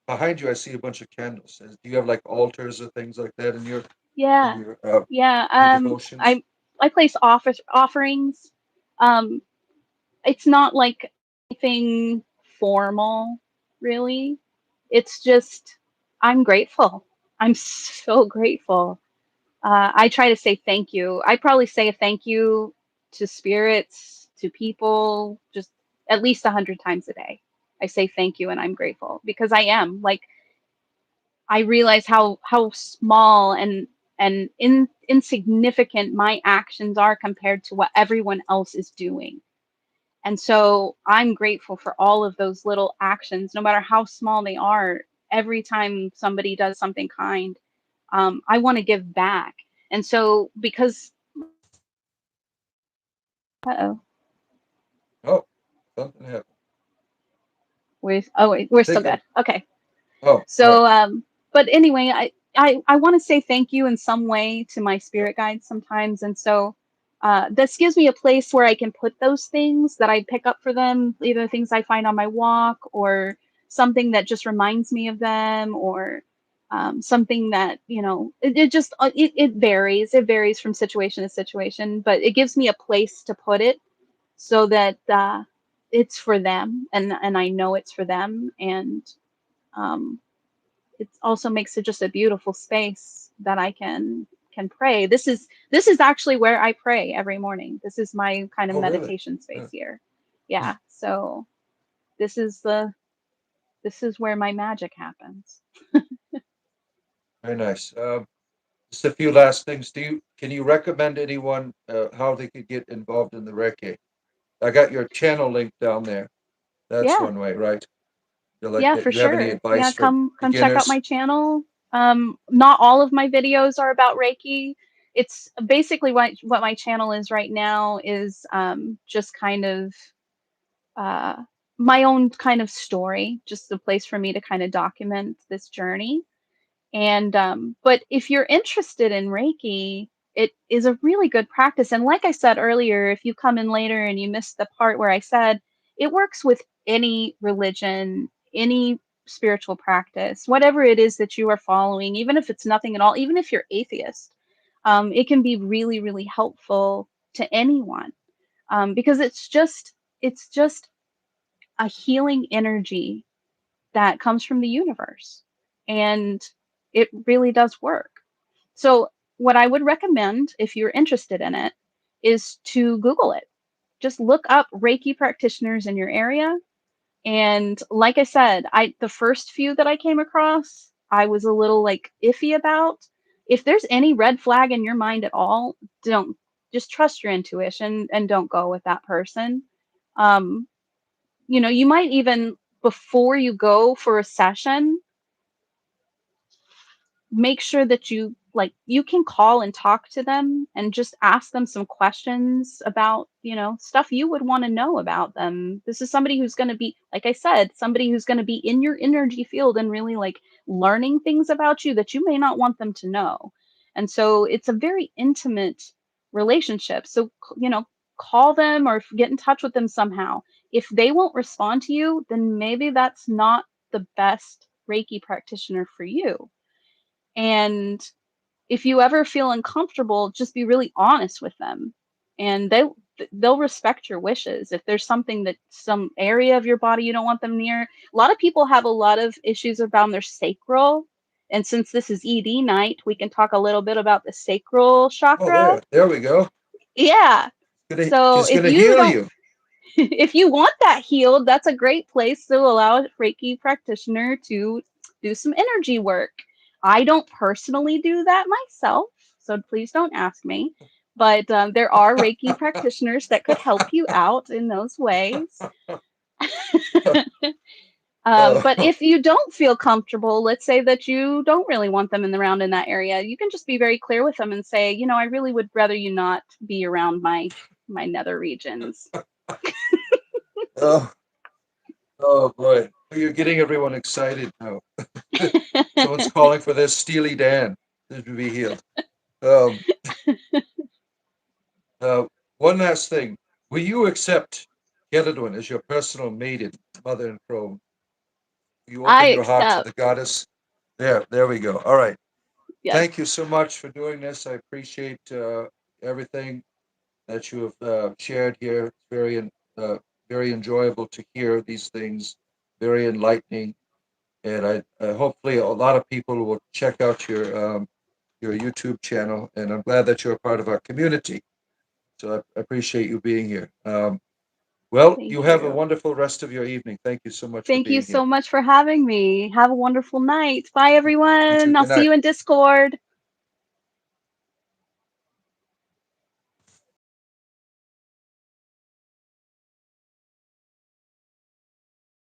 Speaker 1: Behind you, I see a bunch of candles. Do you have like altars or things like that in
Speaker 2: Yeah. Yeah.
Speaker 1: your devotions?
Speaker 2: I place offerings. Um, it's not like anything formal, really. It's just, I'm grateful. I'm so grateful. I try to say thank you. I probably say a thank you to spirits, to people, just at least 100 times a day. I say thank you and I'm grateful because I am, like, I realize how small and insignificant my actions are compared to what everyone else is doing. And so I'm grateful for all of those little actions, no matter how small they are. Every time somebody does something kind, I want to give back. And so, because, uh-oh,
Speaker 1: Oh, something happened.
Speaker 2: wait,
Speaker 1: I
Speaker 2: we're still
Speaker 1: think
Speaker 2: good.
Speaker 1: I'm.
Speaker 2: Okay.
Speaker 1: Oh, all right.
Speaker 2: So, but anyway, I want to say thank you in some way to my
Speaker 1: Yeah.
Speaker 2: spirit guides sometimes. And so, this gives me a place where I can put those things that I pick up for them, either things I find on my walk or something that just reminds me of them, or something that, it just, it varies. It varies from situation to situation, but it gives me a place to put it so that, it's for them, and I know it's for them. And, um, it also makes it just a beautiful space that I can pray. This is actually where I pray every morning. This is my kind of
Speaker 1: Oh, really?
Speaker 2: meditation
Speaker 1: Yeah.
Speaker 2: space here.
Speaker 1: Hmm.
Speaker 2: Yeah. So this is the this is where my magic happens.
Speaker 1: Very nice. Just a few last things. Can you recommend anyone how they could get involved in the Reiki? I got your channel link down there. That's
Speaker 2: Yeah.
Speaker 1: one way, right? You like
Speaker 2: Yeah,
Speaker 1: that?
Speaker 2: for
Speaker 1: You have any
Speaker 2: sure. Yeah,
Speaker 1: advice for
Speaker 2: come check out
Speaker 1: beginners?
Speaker 2: my channel. Not all of my videos are about Reiki. It's basically what my channel is right now is, just kind of, uh, my own kind of story, just a place for me to kind of document this journey. And but if you're interested in Reiki, it is a really good practice. And like I said earlier, if you come in later and you missed the part where I said it works with any religion, any spiritual practice, whatever it is that you are following, even if it's nothing at all, even if you're atheist, it can be really, really helpful to anyone, because it's just a healing energy that comes from the universe. And it really does work. So, what I would recommend if you're interested in it is to Google it. Just look up Reiki practitioners in your area. And like I said, the first few that I came across, I was a little, like, iffy about. If there's any red flag in your mind at all, don't, just trust your intuition and don't go with that person. Um, you might even, before you go for a session, make sure that you can call and talk to them and just ask them some questions about, stuff you would want to know about them. This is somebody who's going to be, like I said, somebody who's going to be in your energy field and really, like, learning things about you that you may not want them to know. And so it's a very intimate relationship. So, call them or get in touch with them somehow. If they won't respond to you, then maybe that's not the best Reiki practitioner for you. And if you ever feel uncomfortable, just be really honest with them, and they'll respect your wishes. If there's something, that some area of your body you don't want them near. A lot of people have a lot of issues around their sacral. And since this is ED night, we can talk a little bit about the sacral
Speaker 1: Oh,
Speaker 2: chakra.
Speaker 1: there we go.
Speaker 2: Yeah. So
Speaker 1: She's
Speaker 2: if
Speaker 1: gonna
Speaker 2: you
Speaker 1: heal
Speaker 2: don't
Speaker 1: you.
Speaker 2: if you want that healed, that's a great place to allow a Reiki practitioner to do some energy work. I don't personally do that myself, so please don't ask me. But there are Reiki practitioners that could help you out in those ways. But
Speaker 1: Oh,
Speaker 2: if you don't feel comfortable, let's say that you don't really want them around in that area, you can just be very clear with them and say, I really would rather you not be around my nether regions.
Speaker 1: oh, oh boy! You're getting everyone excited now. Someone's calling for this Steely Dan to be healed. Um, uh, One last thing: will you accept Gelidwin as your personal maiden, mother in Chrome? You
Speaker 2: I
Speaker 1: open your heart to
Speaker 2: accept.
Speaker 1: the goddess. There we go. All right.
Speaker 2: Yes.
Speaker 1: Thank you so much for doing this. I appreciate everything that you have shared here. It's very enjoyable to hear these things. Very enlightening, and hopefully a lot of people will check out your YouTube channel. And I'm glad that you're a part of our community. So I appreciate you being here. Well, you
Speaker 2: Thank
Speaker 1: have a
Speaker 2: you.
Speaker 1: wonderful rest of your evening. Thank you so much for
Speaker 2: Thank you
Speaker 1: being here.
Speaker 2: so much for having me. Have a wonderful night. Bye,
Speaker 1: You too.
Speaker 2: everyone. I'll
Speaker 1: Good
Speaker 2: see
Speaker 1: night.
Speaker 2: you in Discord.